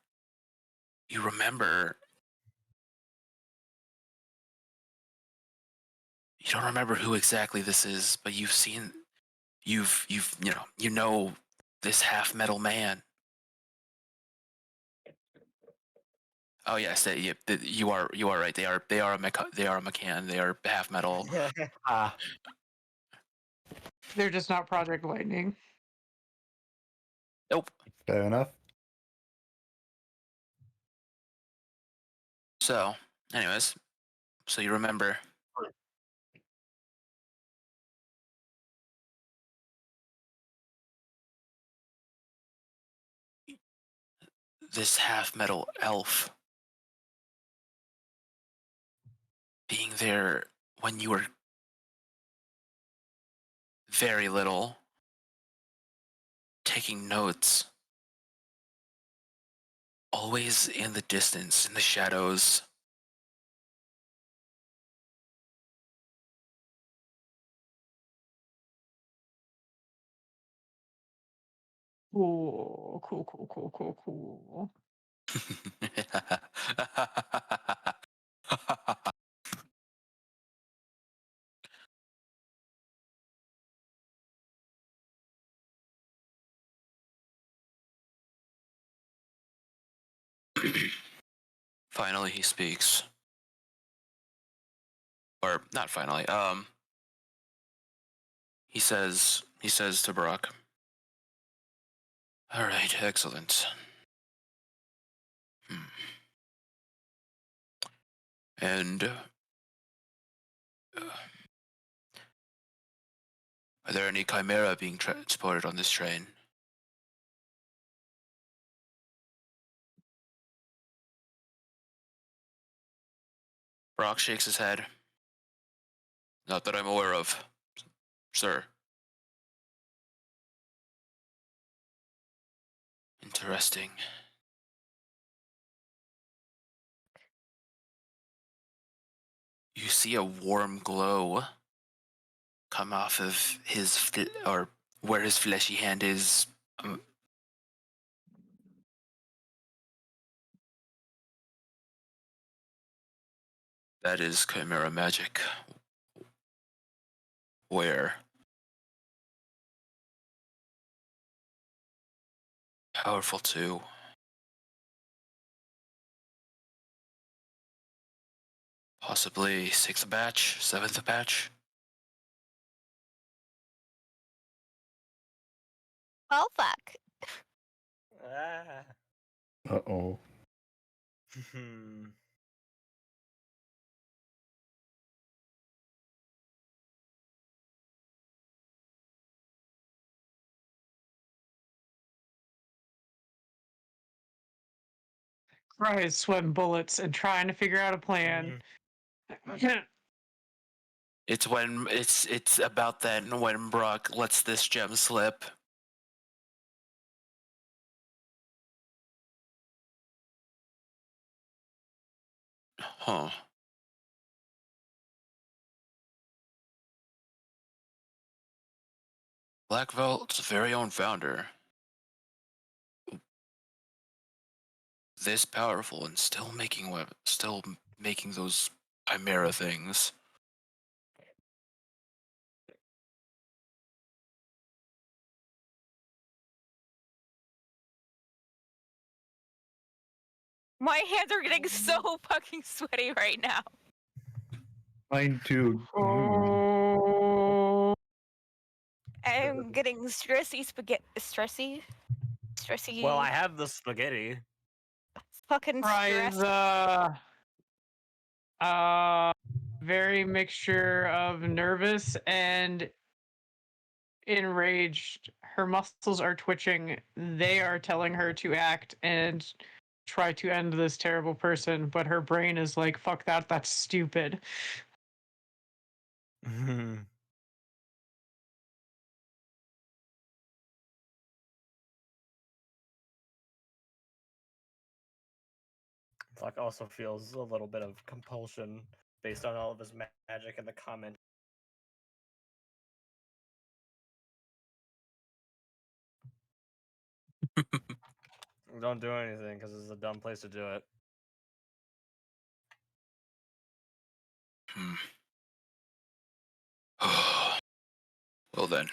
You remember. You don't remember who exactly this is, but you've you know this half metal man. Oh yes, you are right. They are a McCann. They are half metal. Ah, They're just not Project Lightning. Nope. fair enough. So, anyways, so you remember. This half metal elf being there when you were very little, taking notes, always in the distance, in the shadows. Cool. Cool. Finally, he speaks. Or not finally. He says to Brock. All right, excellent. And are there any chimera being transported on this train? Brock shakes his head. Not that I'm aware of, sir. Interesting. You see a warm glow come off of his, or where his fleshy hand is. That is chimera magic. Where? Powerful too. Possibly 6th batch, 7th batch. Oh fuck. Ah. Uh-oh. Hmm. Cries, sweating bullets, and trying to figure out a plan. It's about then when Brock lets this gem slip. Huh. Black Velt's very own founder. This powerful and still making those chimera things. My hands are getting so fucking sweaty right now. Mine too. Oh. I'm getting stressy. Well, I have the spaghetti. Fucking Cries, stressed. very mixture of nervous and enraged. Her muscles are twitching. They are telling her to act and try to end this terrible person, but her brain is like, fuck that, that's stupid. Fuck also feels a little bit of compulsion based on all of his magic in the comment. Don't do anything because it's a dumb place to do it. Well then.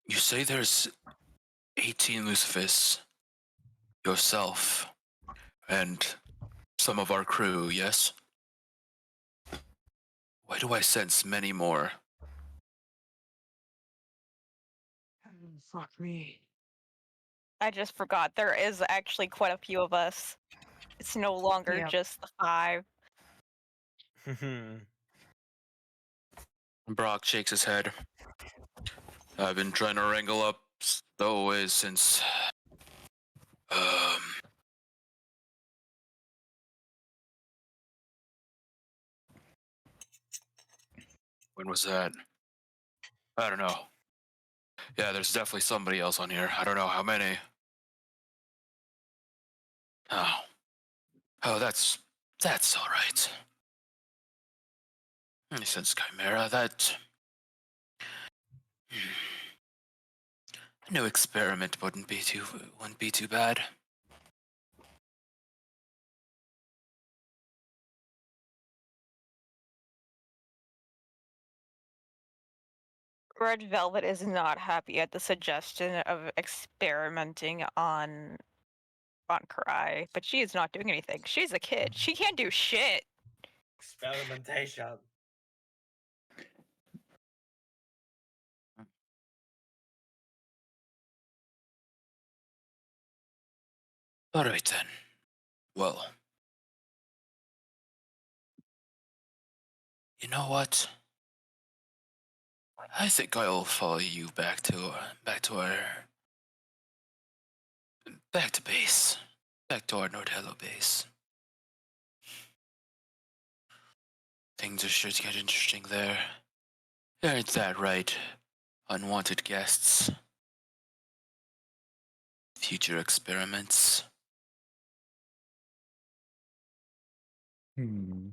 You say there's 18 Lucifus, yourself, and some of our crew, yes? Why do I sense many more? Fuck me. I just forgot there is actually quite a few of us. It's no longer Yep. just the 5. Brock shakes his head. I've been trying to wrangle up stowaways since... When was that? I don't know. Yeah, there's definitely somebody else on here. I don't know how many. Oh. Oh, that's all right. Since Chimera, that... No experiment wouldn't be too bad. Red Velvet is not happy at the suggestion of experimenting on Karai, but she is not doing anything. She's a kid. She can't do shit. Experimentation. All right then. Well, you know what? I think I'll follow you back to base, back to our Nordello base. Things are sure to get interesting there. Ain't that right? Unwanted guests. Future experiments. Hmm.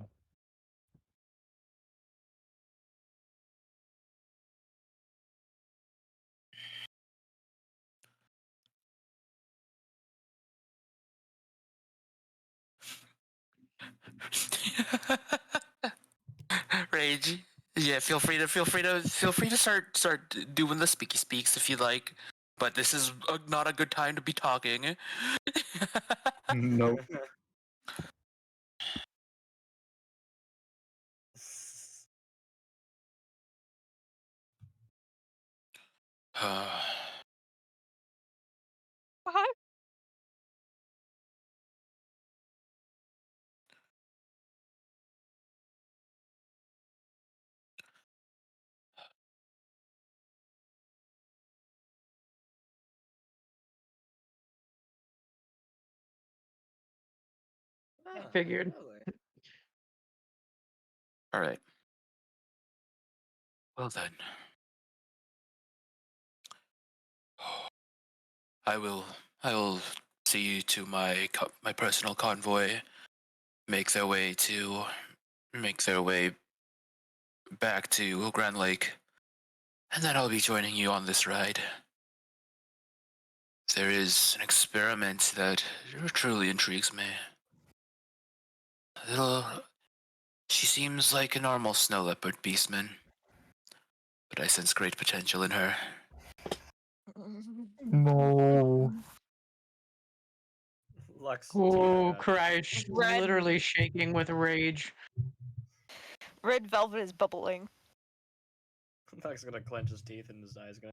Rage. Yeah, feel free to start doing the speaky speaks if you like. but this is not a good time to be talking. Nope. What? Ah, Figured. lovely. All right. Well then, I will. I will see you to my personal convoy. Make their way back to Grand Lake, and then I'll be joining you on this ride. There is an experiment that truly intrigues me. Little, she seems like a normal snow leopard beastman, but I sense great potential in her. No. Lux Oh, Tora cry, Red literally shaking with rage. red velvet is bubbling. Lux gonna clench his teeth and his eyes gonna.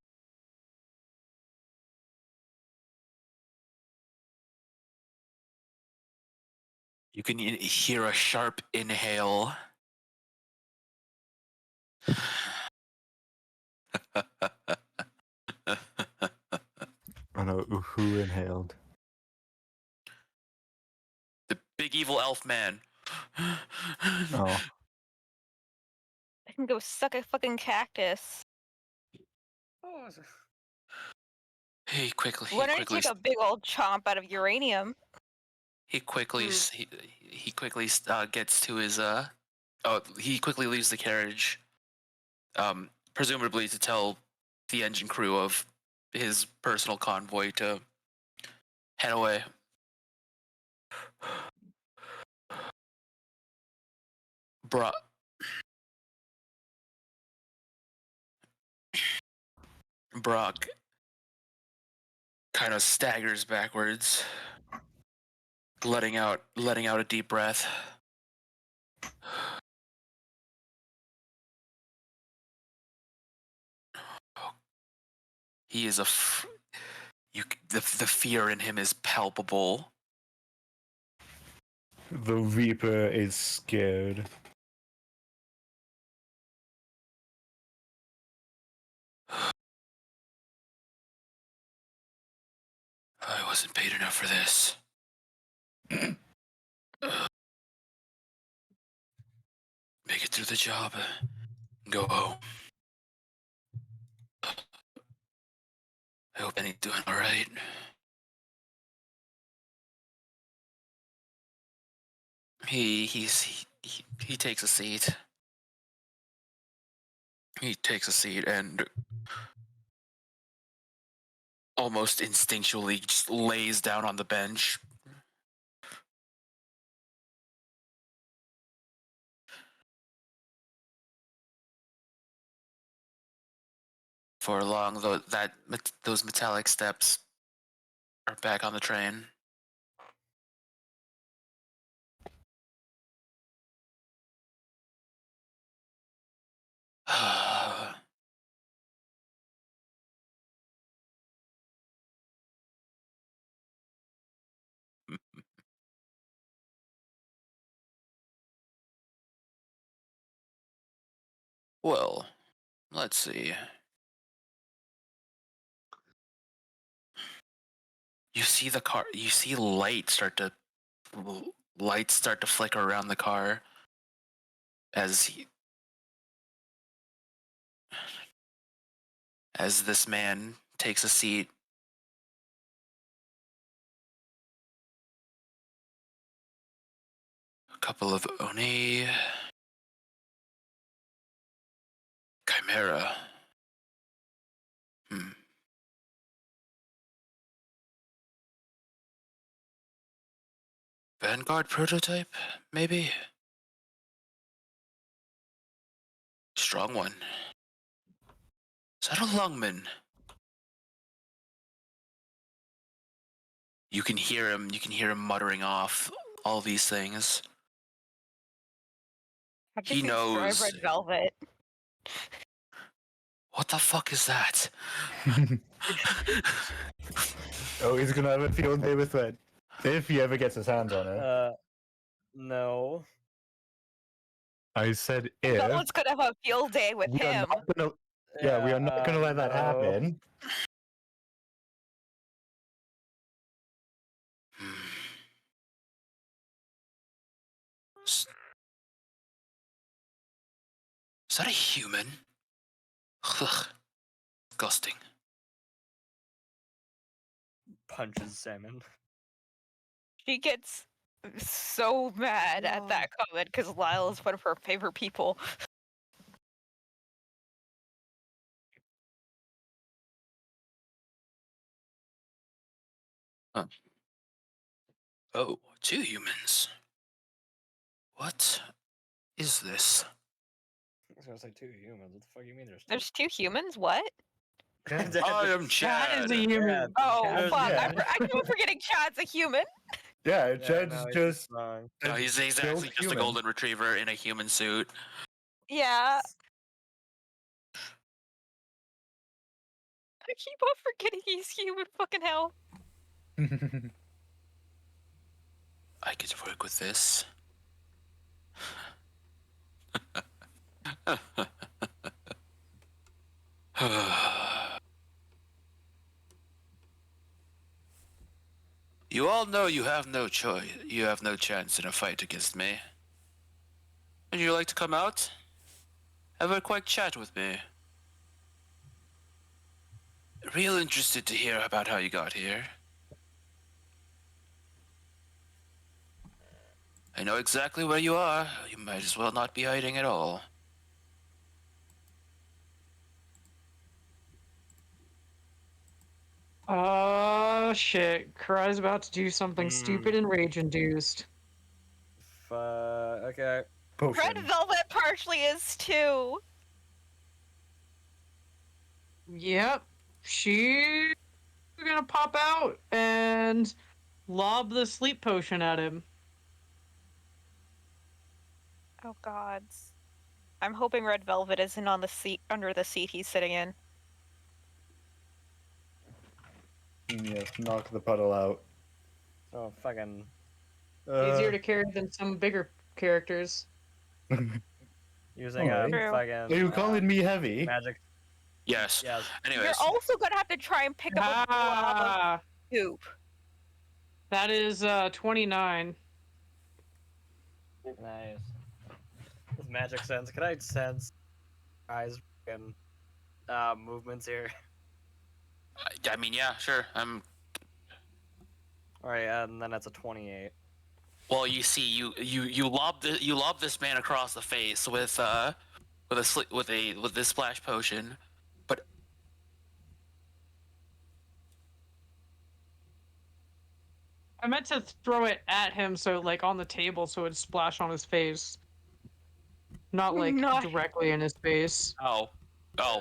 You can hear a sharp inhale. I know who inhaled. The big evil elf man. Oh. I can go suck a fucking cactus. Oh, He quickly, Why don't you take a big old chomp out of uranium? he quickly, he quickly gets to his he quickly leaves the carriage, presumably to tell the engine crew of his personal convoy to head away. Brock, Brock kind of staggers backwards, letting out a deep breath. He is the fear in him is palpable. The Reaper is scared. I wasn't paid enough for this. Make it through the job. Go home. I hope Benny's doing all right. He takes a seat. He takes a seat and almost instinctually just lays down on the bench. For long, those metallic steps are back on the train. Well, let's see. You see the car. You see lights start to flicker around the car as this man takes a seat. A couple of Oni Chimera. Vanguard prototype, maybe? Strong one. Is that a Lungman? You can hear him. You can hear him muttering off all these things. Have to He subscribe knows. Red Velvet. What the fuck is that? Oh, he's gonna have a field day with Red. If he ever gets his hands on her. No. I said No if. one's gonna have a field day with We are him. not gonna. Yeah, we are not gonna let that no. happen. Is that a human? Ugh. Disgusting. Punches Salmon. She gets so mad at that comment because Lyle is one of her favorite people. Oh, 2 humans. What is this? I was gonna say 2 humans. What the fuck do you mean there's 2? There's 2 humans? What? I am That Chad. is a human. Oh, Chad, fuck. yeah. I keep forgetting Chad's a human. Yeah, Yeah, Jed's no, he's just. wrong. No, he's built actually just a human. golden retriever in a human suit. Yeah. I keep on forgetting he's human. Fucking hell. I get to work with this. You all know you have no choice. You have no chance in a fight against me. Would you like to come out? Have a quick chat with me. Real interested to hear about how you got here. I know exactly where you are. You might as well not be hiding at all. Shit. Karai's about to do something stupid and rage-induced. Okay. Red Potion. Velvet partially is too. Yep. She's gonna pop out and lob the sleep potion at him. Oh gods. I'm hoping Red Velvet isn't on the seat under the seat he's sitting in. Yes, knock the puddle out. Oh, fucking. Easier to carry than some bigger characters. Using Alright. True. Are fucking. you calling me heavy? Magic. Yes. Yes. Anyways, You're also gonna have to try and pick up a blob of Ah, goop. that is 29. Nice. With magic sense, can I sense eyes fucking movements here? I mean, yeah, sure. Alright, and then that's a 28. Well, you see, you lob this man across the face with this splash potion, but I meant to throw it at him so like on the table so it'd splash on his face. Not like Not- directly in his face. oh,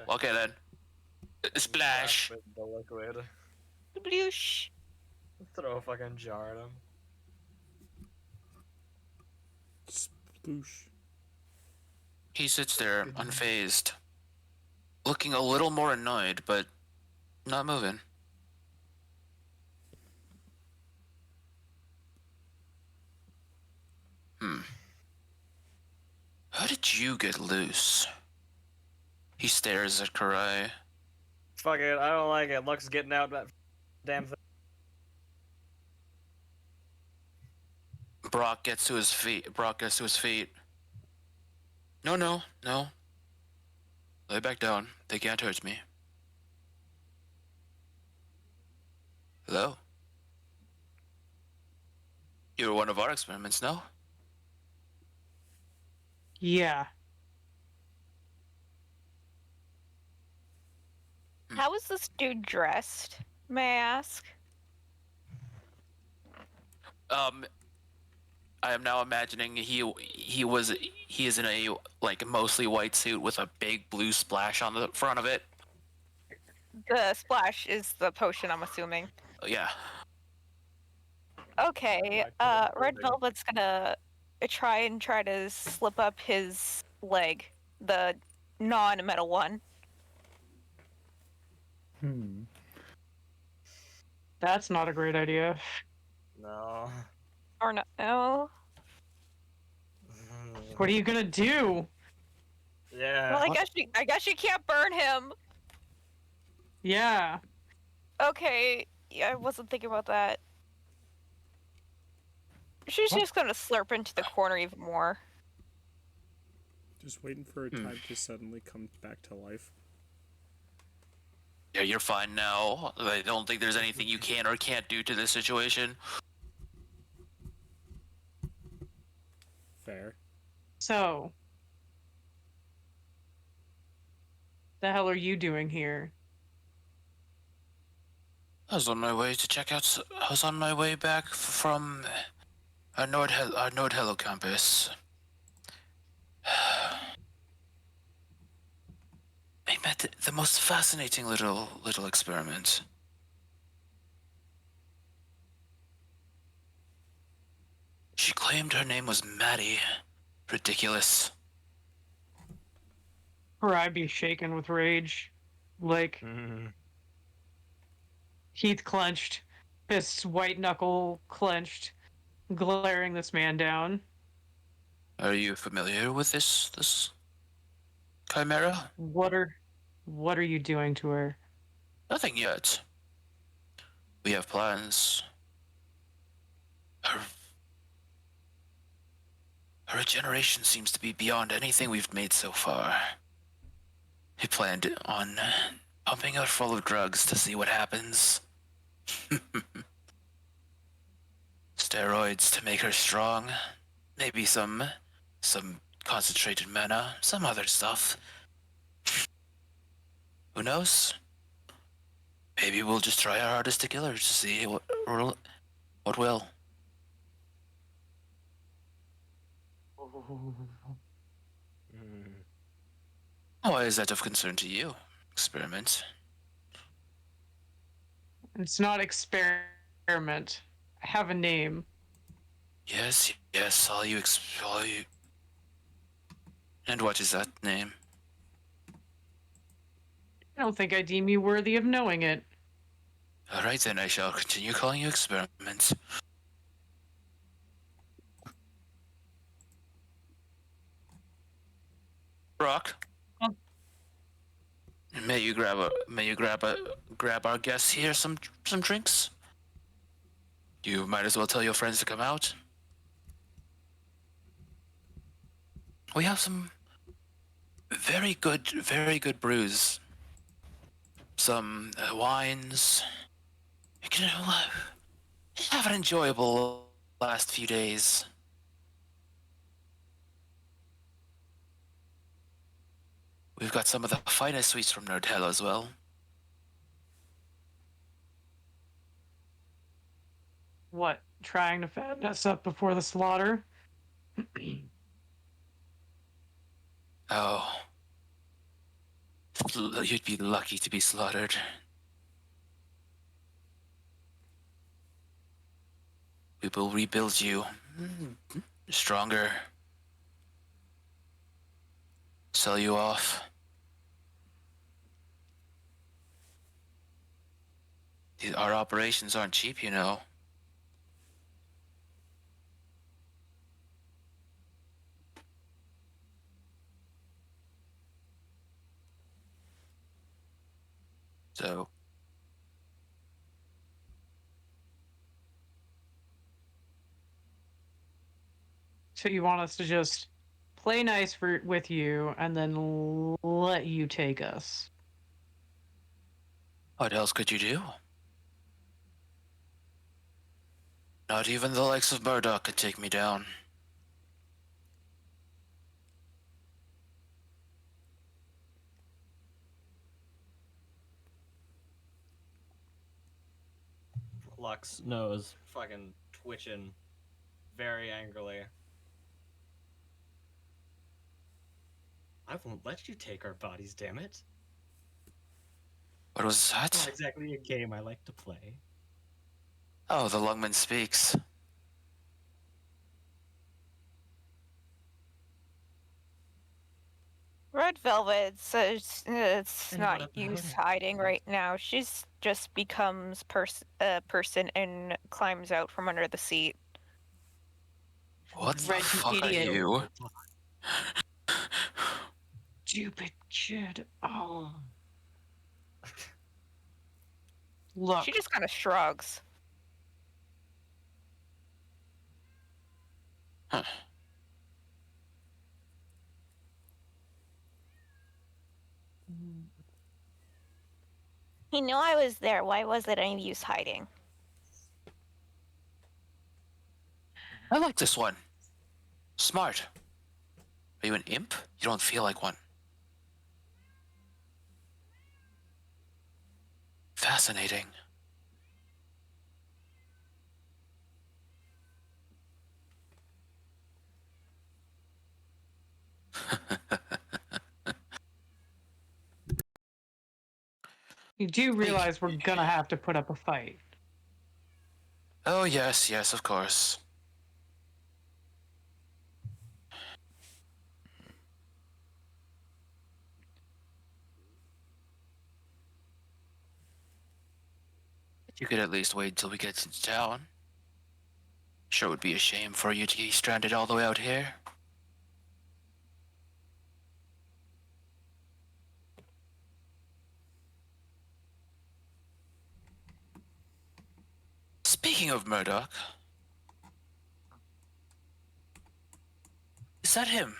okay then. Splash. With the liquid. Bloosh. Throw a fucking jar at him. Sploosh. He sits there unfazed, looking a little more annoyed, but not moving. How did you get loose? He stares at Karai. Fuck it, I don't like it. Luck's getting out that damn thing. Brock gets to his feet. No. Lay back down. They can't hurt me. Hello? You were one of our experiments, no? Yeah. How is this dude dressed? May I ask? I am now imagining he is in a like mostly white suit with a big blue splash on the front of it. The splash is the potion, I'm assuming. Yeah. Okay, Back to the Red building. Velvet's gonna try to slip up his leg, the non-metal one. Hmm. That's not a great idea. No. Or no? What are you gonna do? Yeah. Well, I guess you can't burn him. Yeah. Okay, yeah, I wasn't thinking about that. She's What? just gonna slurp into the corner even more. Just waiting for a time to suddenly come back to life. Yeah, you're fine now. I don't think there's anything you can or can't do to this situation. Fair. So, the hell are you doing here? I was on my way to check out. I was on my way back from our Nord Hello campus. I met the most fascinating little experiment. She claimed her name was Maddie. Ridiculous. Or I'd be shaken with rage. Like, teeth clenched, fists white knuckle clenched, glaring this man down. Are you familiar with this chimera? What are you doing to her? Nothing yet. We have plans. Her Her regeneration seems to be beyond anything we've made so far. He planned on pumping her full of drugs to see what happens. Steroids to make her strong. Maybe some concentrated mana, some other stuff. Who knows? Maybe we'll just try our hardest to kill her to see what will. Why is that of concern to you? Experiment. It's not experiment. I have a name. Yes, all you. And what is that name? I don't think I deem you worthy of knowing it. All right, then I shall continue calling you Experiment. Brock. Oh. May you grab our guests here some drinks. You might as well tell your friends to come out. We have some very good brews. Some wines. You can have an enjoyable last few days. We've got some of the finest sweets from Nordhell as well. What? Trying to fatten us up before the slaughter? Oh. You'd be lucky to be slaughtered. We will rebuild you stronger. Sell you off. Our operations aren't cheap, you know. So, So you want us to just play nice with you and then let you take us? what else could you do? Not even the likes of Murdoch could take me down. Lux nose fucking twitching very angrily. I won't let you take our bodies, damn it. What was It's not that? exactly a game I like to play. Oh, the Lungman speaks. Velvet's it's And not what use hiding right now. She's just becomes a person and climbs out from under the seat. What the Red, you fuck are idiot. you? Stupid kid. Oh. Look. She just kind of shrugs. Huh. He knew I was there. Why was it any use hiding? I like this one. Smart. Are you an imp? You don't feel like one. Fascinating. You do realize we're gonna have to put up a fight. Oh, yes, yes, of course. You could at least wait until we get into town. Sure would be a shame for you to be stranded all the way out here. Speaking of Murdoch, is that him?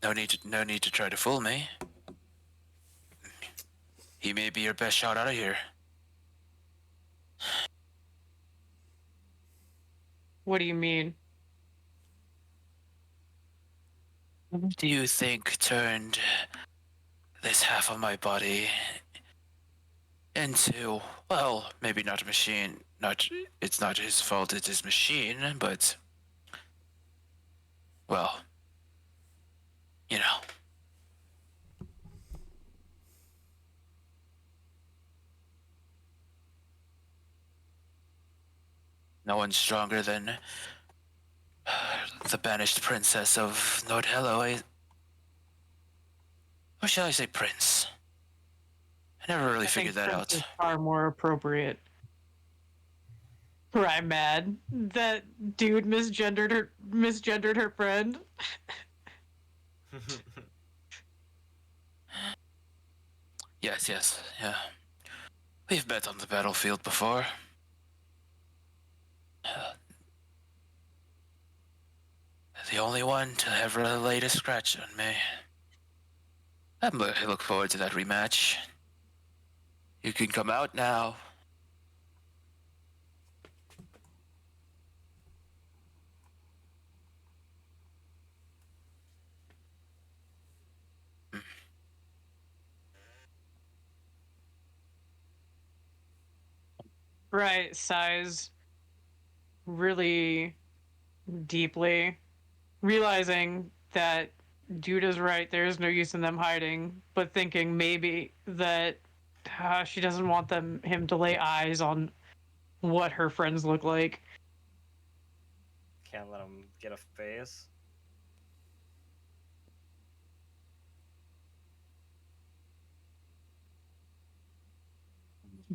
No need to try to fool me. He may be your best shot out of here. What do you mean? What do you think turned this half of my body into, well, maybe not a machine. It's not his fault, it's his machine, but, well, you know. No one's stronger than the banished princess of Nordhello. Or shall I say prince? I never really I figured think that Prince out. is far more appropriate. Or I'm mad that dude misgendered her friend. Yes, yeah. We've met on the battlefield before. The only one to ever laid a scratch on me. I look forward to that rematch. You can come out now. Right, sighs really deeply, realizing that dude is right, there is no use in them hiding, but thinking maybe that she doesn't want him to lay eyes on what her friends look like. Can't let him get a face.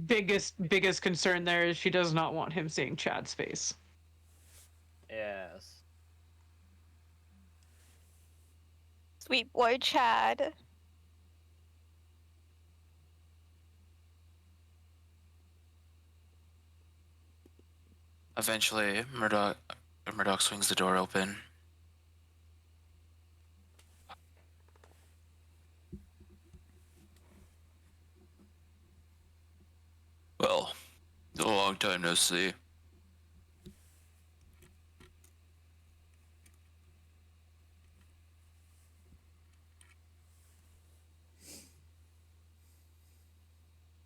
Biggest concern there is she does not want him seeing Chad's face. Yes. Sweet boy Chad. Eventually, Murdoch swings the door open. Well, a long time no see.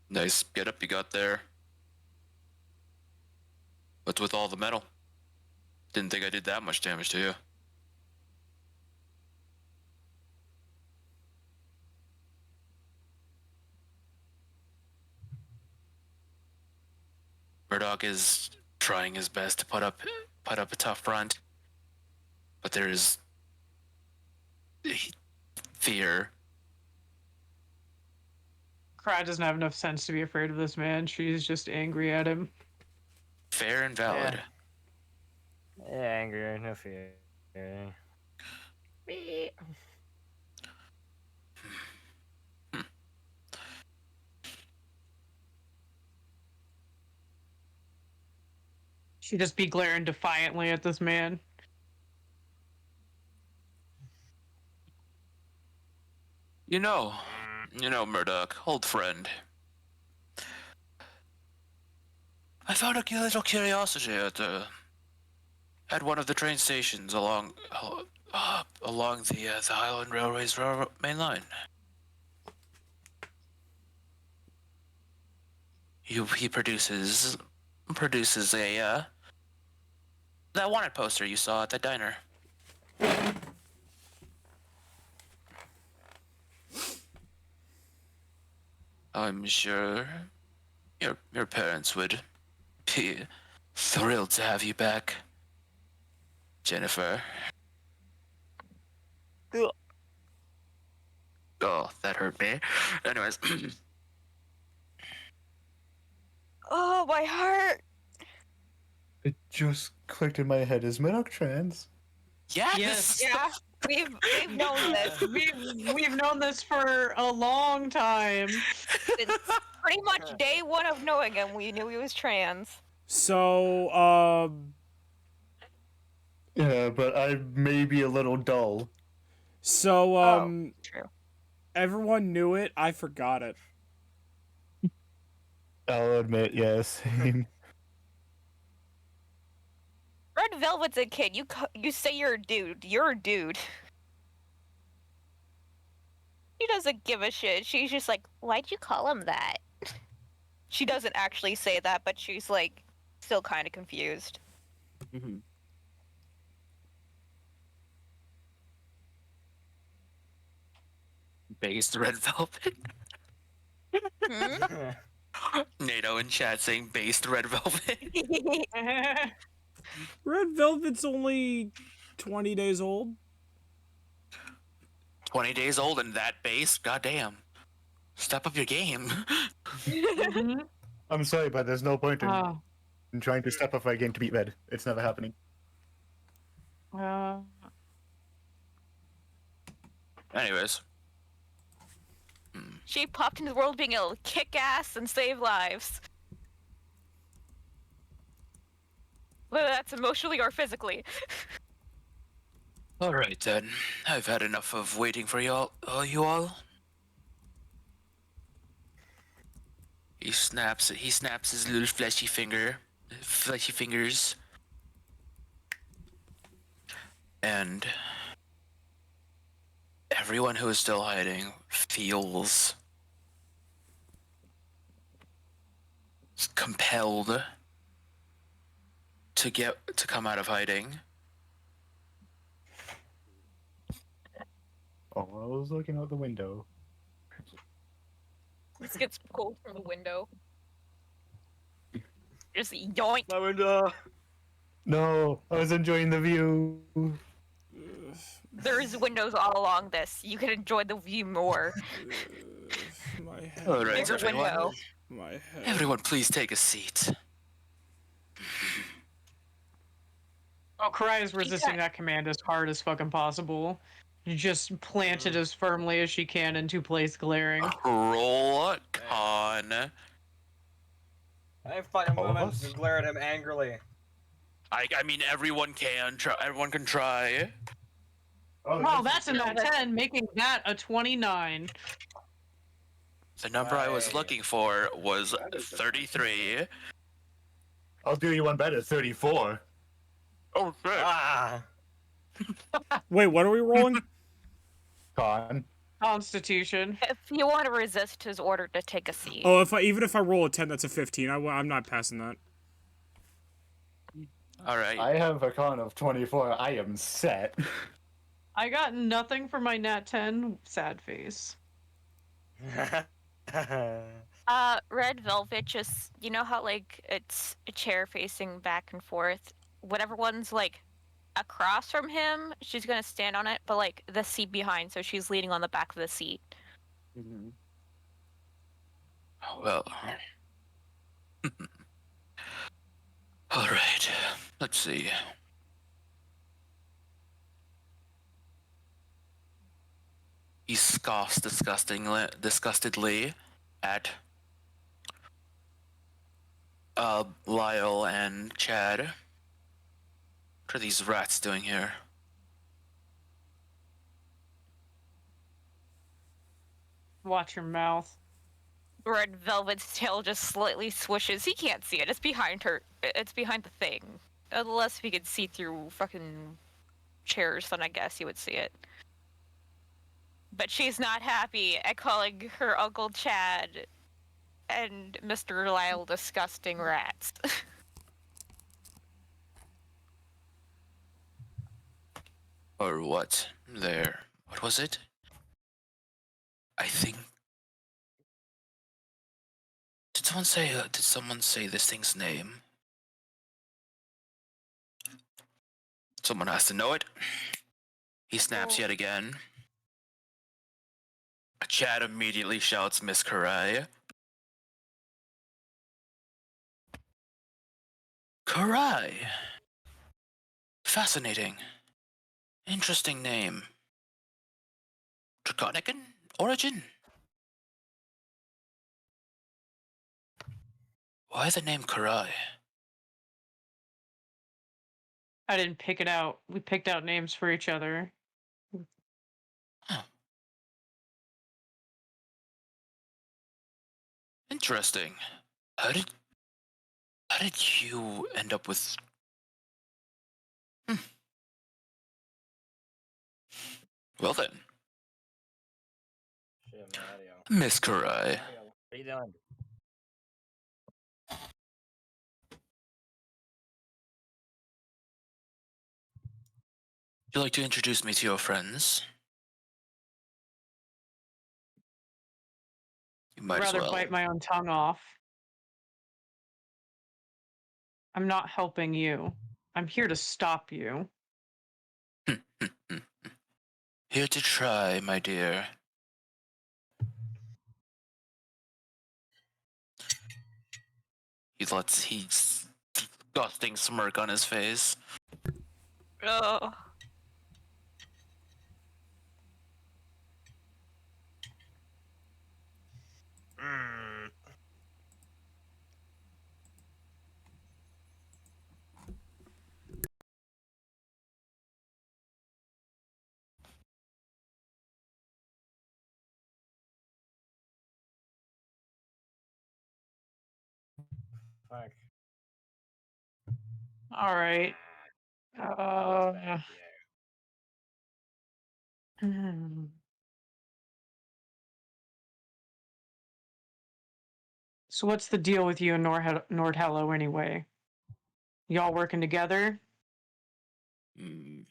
Nice getup you got there. What's with all the metal? Didn't think I did that much damage to you. Murdoch is trying his best to put up a tough front, but there is fear. Cry doesn't have enough sense to be afraid of this man. She's just angry at him. Fair and valid. Yeah, angry, no fear. She'd just be glaring defiantly at this man. You know, Murdoch, old friend. I found a little curiosity at one of the train stations along the Highland Railway's main line. He produces a that wanted poster you saw at the diner. I'm sure your parents would be thrilled to have you back, Jennifer. Ugh. Oh, that hurt me. Anyways, Oh, my heart. It just clicked in my head. Is Murdoch trans? yes. Yeah, we've known this. We've known this for a long time. Since pretty much day one of knowing him, we knew he was trans. So, Yeah, but I may be a little dull. so, True. everyone knew it. I forgot it. I'll admit, yes. Red Velvet's a kid. You say you're a dude. You're a dude. She doesn't give a shit. She's just like, why'd you call him that? She doesn't actually say that, but she's like, still kind of confused. Mm-hmm. Based red velvet. Hmm? NATO in chat saying based red velvet. Red Velvet's only 20 days old. 20 days old and that base? Goddamn. Step up your game. Mhm. I'm sorry, but there's no point Oh, in trying to step up my game to beat Red. It's never happening. Anyways. She popped into the world being able to kick ass and save lives. Whether that's emotionally or physically. Alright then. I've had enough of waiting for you all. He snaps his little fleshy fingers. And everyone who is still hiding feels compelled to come out of hiding. Oh, I was looking out the window. This gets pulled from the window. Just yoink. My window. No, I was enjoying the view. There's windows all along this. You can enjoy the view more. My head. Alright, There's a everyone. window. My head. Everyone, please take a seat. Oh, Karai is resisting that command as hard as fucking possible. Just planted as firmly as she can into place, glaring. Roll con. I fucking All of woman us? to glare at him angrily. I mean, everyone can try. Everyone can try. Oh, that's a nat 10, making that a 29. The number I was Right. looking for was 33. I'll do you one better, 34. Oh shit! Ah. Wait, what are we rolling? Con. Constitution. If you want to resist his order to take a seat. Oh, even if I roll a 10, that's a 15. I'm not passing that. All right. I have a con of 24. I am set. I got nothing for my nat 10. Sad face. Red Velvet just, you know how like it's a chair facing back and forth. Whatever one's like across from him, she's gonna stand on it, but like the seat behind, so she's leaning on the back of the seat. Mm-hmm. Well. All right. Let's see. He scoffs disgustedly at Lyle and Chad. What are these rats doing here? Watch your mouth. Red Velvet's tail just slightly swishes. He can't see it. It's behind her. It's behind the thing. Unless we could see through fucking chairs, then I guess you would see it. But she's not happy at calling her Uncle Chad and Mr. Lyle disgusting rats. Or what? There. What was it? I think. Did someone say? Did someone say this thing's name? Someone has to know it. He snaps yet again. Chad immediately shouts, "Miss Karai." Karai. Fascinating. Interesting name. Draconic in origin? Why the name Karai? I didn't pick it out. We picked out names for each other. Huh. Interesting. How did you end up with? Well then, Shit, Mario. Miss Karai. What are you doing? Would you like to introduce me to your friends? You might I'd as rather well. bite my own tongue off. I'm not helping you. I'm here to stop you. Here to try, my dear. He's disgusting smirk on his face. Oh. Mm. Fuck. All right. That was bad, yeah. Hmm. So what's the deal with you and Nordhello anyway? Y'all working together? Mm.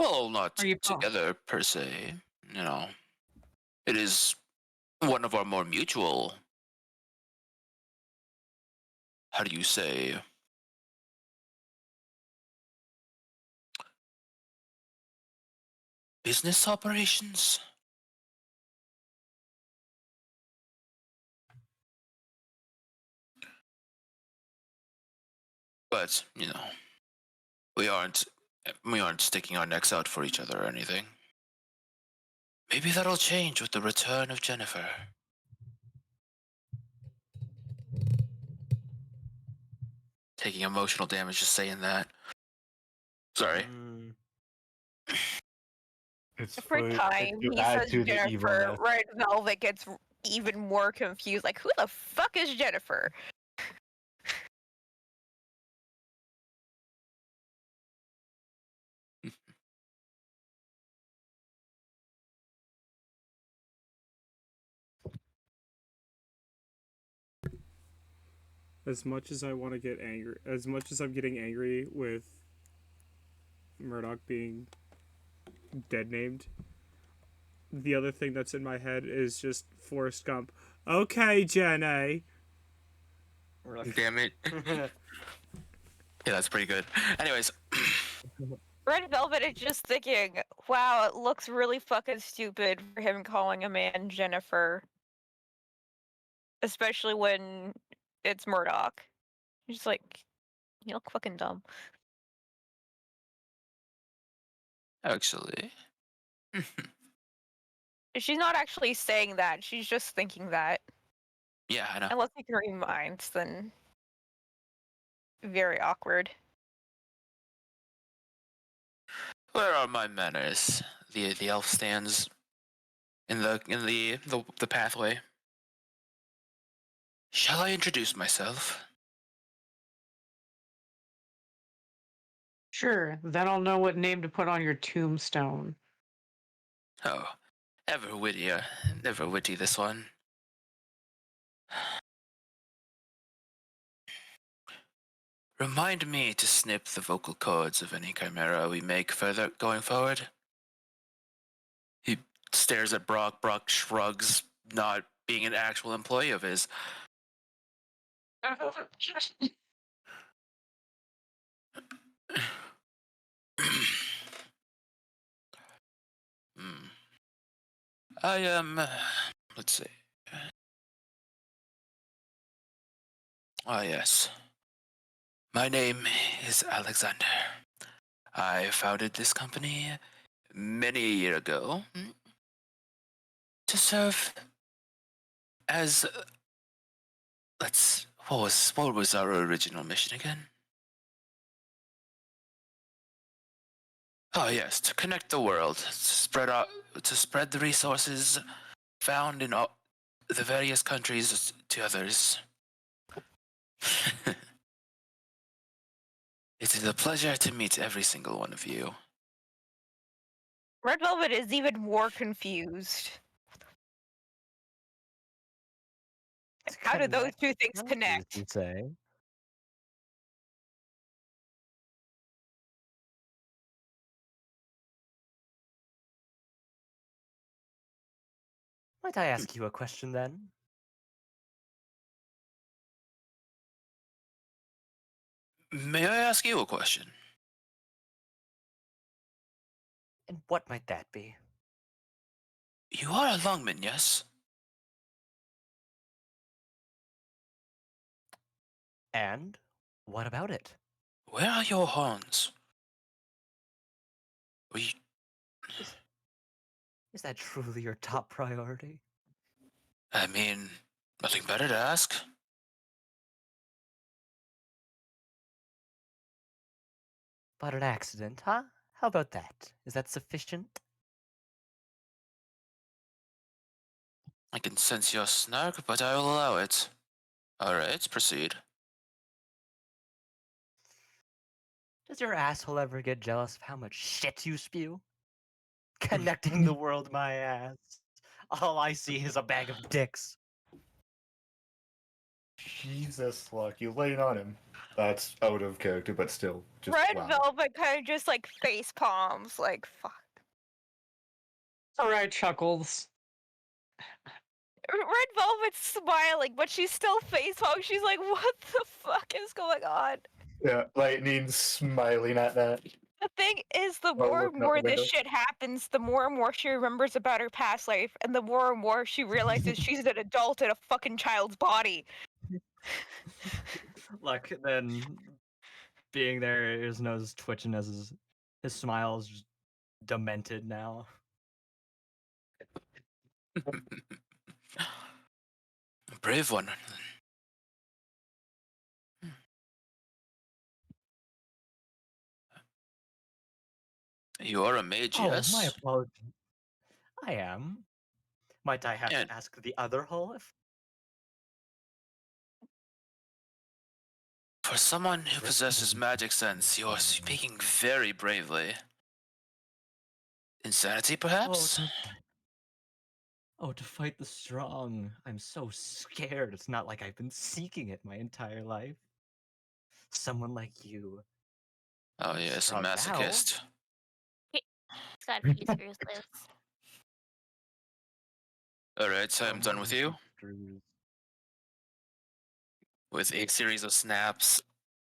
Well, not Are you together per se. You know, it is one of our more mutual. How do you say? Business operations? But, we aren't sticking our necks out for each other or anything. Maybe that'll change with the return of Jennifer. Taking emotional damage just saying that. Sorry. Mm. It's Every time to he add says to the Jennifer, evilness. Red Velvet gets even more confused. Like, who the fuck is Jennifer? As much as I want to get angry, as much as I'm getting angry with Murdoch being dead named, the other thing that's in my head is just Forrest Gump. Okay, Jenny. Damn it. Yeah, that's pretty good. Anyways, Red Velvet is just thinking, wow, it looks really fucking stupid for him calling a man Jennifer. Especially when it's Murdoch. He's like, you look fucking dumb. actually, She's not actually saying that, she's just thinking that. yeah, I know. Unless you can read minds, then very awkward. Where are my manners? The elf stands in the pathway. Shall I introduce myself? Sure, then I'll know what name to put on your tombstone. Oh, ever wittier, never witty this one. Remind me to snip the vocal cords of any chimera we make further going forward. He stares at Brock. Brock shrugs, not being an actual employee of his. Hmm. I am. Let's see. Ah, yes. My name is Alexander. I founded this company many a year ago to serve as. What was our original mission again? Oh yes, to connect the world, to spread the resources found in all the various countries to others. It is a pleasure to meet every single one of you. Red Velvet is even more confused. How do those two things What did connect? you say? Might I ask you a question then? May I ask you a question? And what might that be? You are a lungman, yes? And what about it? Where are your horns? Were you, Is that truly your top priority? I mean, nothing better to ask. But an accident, huh? How about that? Is that sufficient? I can sense your snark, but I will allow it. Alright, proceed. Does your asshole ever get jealous of how much shit you spew? Connecting the world, my ass. All I see is a bag of dicks. Jesus, luck, you laying on him. That's out of character, but still, just Red wow. Velvet kind of just like face palms, like fuck. Alright, Chuckles. Red Velvet's smiling, but she's still face palming. She's like, what the fuck is going on? Yeah, Lightning smiling at that. The thing is, the While more and looking out more the this window. shit happens, the more and more she remembers about her past life, and the more she realizes she's an adult in a fucking child's body. Look, then being there, his nose twitching as his smile is just demented now. Brave one. You are a mage, Oh, my yes? apologies. I am. Might I have And to ask the other hole if for someone who Risk possesses doesn't magic sense, you are speaking very bravely. Insanity, perhaps? to fight the strong. I'm so scared. It's not like I've been seeking it my entire life. Someone like you. Oh, You're yes, a strong now. masochist. He's got a piece for his lips. Alright, so I'm done with you. With a series of snaps,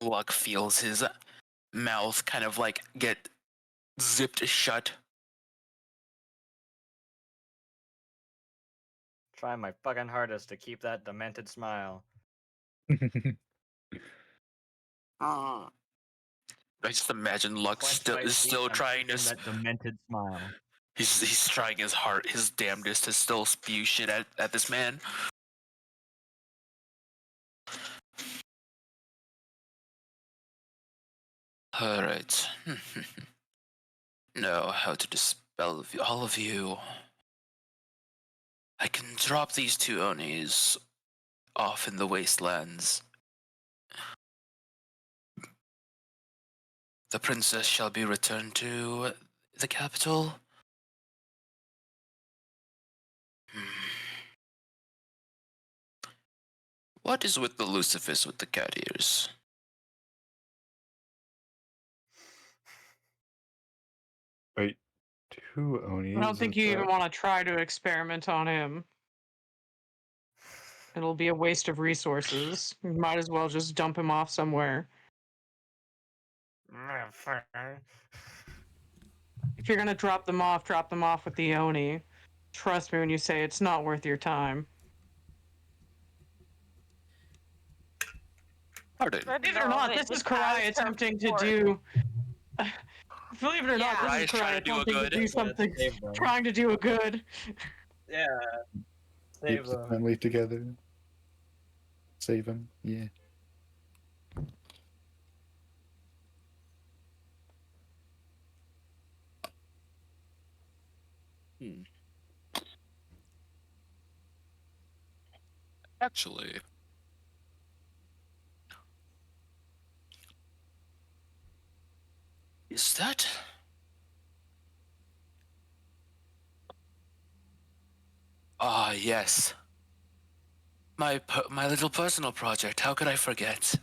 Luck feels his mouth kind of like get zipped shut. Trying my fucking hardest to keep that demented smile. I just imagine Luck Clench still my is teeth still and trying to. picture that demented smile. He's trying his damnedest to still spew shit at this man. Alright. Know how to dispel all of you. I can drop these two Onis off in the wastelands. The princess shall be returned to the capital. What is with the Lucifus with the cat ears? Wait, two Onis? I don't think is you even that- want to try to experiment on him. It'll be a waste of resources. You might as well just dump him off somewhere. If you're gonna drop them off with the Oni. Trust me when you say it's not worth your time. Pardon. Believe it or not, this is Karai attempting to do. Believe it or not, this Karai's is trying Karai to do a attempting to good. do something, Save them. trying to do a good. Yeah. Keep Save the them. family together. Save them, yeah. Actually, is that? Ah, yes. My little personal project. How could I forget?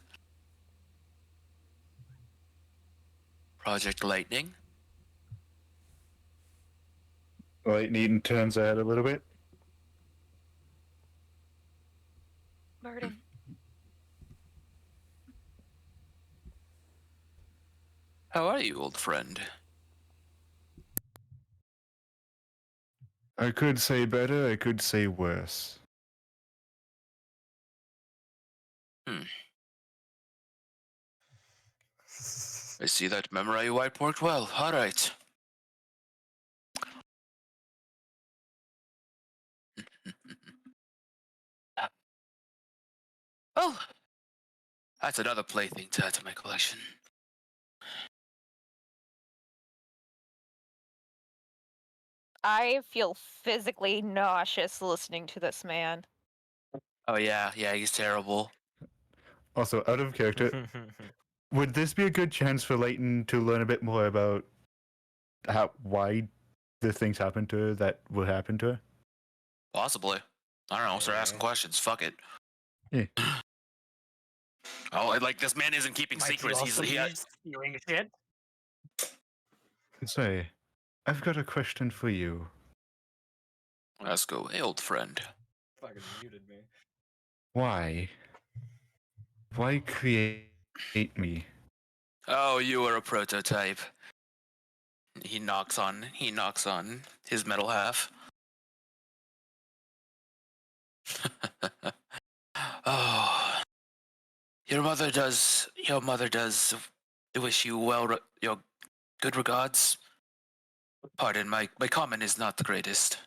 Project Lightning. Right, Neaton turns ahead a little bit. Burden. How are you, old friend? I could say better, I could say worse. I see that memory wipe worked well. All right. Well, that's another plaything to add to my collection. I feel physically nauseous listening to this man. Oh yeah, he's terrible. Also, out of character, would this be a good chance for Leighton to learn a bit more about why the things happen to her that will happen to her? Possibly. I don't know. Start asking questions. Fuck it. Yeah. Oh, like this man isn't keeping Might you secrets. also He be spewing shit? Sorry, I've got a question for you. Let's go, hey, old friend. Fucking muted me. Why? Why create me? Oh, you are a prototype. He knocks on his metal half. Oh, your mother does wish you well, your good regards. Pardon, my comment is not the greatest.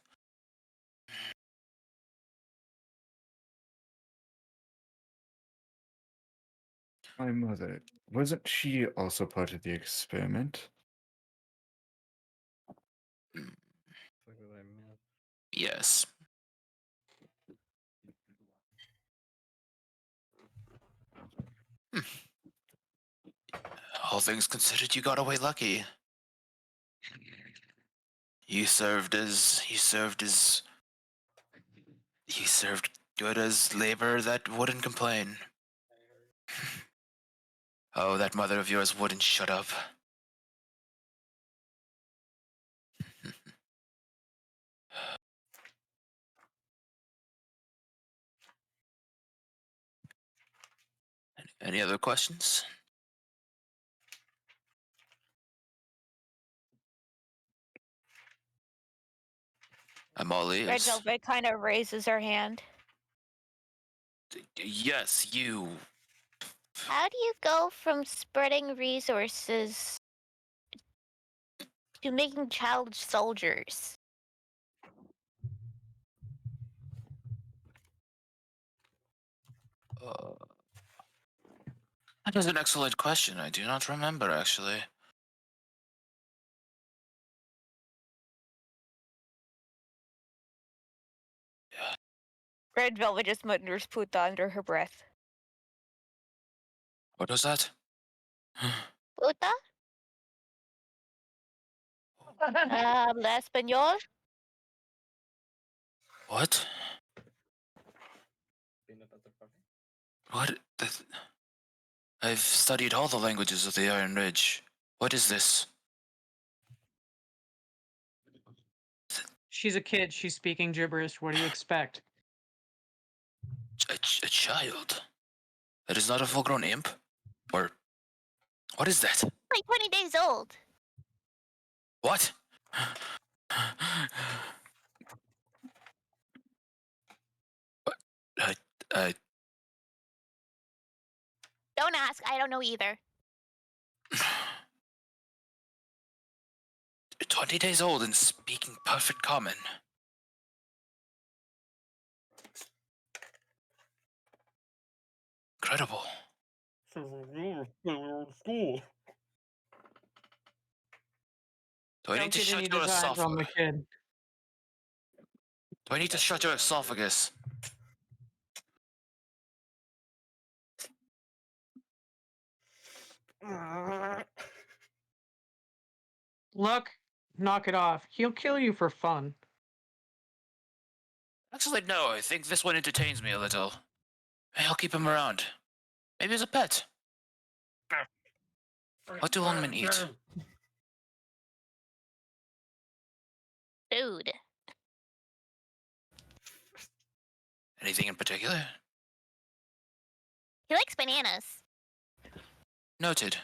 My mother, wasn't she also part of the experiment? Fuck did I miss? Yes. Hmm. All things considered, you got away lucky. You served good as labor that wouldn't complain. Oh, that mother of yours wouldn't shut up. Any other questions? I'm all Red ears. Velvet kind of raises her hand. Yes, you. How do you go from spreading resources to making child soldiers? That is an excellent question. I do not remember, actually. Red Velvet just mutters puta under her breath. What was that? Puta? Habla español? What? What? I've studied all the languages of the Iron Ridge. What is this? She's a kid. She's speaking gibberish. What do you expect? A child? That is not a full-grown imp? Or what is that? Like 20 days old. What? I, I, Don't ask, I don't know either. 20 days old and speaking perfect common. Incredible. School. Do I Don't need to get shut any your designs on the esophagus? kid. Do I need to shut your esophagus? Look, knock it off. He'll kill you for fun. Actually, no. I think this one entertains me a little. I'll keep him around. Maybe as a pet. What do lungmen eat? Food. Anything in particular? He likes bananas. Noted.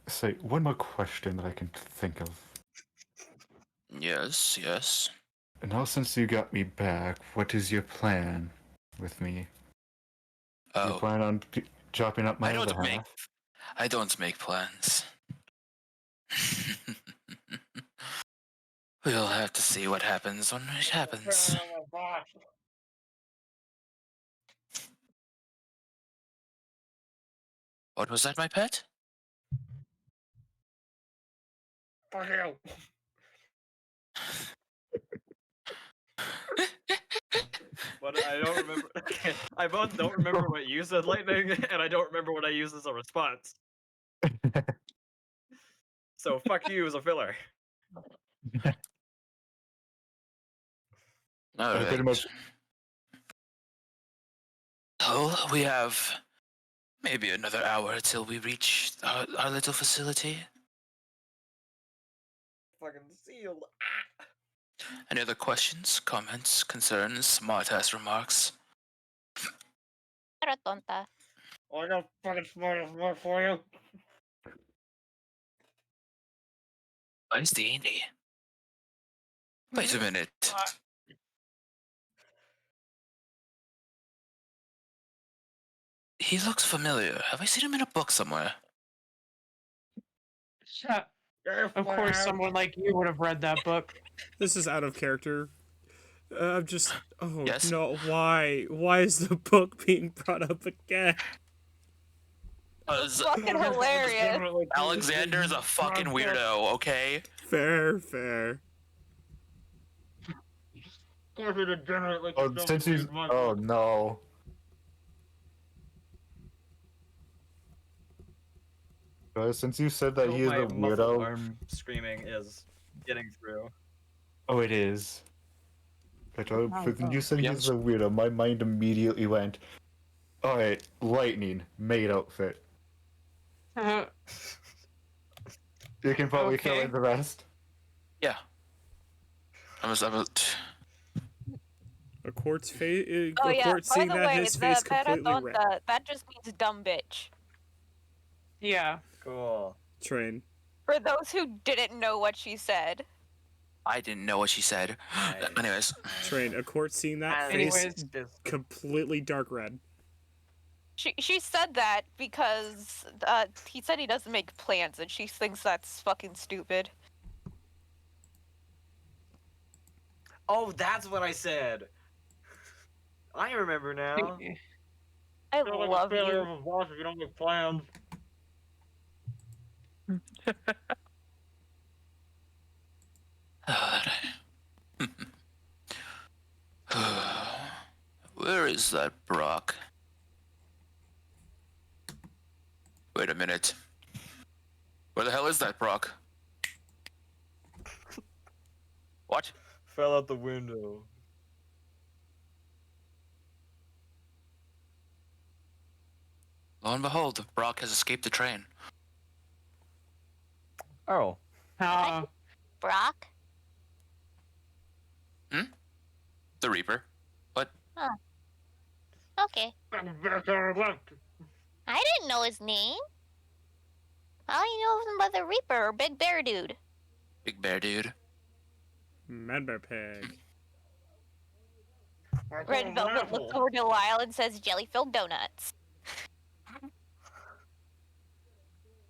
So, one more question that I can think of. Yes, yes. Now, since you got me back, what is your plan with me? You Oh, plan on chopping up my I other don't make. half? I don't make plans. We'll have to see what happens when it happens. What was that, my pet? Fuck you. What I don't remember. I both don't remember what you said, Lightning, and I don't remember what I used as a response. So fuck you as a filler. All I pretty right. much So we have maybe another hour till we reach our little facility. Fucking sealed. Any other questions, comments, concerns, smart-ass remarks? Pero tonta. Oh, I got fucking smart more for you. Where's the Andy? Wait a minute. He looks familiar. Have I seen him in a book somewhere? Of course, someone like you would have read that book. This is out of character. I'm just. Oh Yes? no! Why? Why is the book being brought up again? Fucking hilarious. Alexander's a fucking weirdo, okay? Fair, fair. oh, since you oh no. Since you said that he is my a muffled weirdo. arm screaming is getting through. Oh, it is. But when you said Yep. he's a weirdo, my mind immediately went, alright, lightning, maid outfit. You can probably fill Okay. in the rest. Yeah. I was A quartz face. Oh A yeah. quartz By seeing the that way, his the face completely red. marathon, that just means dumb bitch. Yeah. Cool. Train. For those who didn't know what she said. I didn't know what she said. Nice. Anyways, Train. A quartz seeing that And face Anyways. completely dark red. She said that because he said he doesn't make plans, and she thinks that's fucking stupid. Oh, that's what I said. I remember now. I love you. of a boss if you don't make plans. where is that Brock? Wait a minute. Where the hell is that Brock? What? Fell out the window. Lo and behold, Brock has escaped the train. Oh. Brock? The Reaper. What? Okay. I didn't know his name. All you know him by the Reaper or Big Bear Dude. Big Bear Dude. Member pig. Red Velvet looks over to Lyle and says jelly-filled donuts.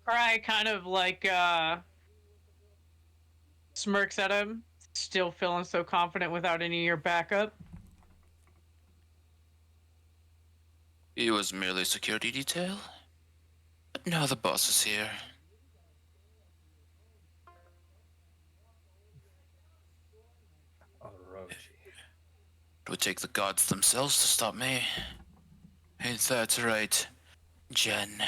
Cry kind of like smirks at him, still feeling so confident without any of your backup. He was merely security detail. But now the boss is here. It would take the gods themselves to stop me. Ain't that right, Jen?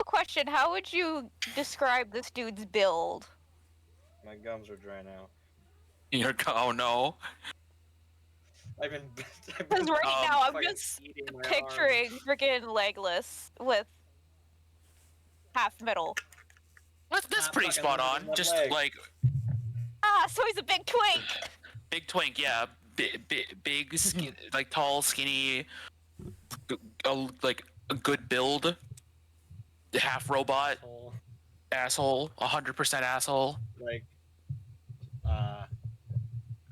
Question: how would you describe this dude's build? My gums are dry now. Oh no. I've been Because right now I'm fucking just eating my picturing freaking legless with half metal. That's Not pretty fucking spot losing on. my Just leg. like Ah, so he's a big twink. big twink, yeah. Big, like tall, skinny, like a good build. Half robot, arms. asshole, 100% asshole. Like,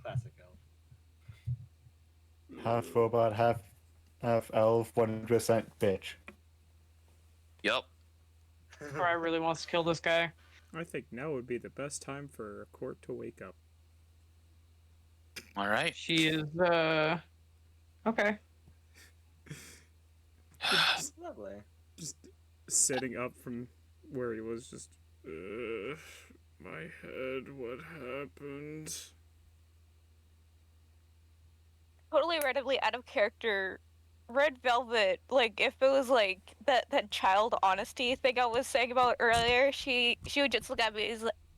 classic elf. Half robot, half elf, 100% bitch. Yup. Cry really wants to kill this guy. I think now would be the best time for a court to wake up. All right. She is okay. Lovely. Just sitting up from where he was, just, my head, what happened? Totally randomly out of character. Red Velvet, like if it was like that child honesty thing I was saying about earlier, she would just look at me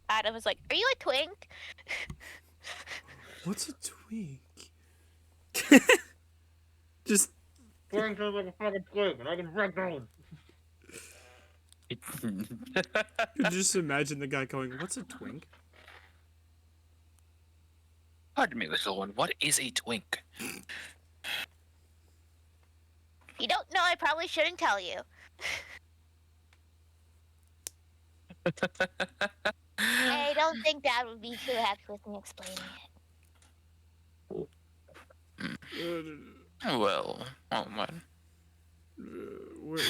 at him as like, "Are you a twink?" What's a twink? Just Twink sounds like a fucking twig, and I can break down. just imagine the guy going, "What's a twink?" Pardon me, little one. What is a twink? If you don't know, I probably shouldn't tell you. I don't think Dad would be too happy with me explaining it. Well, oh man. Where,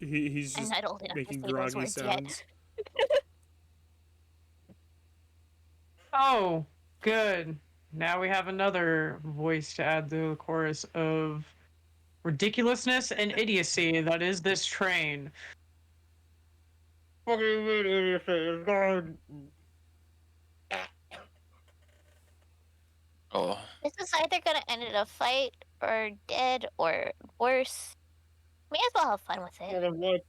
he's I'm just not old enough to making say those groggy words sounds. yet. Oh, good. Now we have another voice to add to the chorus of ridiculousness and idiocy that is this train. Fucking idiot, it's gone. Oh, This is either gonna end in a fight or dead or worse. May as well have fun with it.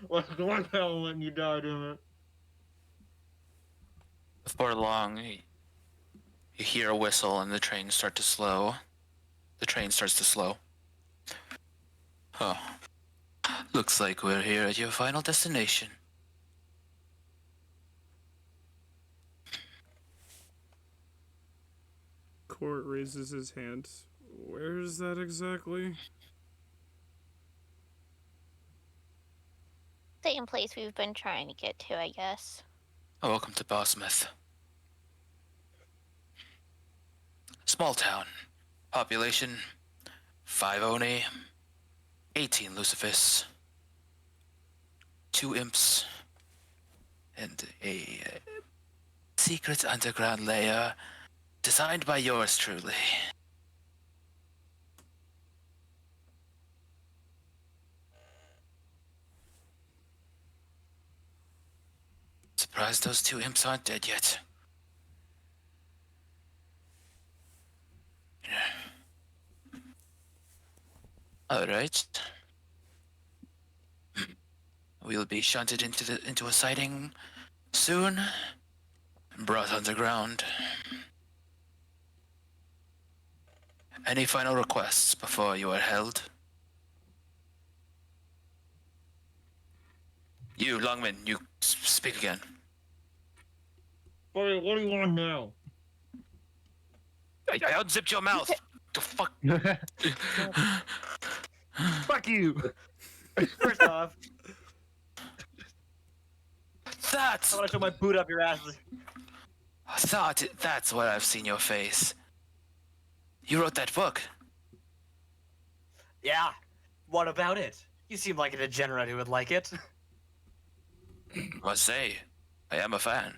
What's the hell letting you die, damn it? before long, you hear a whistle and the train starts to slow. The train starts to slow. Oh. Looks like we're here at your final destination. Court raises his hand. Where is that exactly? Same place we've been trying to get to, I guess. Welcome to Bosmouth. Small town. Population 5 Oni, 18 Lucifus, 2 imps, and a secret underground layer designed by yours truly. Surprised those 2 imps aren't dead yet. Alright. We'll be shunted into a sighting soon. Brought underground. Any final requests before you are held? You, Longman, you speak again. What do you want now? I unzipped your mouth. The fuck? Fuck you! First off, That's I want to show my boot up your ass. that's where I've seen your face. You wrote that book. Yeah. What about it? You seem like a degenerate who would like it. Must say, I am a fan.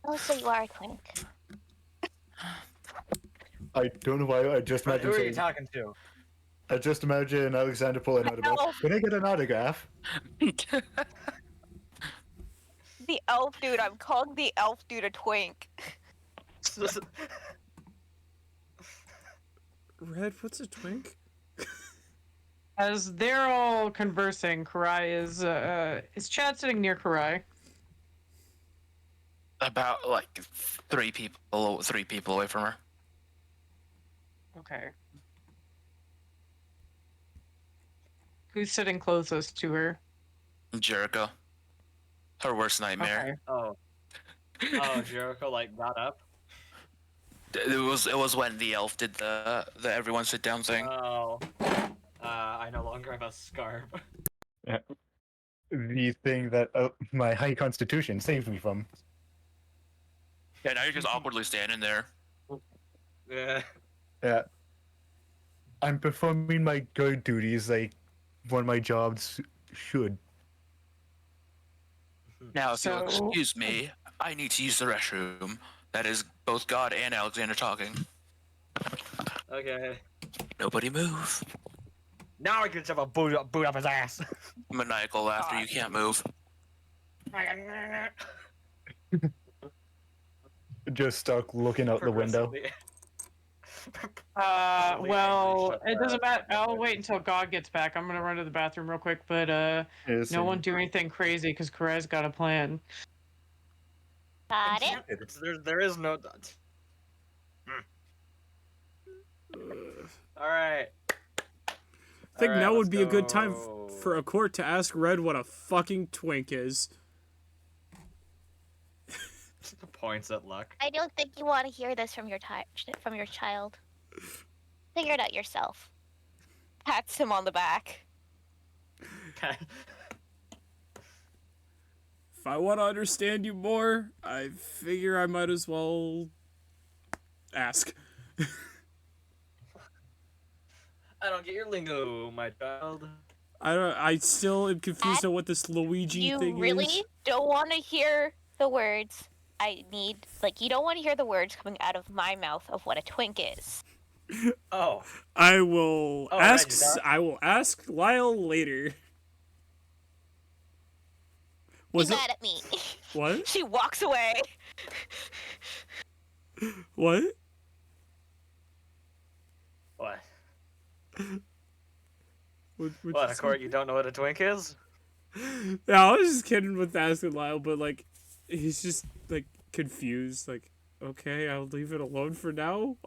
Oh, so you are a twink. I don't know why I just But imagine. who are you saying- talking to? I just imagine Alexander pulling out a book. Can I get an autograph? The elf dude. I'm calling the elf dude a twink. Red, what's a twink? As they're all conversing, Karai is Chad sitting near Karai? About like 3 people away from her. Okay. Who's sitting closest to her? Jericho. Her worst nightmare. Oh. Oh, Jericho like got up. It was when the elf did the everyone sit down thing. Oh. I no longer have a scarf. The thing that my high constitution saved me from. Yeah, now you're just awkwardly standing there. Yeah. Yeah. I'm performing my guard duties like one of my jobs should. Now, if you'll So- excuse me, I need to use the restroom. That is both God and Alexander talking. Okay. Nobody move. Now I can shove a boot up his ass. Maniacal laughter, you can't move. Just stuck looking out the window. Well, it doesn't matter. I'll wait until God gets back. I'm gonna run to the bathroom real quick, but Yes, no and- one do anything crazy because Karai's got a plan. Got it? There is no. All right. I think now would be a good time for a court to ask Red what a fucking twink is. Points at luck. I don't think you want to hear this from your child. Figure it out yourself. Pats him on the back. If I want to understand you more, I figure I might as well ask. I don't get your lingo, my child. I still am confused Dad, on what this Luigi You thing really is. don't want to hear the words. You don't want to hear the words coming out of my mouth of what a twink is. Oh. I will Oh, ask. right, you got- I will ask Lyle later. Was Be it mad at me. what? She walks away. What? What? What? What, you a say? court? You don't know what a twink is? Yeah, I was just kidding with asking Lyle, but like, he's just like confused. Like, okay, I'll leave it alone for now.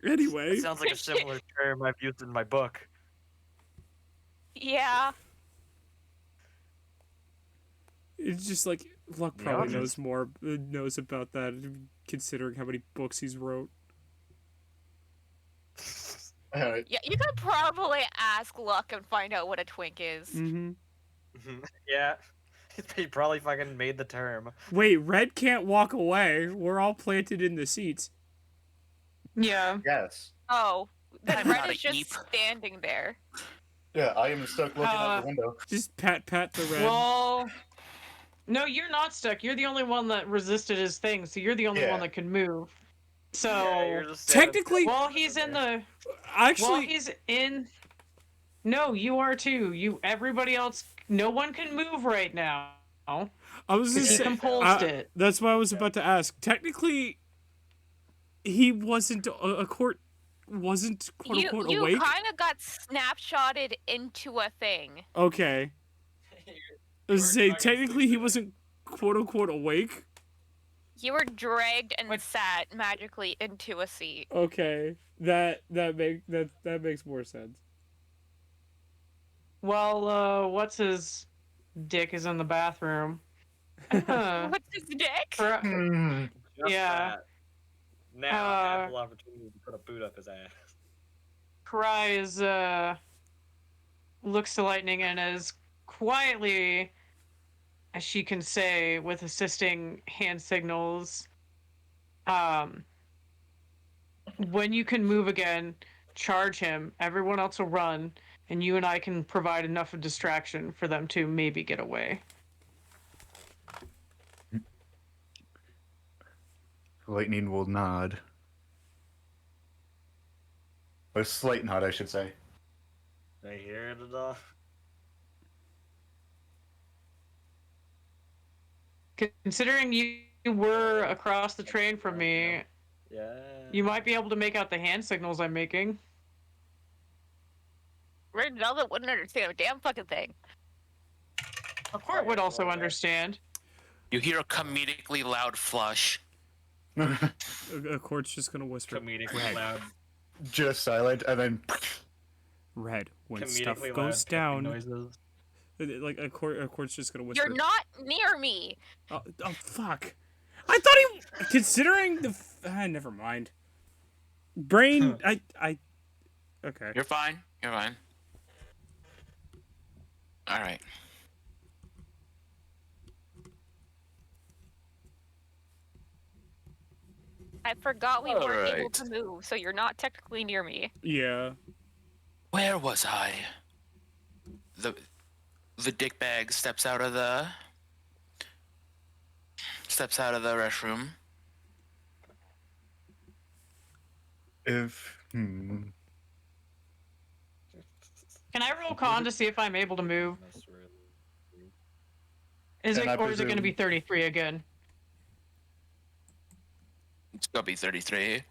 Anyway, It sounds like a similar term I've used in my book. Yeah. It's just like Luck The probably odds. knows about that, considering how many books he's wrote. Alright. Yeah, you could probably ask Luck and find out what a twink is. Mm-hmm. Yeah. He probably fucking made the term. Wait, Red can't walk away. We're all planted in the seats. Yeah. Yes. Oh, then I'm Red not is a just eep. standing there. Yeah, I am stuck looking out the window. Just pat the Red. Well, no, you're not stuck. You're the only one that resisted his thing, so you're the only Yeah. one that can move. So Yeah, you're just standing technically, while he's in the actually, while he's in no, you are too. Everybody else, no one can move right now. I was Because just he saying. composed it. That's what I was about to ask. Technically, he wasn't a court. Wasn't quote unquote You awake. kind of got snapshotted into a thing. Okay. I was say technically he wasn't quote unquote awake. You were dragged and sat magically into a seat. Okay, that makes more sense. Well, what's his dick is in the bathroom. What's his dick? Hmm. Just Yeah. that. Now, ample opportunity to put a boot up his ass. Cries looks to Lightning and as quietly as she can say with assisting hand signals, when you can move again, charge him. Everyone else will run, and you and I can provide enough of distraction for them to maybe get away. Lightning will nod. Or slight nod, I should say. I hear it at all. Considering you were across the train from me, Yeah. you might be able to make out the hand signals I'm making. Red Velvet wouldn't understand a damn fucking thing. A court would also understand. You hear a comedically loud flush. A court's just gonna whisper. Comedically Red. loud. Just silent, and then. Red. When stuff Comedically goes loud tapping down, noises. like a court's just gonna whisper. You're not near me. Oh fuck! I thought he. Considering the. Never mind. Brain. I. Okay. You're fine. You're fine. All right. I forgot we weren't able Alright. to move, so you're not technically near me. Yeah. Where was I? The dickbag steps out of the restroom. If. Can I roll con to see if I'm able to move? Is And it, I or is it going to be presume- 33 again? It's gonna be 33.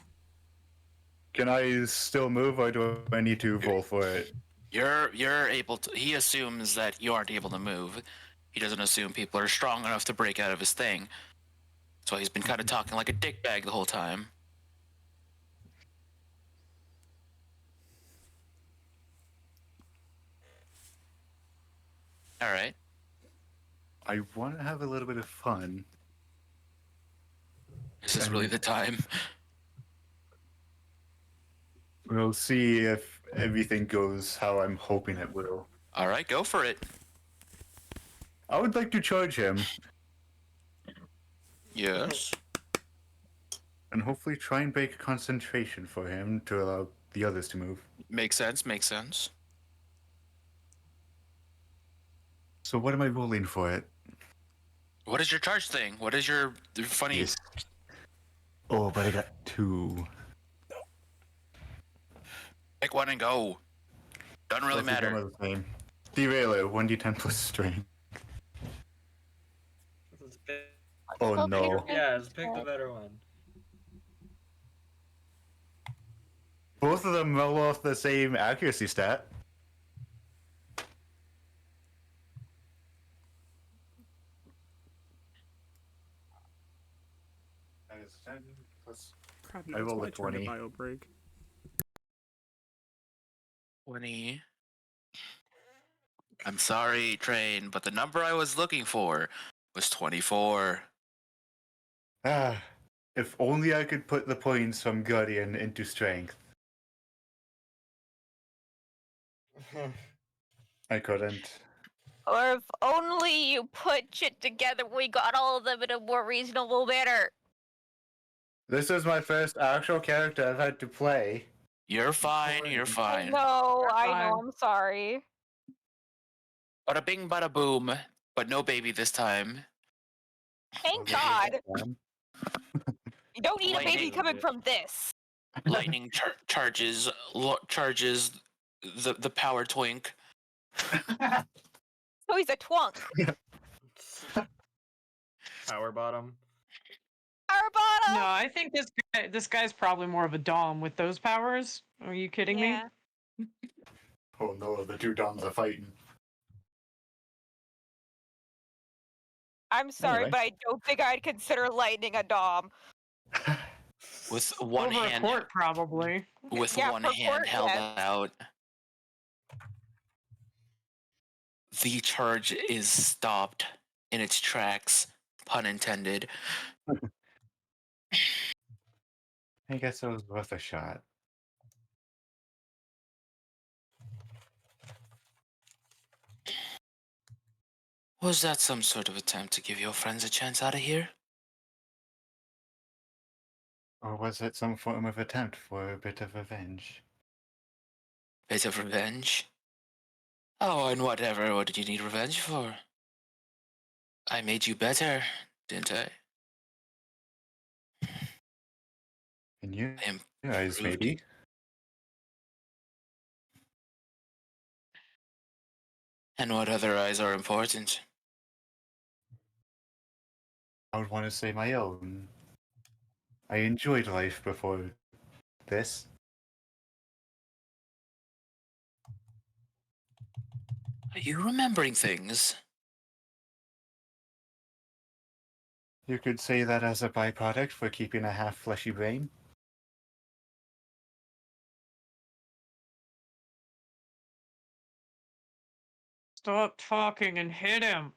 Can I still move, or do I need to roll for it? You're able to. He assumes that you aren't able to move. He doesn't assume people are strong enough to break out of his thing. That's why he's been kind of talking like a dickbag the whole time. All right. I want to have a little bit of fun. This is really the time. We'll see if everything goes how I'm hoping it will. All right, go for it. I would like to charge him Yes. and hopefully try and break concentration for him to allow the others to move. Makes sense. Makes sense. So what am I rolling for it? What is your charge thing? What is your funny? Yes. Oh, but I got 2. Pick one and go. Doesn't really Both of them matter. are the same. Derailer, 1d10 plus strength. Oh Well, no. Peter- Yeah, just pick the better one. Both of them roll off the same accuracy stat. That is 10 plus. Crap, I now it's rolled my a turn to 20. bio break. 20. I'm sorry, Train, but the number I was looking for was 24. Ah, if only I could put the points from Guardian into strength. I couldn't. Or if only you put shit together, we got all of them in a more reasonable manner. This is my first actual character I've had to play. You're fine, you're I fine. know, You're I fine. know, I'm sorry. Bada bing, bada boom, but no baby this time. Thank Okay, God. then. You don't need a baby Lightning. coming from this. Lightning charges the power twink. So he's a twunk. Power bottom. Arbana! No, I think this guy's probably more of a dom with those powers. Are you kidding Yeah. me? Oh no, the two Doms are fighting. I'm sorry, Anyway. but I don't think I'd consider lightning a dom. With one Over a hand court, probably. with Yeah, one per hand court, held yes. out. The charge is stopped in its tracks, pun intended. I guess it was worth a shot. Was that some sort of attempt to give your friends a chance out of here? Or was it some form of attempt for a bit of revenge? Bit of revenge? Oh, and whatever. What did you need revenge for? I made you better, didn't I? In your I eyes, improved maybe. And what other eyes are important? I would want to say my own. I enjoyed life before this. Are you remembering things? You could say that as a byproduct for keeping a half-fleshy brain. Stop talking and hit him.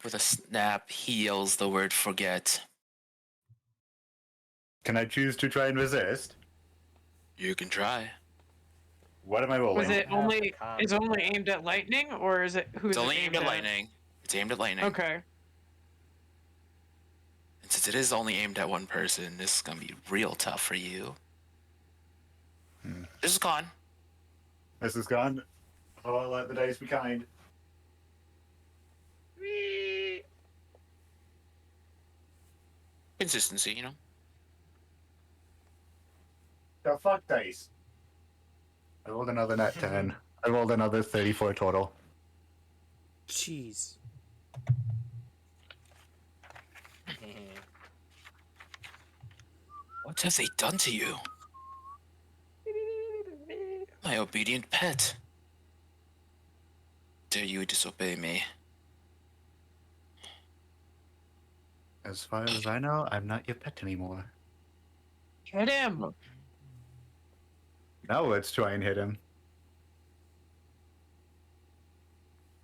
With a snap, he yells the word forget. Can I choose to try and resist? You can try. What am I rolling? Was it Have only the con is for only that. aimed at lightning, or is it who's It's only it aimed at lightning. It's aimed at lightning. Okay. And since it is only aimed at one person, this is gonna be real tough for you. This is gone. This is gone. Oh, let the dice be kind. Consistency, you know. The fuck dice. I rolled another net 10. I rolled another 34 total. Jeez. What have they done to you? My obedient pet. Dare you disobey me? As far as I know, I'm not your pet anymore. Hit him. Now let's try and hit him.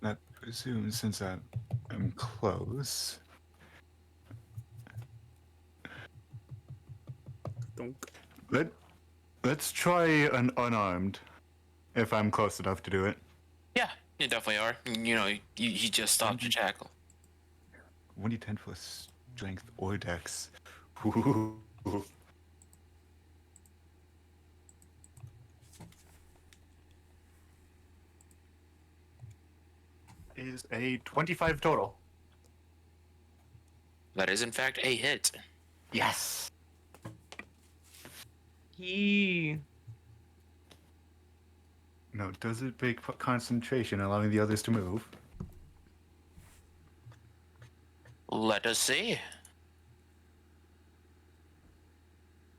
That presumes since I'm close. Donk. Let's try an unarmed, if I'm close enough to do it. Yeah, you definitely are. You know, you just stopped your tackle. 1d10 for strength or dex. Ooh. Is a 25 total. That is, in fact, a hit. Yes. He. No, does it break concentration, allowing the others to move? Let us see.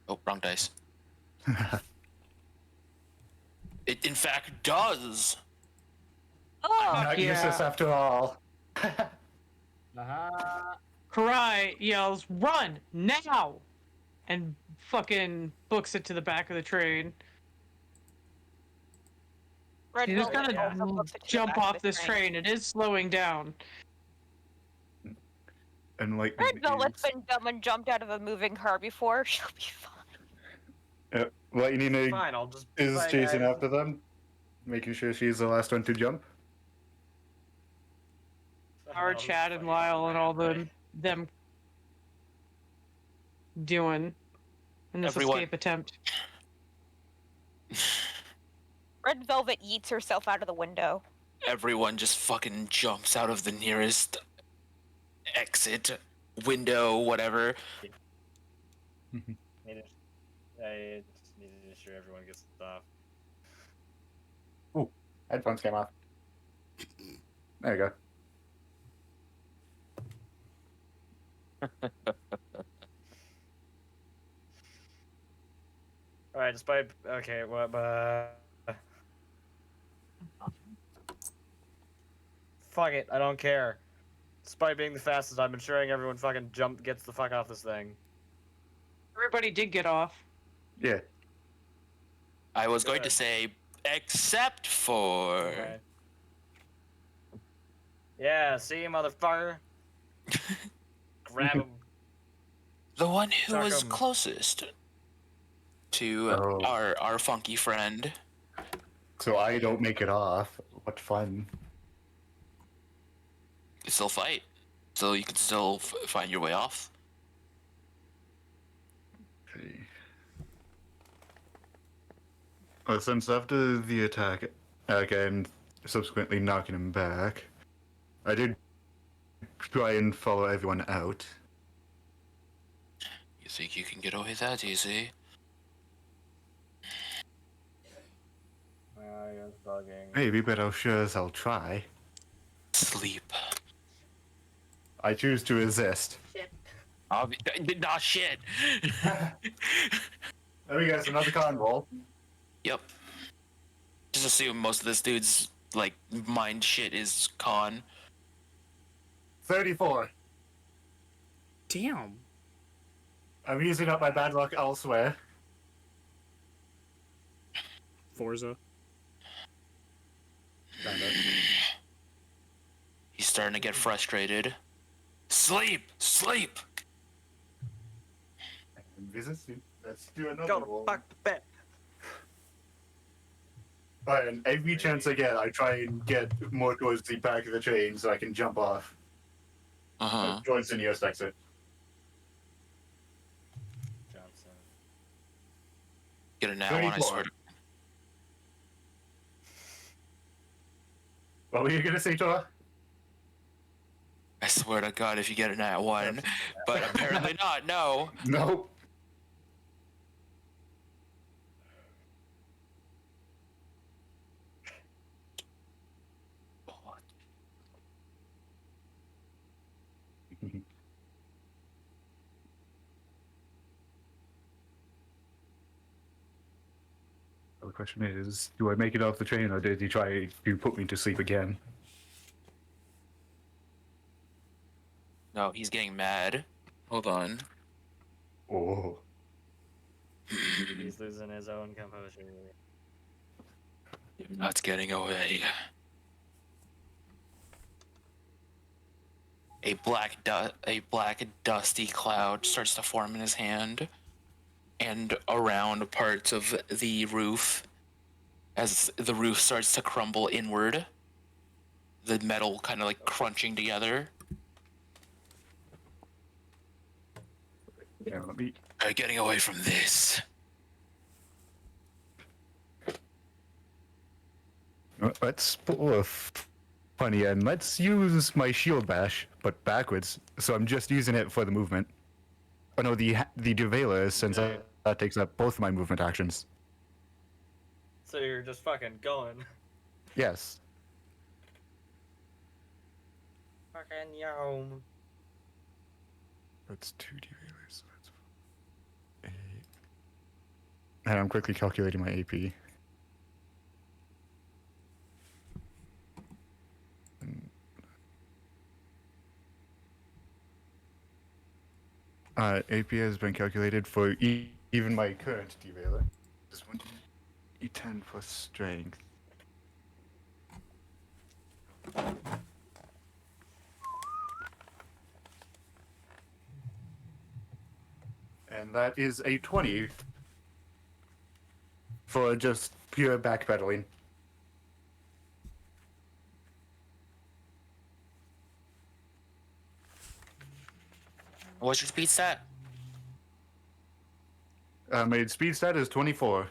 Oh, wrong dice. It, in fact, does. Oh, Not yeah. useless after all. Uh-huh. Karai yells, "Run now!" and fucking books it to the back of the train. Red You just Velvet gotta also books it to the jump back of off the this train. It is slowing down. And like Red Velvet's been dumb and jumped out of a moving car before. She'll be fine. Lightning Fine, I'll just is bye, chasing guys. after them, making sure she's the last one to jump. Our I'll Chad just and fucking Lyle and all ram them doing in this Everyone. escape attempt. Red Velvet yeets herself out of the window. Everyone just fucking jumps out of the nearest exit, window, whatever. I just need to ensure everyone gets off. Ooh, headphones came off. There you go. All right, despite okay, what? Fuck it, I don't care. Despite being the fastest, I'm ensuring everyone fucking gets the fuck off this thing. Everybody did get off. Yeah. I was going to Good. say, except for. Okay. Yeah, see, motherfucker. Grab him. The one who Chuck was 'em. closest to Oh. our funky friend. So I don't make it off. What fun. You still fight. So you can still find your way off. Okay. Well, since after the attack, again, subsequently knocking him back, I did try and follow everyone out. You think you can get away that easy? You're bugging. Maybe, but I'll sure as I'll try. Sleep. I choose to resist. Nah, shit. There we go, it's another con roll. Yep. Just assume most of this dude's, like, mind shit is con. 34. Damn. I'm using up my bad luck elsewhere. Forza. Kind of. He's starting to get frustrated. Sleep! Sleep! Resisting. Let's do another Go to roll. fuck the bed. Right, and every chance I get, I try and get more towards the back of the train so I can jump off. Uh-huh. Towards the nearest exit. Johnson. Get it now, and I 34. swear to... What were you gonna say, Tora? I swear to God, if you get it at one. But apparently not, no. Nope. The question is, do I make it off the train or did he try to put me to sleep again? No, he's getting mad. Hold on. Oh. He's losing his own composure. You're not getting away. A black dusty cloud starts to form in his hand and around parts of the roof as the roof starts to crumble inward. The metal kind of like crunching together. Yeah, let me... Getting away from this. Let's pull a funny end. Let's use my shield bash, but backwards. So I'm just using it for the movement. Oh no, the derailleur, since that takes up both my movement actions. So you're just fucking going. Yes. Fucking yum. That's 2 derailleurs, so that's 8. And I'm quickly calculating my AP. AP has been calculated for each even my current derailer. Is 1d10 plus strength. And that is a 20 for just pure backpedaling. What's your speed stat? My speed stat is 24.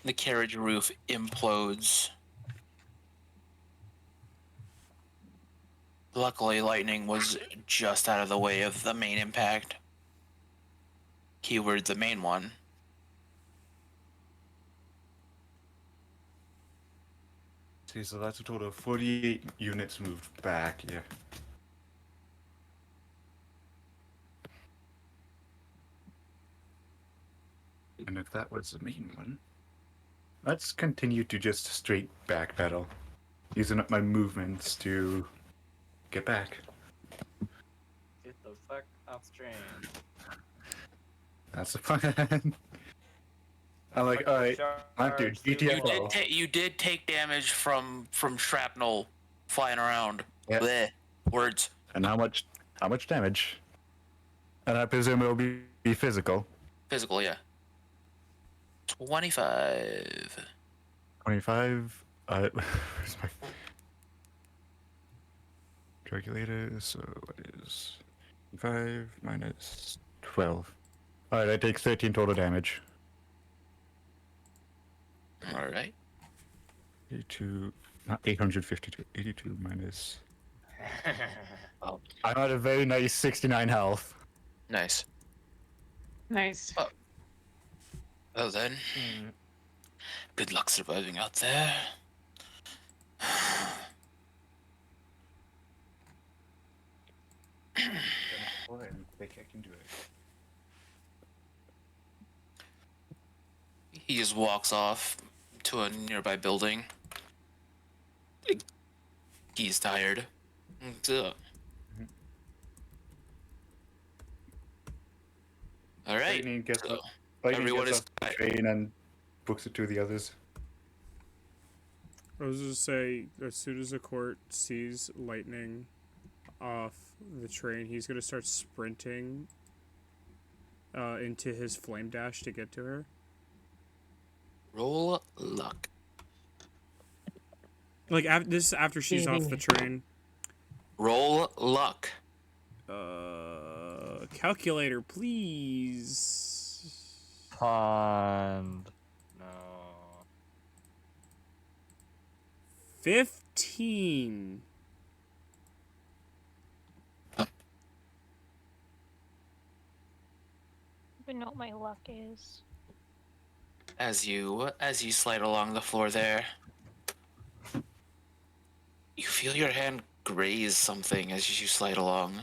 The carriage roof implodes. Luckily, lightning was just out of the way of the main impact. Keyword the main one. See, so that's a total of 48 units moved back, yeah. And if that was the main one, let's continue to just straight backpedal, using up my movements to get back. Get the fuck off stream. That's the plan. I'm like, all right, I'm doing GTFO. You did take damage from shrapnel flying around. Yep. Blech. Words. And how much damage? And I presume it'll be physical. Physical, yeah. 25. 25. Where's my calculator? So what is 5 minus 12? All right, I take 13 total damage. All right. 82, not 852. 82 minus. Oh, I'm at a very nice 69 health. nice. Nice. Oh, then. Good luck surviving out there. I think I can do it. He just walks off to a nearby building. He's tired. All right. Lightning gets So, up. Lightning everyone gets is off the train and books it to the others. I was just say, as soon as the court sees lightning off the train, he's gonna start sprinting into his flame dash to get to her. roll luck. Like this is after she's off the train. Roll luck. Calculator, please. Pond. No. 15. I know what my luck is. As you slide along the floor there, you feel your hand graze something as you slide along.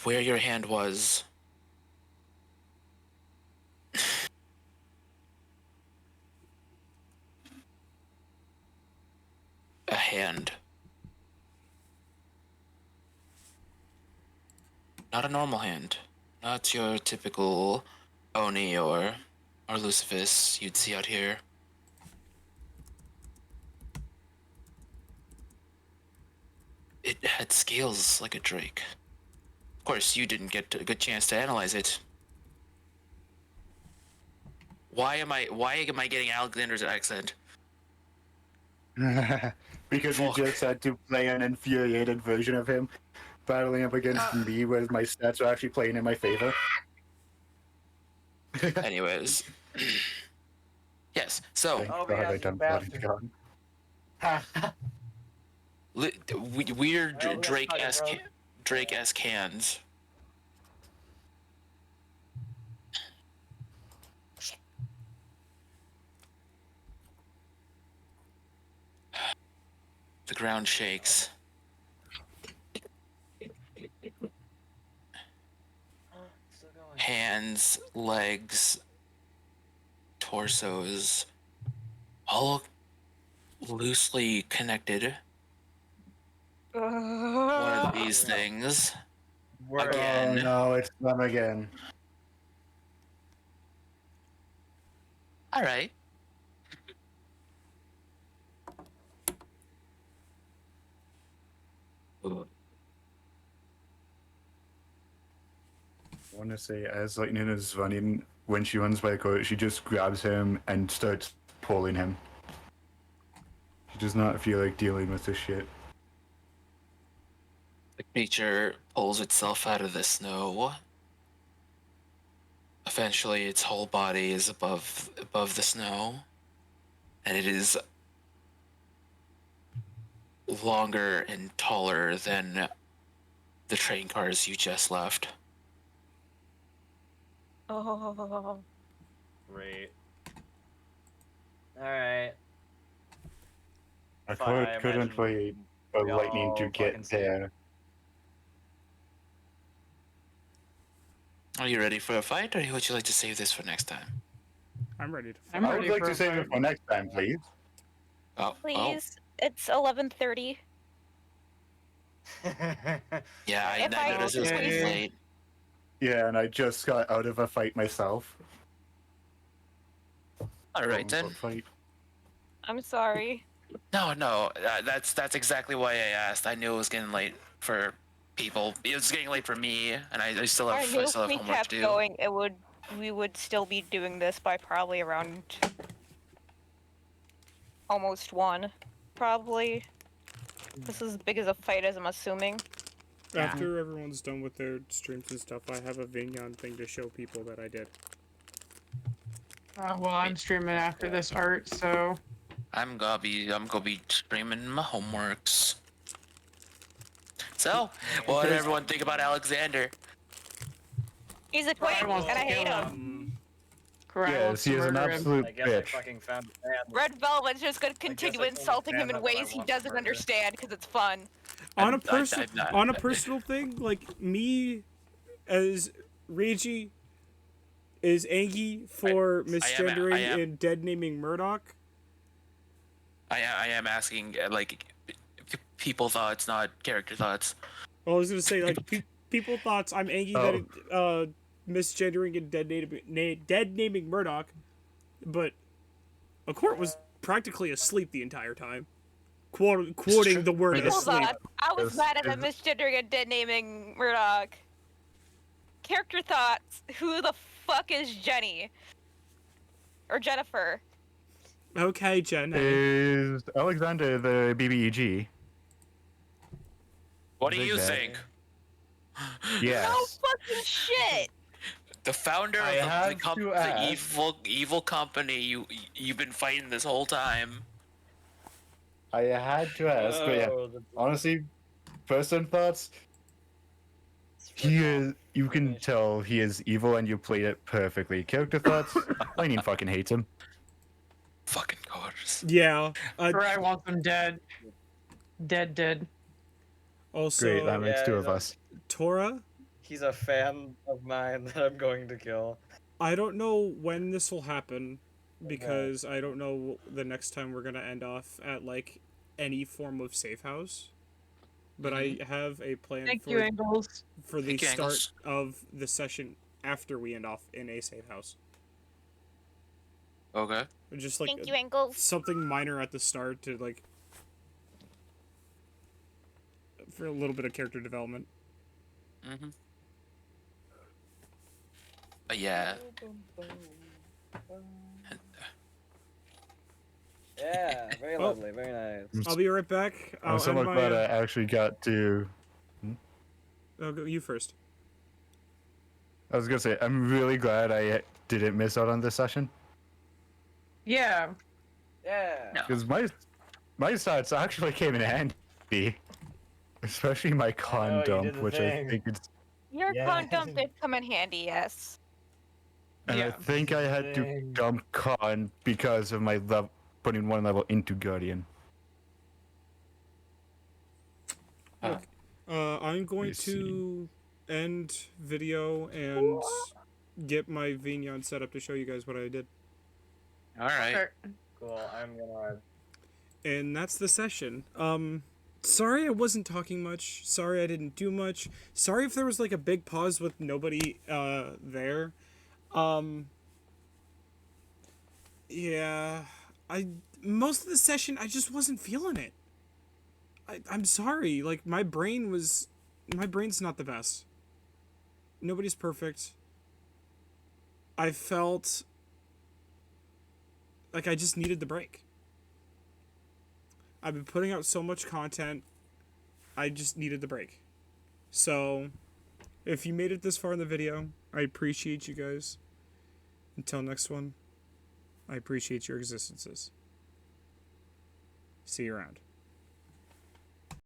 Where your hand was, a hand. Not a normal hand. Not your typical Oni or Luciferus you'd see out here. It had scales like a drake. Of course, you didn't get a good chance to analyze it. Why am I getting Alexander's accent? Because you Fuck. just had to play an infuriated version of him battling up against me, whereas my stats are actually playing in my favor. Anyways. Yes, so Thank Oh, God yes, I you done bastard. bloody weird I almost cut it, bro. Drake-esque hands. The ground shakes. hands, legs, torsos, all loosely connected. One of these things. We're, Again. Oh no, it's them again. All right. I want to say, as Lightning is running, when she runs by the court, she just grabs him and starts pulling him. She does not feel like dealing with this shit. The creature pulls itself out of the snow. Eventually, its whole body is above the snow, and it is longer and taller than the train cars you just left. Oh. great. Alright. I Fine, I couldn't imagine wait for we Lightning to all get fucking see it. there. Are you ready for a fight, or would you like to save this for next time? I'm ready to I'm fight. I ready would like for to a save fight. it for next time, please. Oh, Please, it's 11:30. yeah, I If I noticed it was getting Okay. late. Yeah, and I just got out of a fight myself. All right then. Quote-unquote Fight. I'm sorry. No, that's exactly why I asked. I knew it was getting late for people. It was getting late for me, and I still I have knew if we homework to kept do. going, we would still be doing this by probably around almost 1. Probably. This is as big as a fight as I'm assuming. After everyone's done with their streams and stuff, I have a Vignon thing to show people that I did. Well, I'm streaming after this art, so I'm gonna be streaming my homeworks. So, what did everyone think about Alexander? He's a twink, wants and I to hate kill him. Cry Yes, wants he to is an murder him. absolute I guess I bitch. fucking found a fan. Red Velvet's just gonna continue I can't insulting him stand in that, but I ways he want to doesn't murder. understand because it's fun. On I'm a personal thing, like me as Reiji is Angie for misgendering and dead naming Murdoch. I am asking like people thoughts, not character thoughts. Well, I was gonna say like people thoughts I'm Angie that misgendering and dead naming Murdoch, but a court was practically asleep the entire time, quoting the word Hold Hold asleep. on. I was Is- mad at is- him misgendering and dead naming Murdoch. Character thoughts. Who the fuck is Jenny? Or Jennifer? Okay, Jen. Is Alexander the BBEG? What do Big you bad. think? Yes. No fucking shit. The founder I of have to the ask. evil company you've been fighting this whole time. I had to ask, but yeah, honestly, person thoughts. He is. You can tell he is evil, and you played it perfectly. Character thoughts. Lightning fucking hates him. Fucking course. Yeah. Cry wants him dead. Dead. Also, Great, that makes Yeah, two he's of us. Tora. He's a fan of mine that I'm going to kill. I don't know when this will happen because I don't know the next time we're gonna end off at like any form of safe house. But I have a plan Thank you, Angles. for the Thank you, start Angles. of the session after we end off in a safe house. Okay. Just like Thank you, Angles. something minor at the start to like for a little bit of character development. Mm-hmm. Yeah. Yeah, very Well, lovely, very nice. I'll be right back. I'm I'll so end much my. glad I actually got to. I'll go you first. I was gonna say, I'm really glad I didn't miss out on this session Yeah. Yeah. No. because my stats actually came in handy, especially my con you dump, did the which thing. I think it's. Your Yeah. con dump did come in handy, yes. And I Yeah. think I had to Dang. dump con because of my putting one level into Guardian. I'm going Let me see. to end video and get my Vignon set up to show you guys what I did. All right. Sure. Cool. I'm gonna. And that's the session. Sorry I wasn't talking much. Sorry I didn't do much. Sorry if there was like a big pause with nobody there. Yeah, most of the session I just wasn't feeling it. I'm sorry. Like my brain's not the best. Nobody's perfect. I felt like I just needed the break. I've been putting out so much content. I just needed the break. So, if you made it this far in the video, I appreciate you guys. Until next one, I appreciate your existences. See you around.